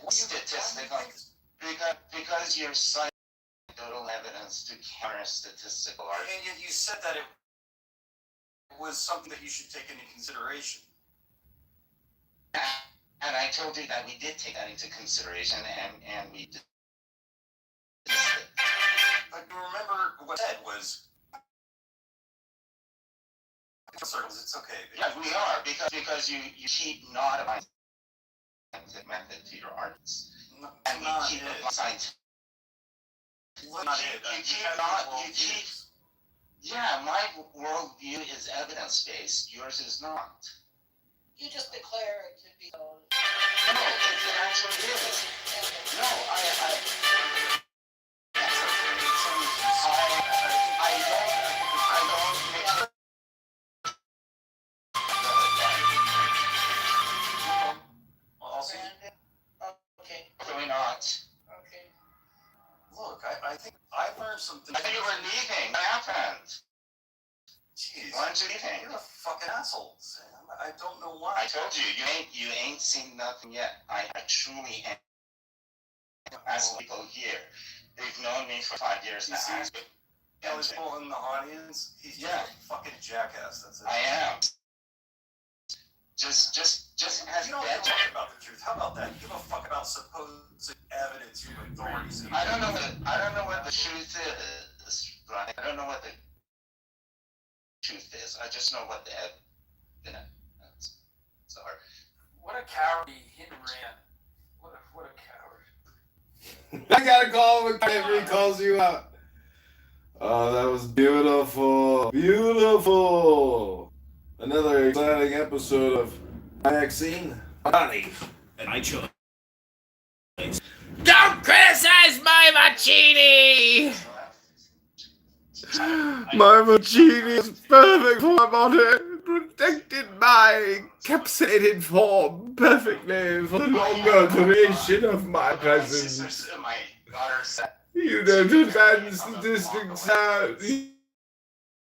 statistical, because you're citing anecdotal evidence to counter statistical arguments. And yet you said that it was something that you should take into consideration. And I told you that we did take that into consideration, and we did. But you remember what I said was, circles, it's okay. Yeah, we are, because you keep not applying scientific method to your arguments. And we keep applying scientific. Yeah, my worldview is evidence-based, yours is not. You just declare it to be. No, it actually is. No, I don't make. Also, Okay, Really not. okay. look, I think I learned something. I think you were leaving. What happened? Jeez, Why aren't you leaving? you're a fucking asshole, Sam. I don't know why. I told you, you ain't seen nothing yet. I truly ain't. As people here, they've known me for 5 years now. Eligible in the audience, he's just a fucking jackass. That's it. I am. Just as You don't give a fuck about the truth. How about that? You give a fuck about supposed evidence from authorities. I don't know what the truth is, right? I don't know what the truth is. I just know what the evidence. Sorry. What a coward, he hit and ran. What a coward. I gotta call him when he calls you out. Oh, that was beautiful. Beautiful. Another exciting episode of Vaccine Bonnie. And I chose. Don't criticize my Mancini! My Mancini is perfect form on it, protected by encapsulated form perfectly for the longer duration of my presence. My daughter said. You don't understand statistics,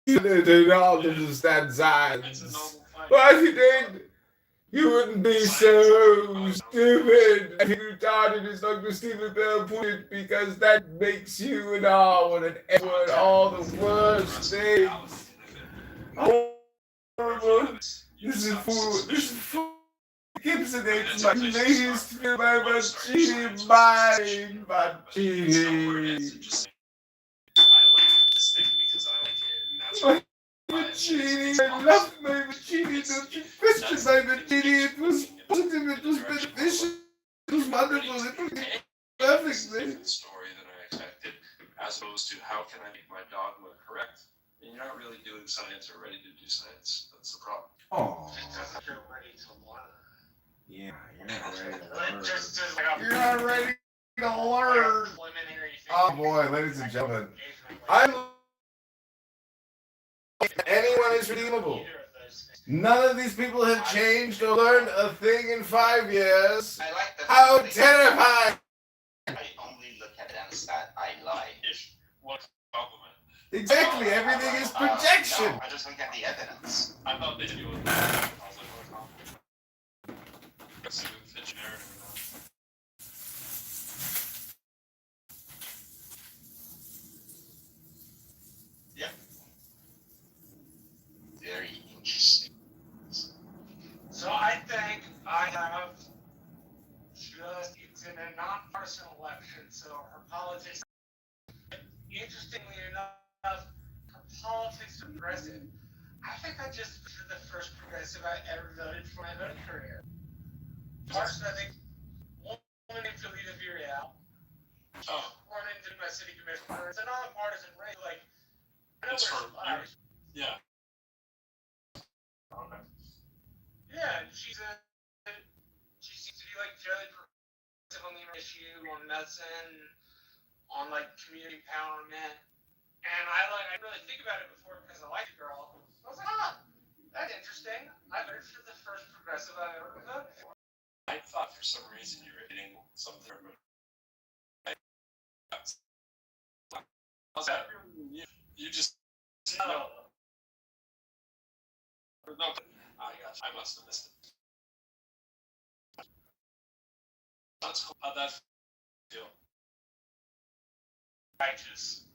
you don't understand science. But if you did, you wouldn't be so stupid. If you retarded as Dr. Stephen Bell put it, because that makes you an R and an F word, all the worst things. Horrible. This is for Gibson, it's my latest film by Mancini, mine, Mancini. Mancini, I love my Mancini, don't you question my Mancini, it was positive, it was beneficial, it was wonderful, it was perfectly. Story than I expected, as opposed to how can I make my dogma correct? And you're not really doing science or ready to do science. That's the problem. Oh. You're ready to learn. Yeah, you're not ready to learn. Just You're not ready to learn. preliminary thing. Oh boy, ladies and gentlemen, I'm. Anyone is redeemable. None of these people have changed or learned a thing in 5 years. I like the. How terrifying! I only look at evidence that I lie. What compliment? Exactly, everything is projection. No, I just look at the evidence. I thought they knew what positive or compliment. That's a good fit narrative. Yeah. Very interesting. So I think I have just, it's in a nonpartisan election, so her politics, interestingly enough, her politics are progressive. I think I just voted the first progressive I ever voted for my voting career. First, I think, woman named Felita Villarreal, run into my city commissioner. It's a nonpartisan race, like, I know It's where for- she lies. Yeah. Yeah, and she seems to be like fairly progressive on the issue, on medicine, on like community empowerment. And I didn't really think about it before because I liked the girl. I was like, that's interesting. I voted for the first progressive I ever voted for. I thought for some reason you were hitting something. How's that? You just. No. No, I got you. I must have missed it. How'd that feel? Righteous.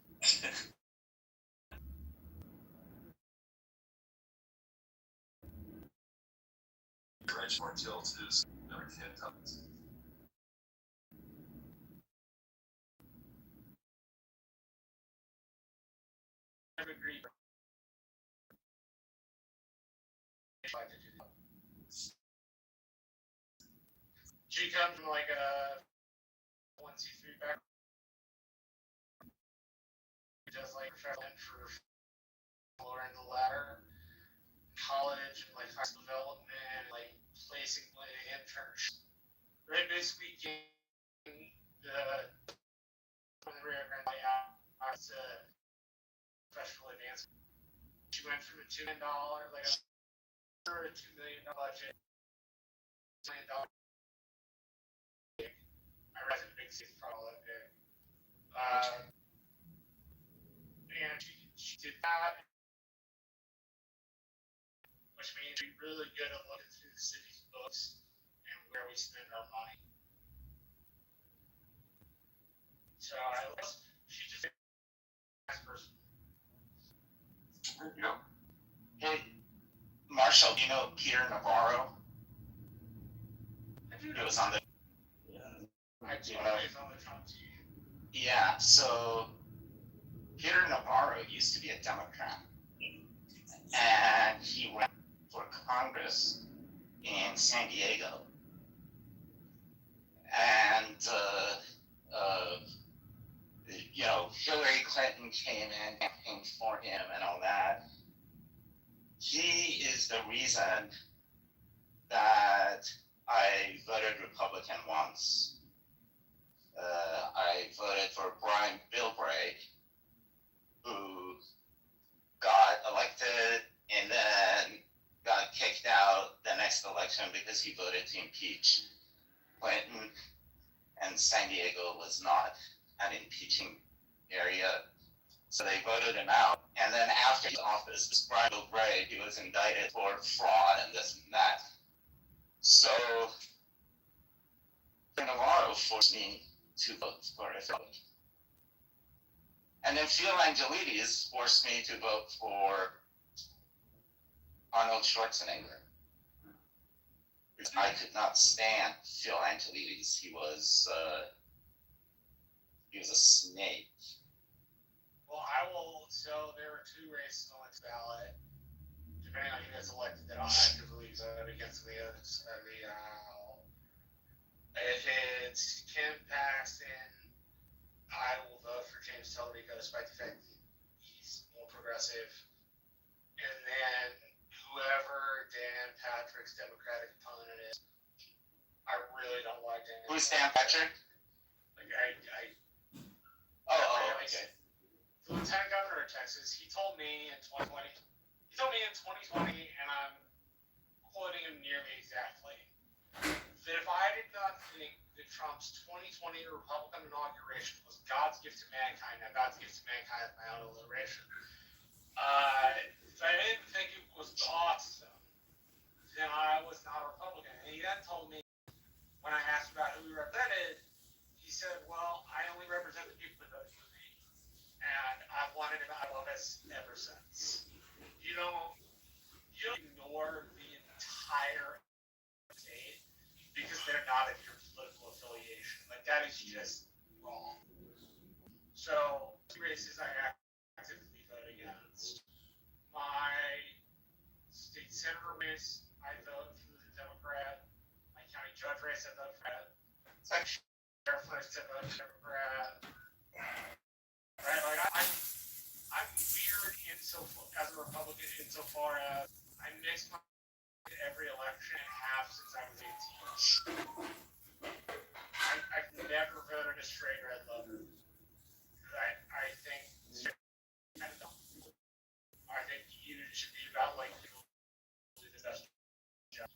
Reg more tilt is never kid up. I agree. She comes from like a 1C3 background. She does like traveling for lowering the ladder, college and like high school development, like placing like interns. Right, basically getting the Rio Grande out as a professional advancement. She went from a $2 million, like a $2 million budget, $2 million. I realize it's a big city for all that big. And she did that, which means we're really good at looking through the city's books and where we spend our money. So she just a nice person. You know, hey, Marshall, do you know Peter Navarro? I do He know. was on the. I do know he's on the Trump team. Yeah, so Peter Navarro used to be a Democrat, and he ran for Congress in San Diego, and you know, Hillary Clinton came in, campaigned for him, and all that. He is the reason that I voted Republican once. I voted for Brian Bilbrey, who got elected and then got kicked out the next election because he voted to impeach Clinton, and San Diego was not an impeaching area, so they voted him out. And then after his office, Brian Bilbrey, he was indicted for fraud and this and that. So Navarro forced me to vote for Hillary. And then Phil Angelides forced me to vote for Arnold Schwarzenegger. I could not stand Phil Angelides. He was a snake. Well, so there were two races on this ballot. Depending on who gets elected, that I'll actively vote against the others of the aisle. If it's Kim Paxton, I will vote for James Tellerico despite the fact that he's more progressive. And then whoever Dan Patrick's Democratic opponent is, I really don't like Dan. Who's Dan Patrick? Like Okay. The Lieutenant Governor of Texas, he told me in 2020, and I'm quoting him nearly exactly, that if I did not think that Trump's 2020 Republican inauguration was God's gift to mankind, now God's gift to mankind is my own alliteration, if I didn't think it was awesome, then I was not a Republican. And he then told me, when I asked about who he represented, he said, well, I only represent the people that voted for me. And I've wanted him out of office ever since. You don't ignore the entire state because they're not of your political affiliation. Like, that is just wrong. So, two races I actively vote against. My state senator race, I vote for the Democrat. My county judge race, I vote for that. Sheriff race, I vote for Democrat. Right? Like, I'm weird as a Republican insofar as I mix my every election and have since I was 18. I've never voted a straight red letter. I think I think you should be about like people who do the best job.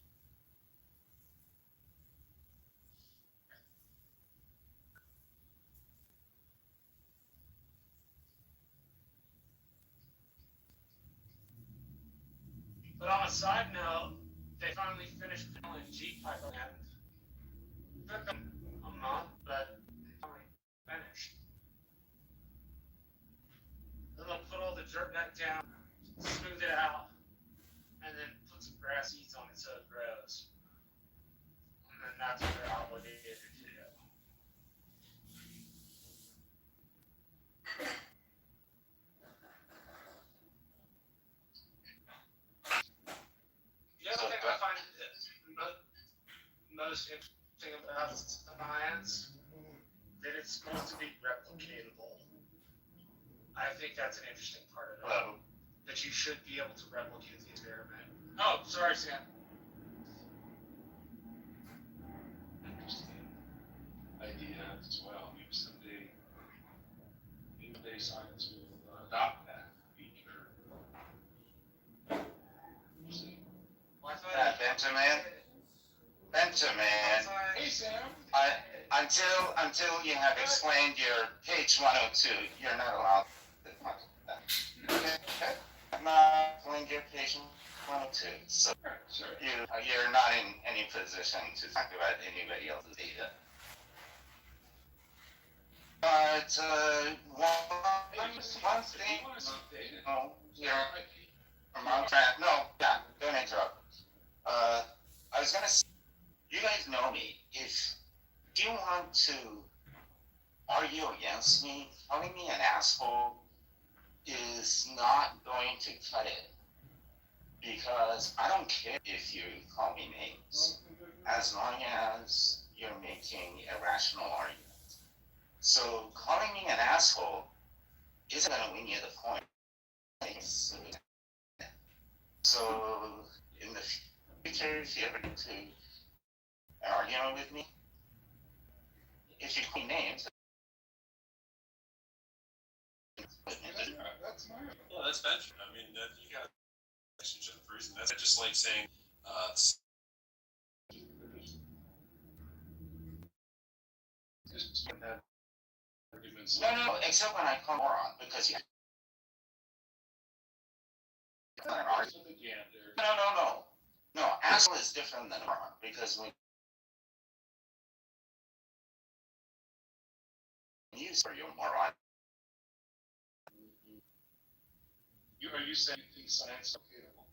But on a side note, they finally finished the LNG pipeline. I'm month, but finally finished. Then they'll put all the dirt back down, smooth it out, and then put some grass seeds on it so it grows. And then that's what they're obligated to do. The other thing I find most interesting about science, that it's supposed to be replicatable. I think that's an interesting part of it. That you should be able to replicate the experiment. Oh, sorry, Sam. Interesting idea as well. Maybe someday science will adopt that feature. Benjamin. Hey, Sam. Until you have explained your page 102, you're not allowed to talk about that. Okay? I'm not explaining your page 102, so Sure. you're not in any position to talk about anybody else's data. But one thing, don't interrupt. I was gonna say, you guys know me. If you want to argue against me, calling me an asshole is not going to cut it. Because I don't care if you call me names, as long as you're making a rational argument. So calling me an asshole isn't going to win you the point. So in the future, if you ever get to an argument with me, if you call me names, That's my. Yeah, that's Benjamin. I mean, you got a relationship for a reason. That's just like saying, Just that arguments. no, except when I call moron, because you. No, asshole is different than moron, because when you use for your moron. Are you saying you think science is replicatable?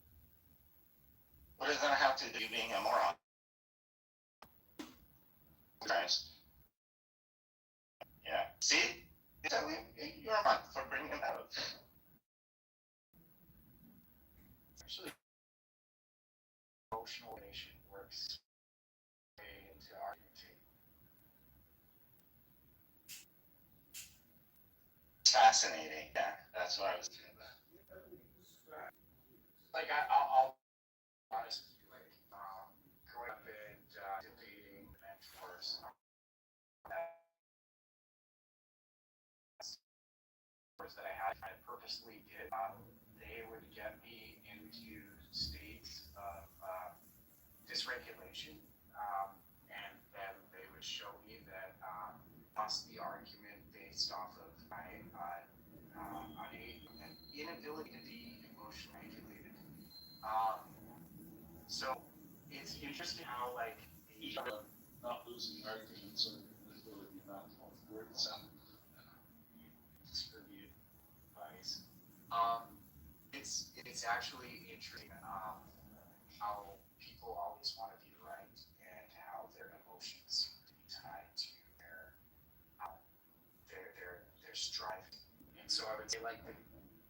What does that have to do with being a moron? Guys. Yeah. See? You're a month for bringing that up. Actually, emotional nation works way into argumenting. Fascinating. Yeah, that's what I was thinking about. Like I'll be honest with you, like growing up and debating mentors. That I had, I purposely did. They would get me into states of dysregulation, and then they would show me that lost the argument based off of my inability to be emotionally regulated. So it's interesting how like not losing arguments or ability not to word sound. distribute advice. It's actually interesting how people always want to be right and how their emotions seem to be tied to their striving. And so I would say like the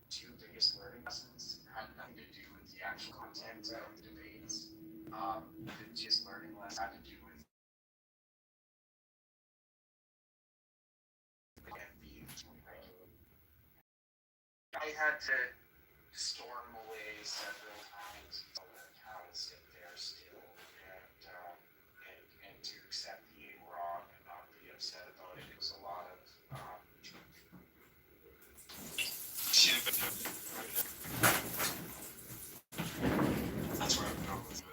two biggest learning lessons had nothing to do with the actual content of the debates. The just learning lesson had to do with being regulated. I had to storm away several times to learn how to sit there still and to accept being wrong and not be upset about it. It was a lot of that's where I'm going with it.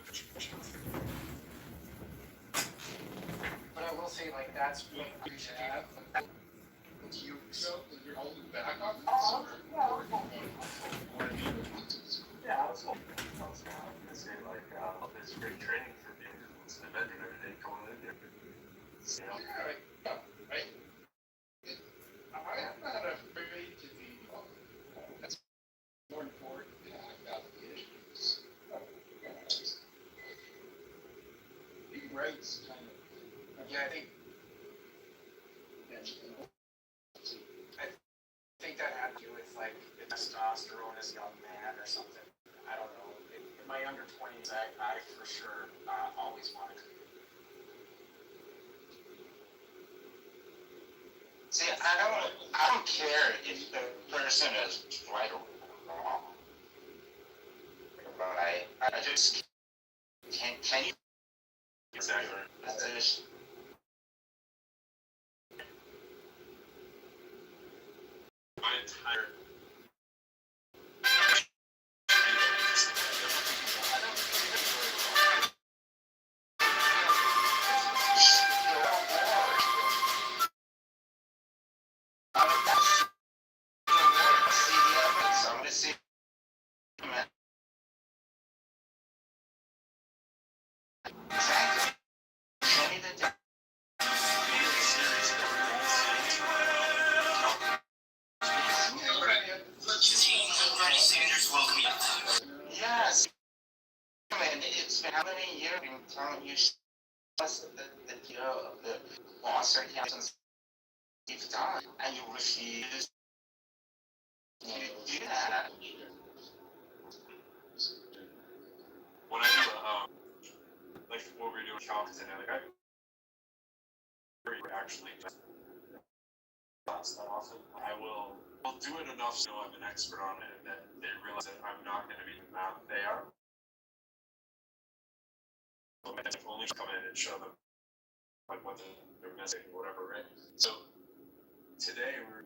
But I will say, like, that's what I should have. You So you're holding back on this? Yeah, I was going to say, like, it's great training for me. It's an event every day going in there. Right, right. I'm not afraid to be wrong. That's more important than about the issues. Being right's kind of, yeah, I think. I think that had to do with like the testosterone as a young man or something. I don't know. In my under 20s, I for sure always wanted to. See, I don't care if the person is right or wrong. Right? I just can you Exactly. your position? My entire Yes. And it's been how many years I've been telling you the loss or since you've done, and you refuse to do that. when I do like what we were doing calcs today, like I actually just class that often. I'll do it enough so I'm an expert on it, and then they realize that I'm not going to be the math they are. So I can only come in and show them like what they're missing or whatever, right? So today we're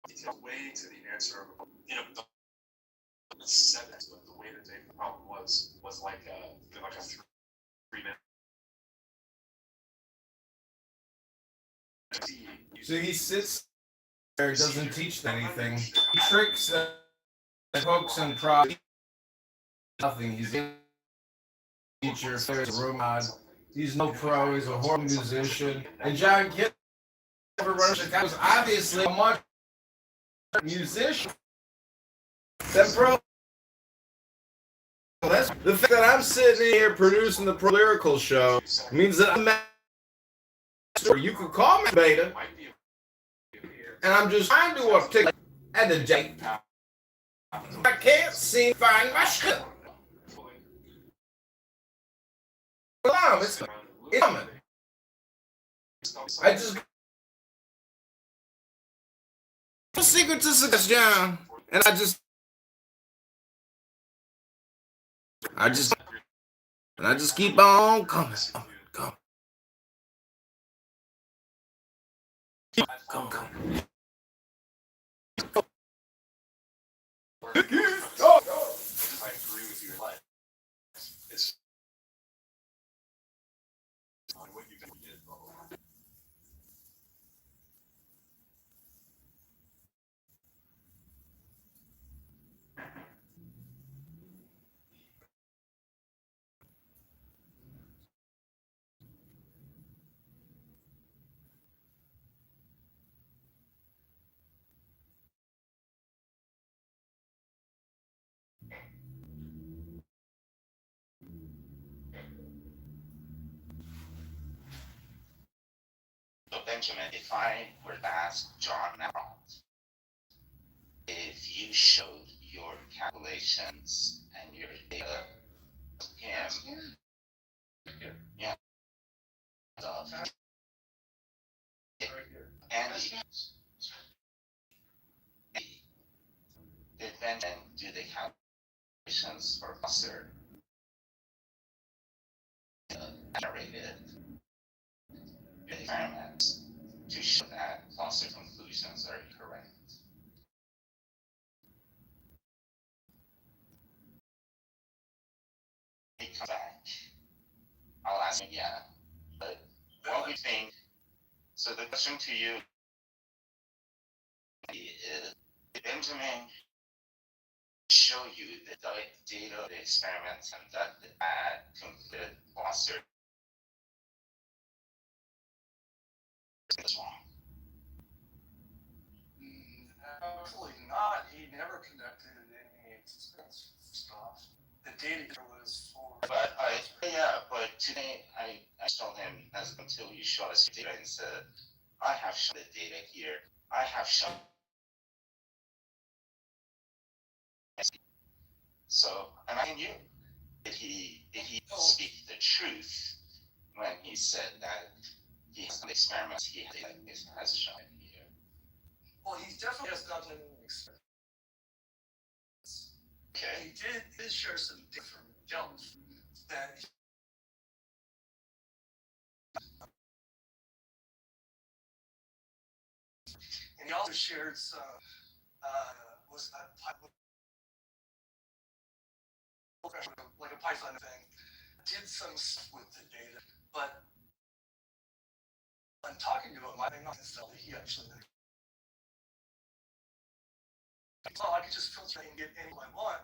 detailed way to the answer of a 7, but the way that they the problem was like a 3-minute. So he sits there, doesn't teach them anything. He tricks and pokes and prods. Nothing. He's a teacher, he's a robot. He's no pro. He's a horrible musician. And John Kitover running Chicago was obviously a much musician than pro. That's the fact that I'm sitting here producing the Pro Lyrical show means that I'm master. You could call me beta, and I'm just trying to articulate at the J. I can't seem to find my shit. It's coming. I just a secret to success, John, and I just keep on coming. Come. I agree with you. It's on what you did. So Benjamin, if I were to ask John now, if you showed your calculations and your data to him, yeah, and did Benjamin do the calculations for Foster generated the experiments to show that Foster conclusions are incorrect? He comes back. I'll ask him, yeah, but what we think. So the question to you is, did Benjamin show show you the data of the experiments conducted at concluded Foster is wrong. Absolutely not. He never conducted any expense stuff. The data was for. But but today I told him as until you show us data and said, I have shown the data here. I have shown. So I'm asking you, did he speak the truth when he said that he has done experiments he has shown here? Well, he definitely has done an experiment. Okay. He did share some different jumps that. And he also shared some, was that like a Python thing, did some stuff with the data, but when talking to him, I think not necessarily he actually did. Oh, I could just filter and get anyone I want.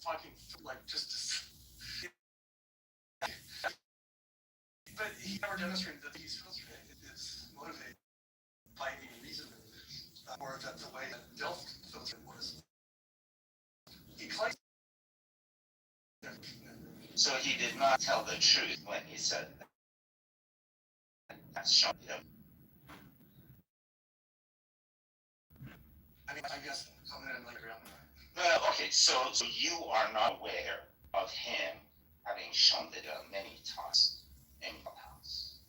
Fucking like just. But he never demonstrated that he's filtering it. It's motivated by any reason, or that the way that Delft filtered was. He claims. So he did not tell the truth when he said that. That's shown him. I mean, I guess coming in later on. Well, okay, so you are not aware of him having shown the data many times in your house.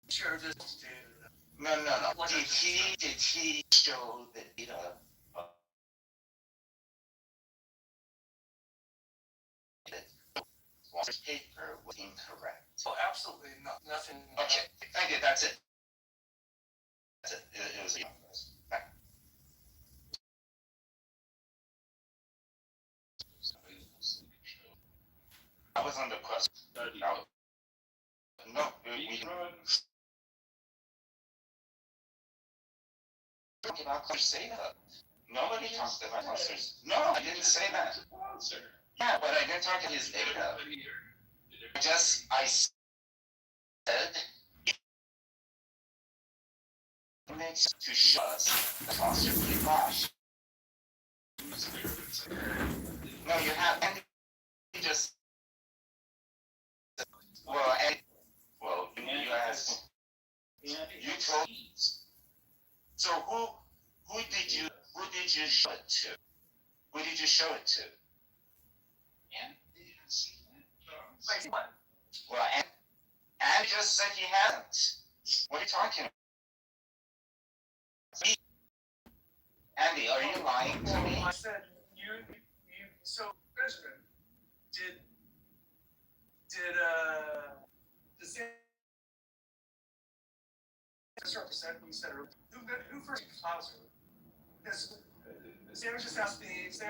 Sure, this data. No. Did he show the data of Walter's paper was incorrect? Oh, absolutely not. Nothing. Okay, thank you. That's it. That's it. It was a That was on the question. No, we talked about clusters say that. Nobody talked about clusters. No, I didn't say that. Yeah, but I didn't talk about his data. I said it makes to show us the cluster pre-flash. No, you have, and you just, you asked, you told, so who did you show it to? Who did you show it to? Wait, what? Well, and just said he hadn't. What are you talking about? Andy, are you lying to me? I said you. So Benjamin, did the same represent what you said earlier? Who first Hauser? Because Sam just asked me if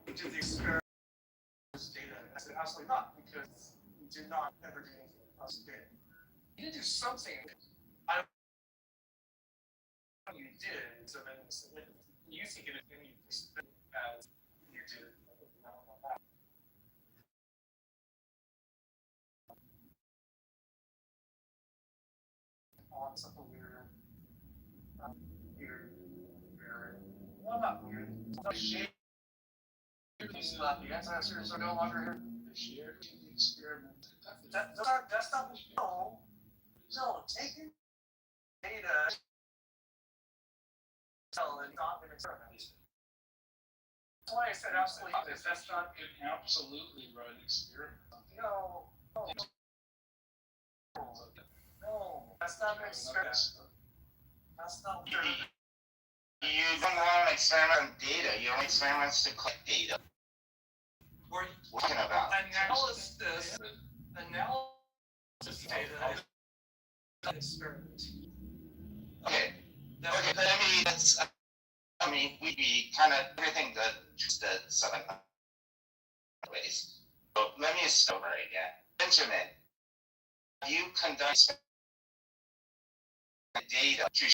we did the experiment data. I said absolutely not, because we did not ever do anything with us data. You did do something. I don't know you did, so then you think it is any perspective as you did. I don't know that. Something weird. Well, not weird. It's not the answers are no longer here. The experiment. That's not the show. No, taking data and not an experiment. That's why I said absolutely. That's not an absolutely run experiment. No. No, that's not an experiment. That's not what You don't want to experiment on data. You want experiments to collect data. What are you talking about? Analysis data is an experiment. Okay. We kind of everything that just the 7 ways. So let me start over again. Benjamin, you conduct data to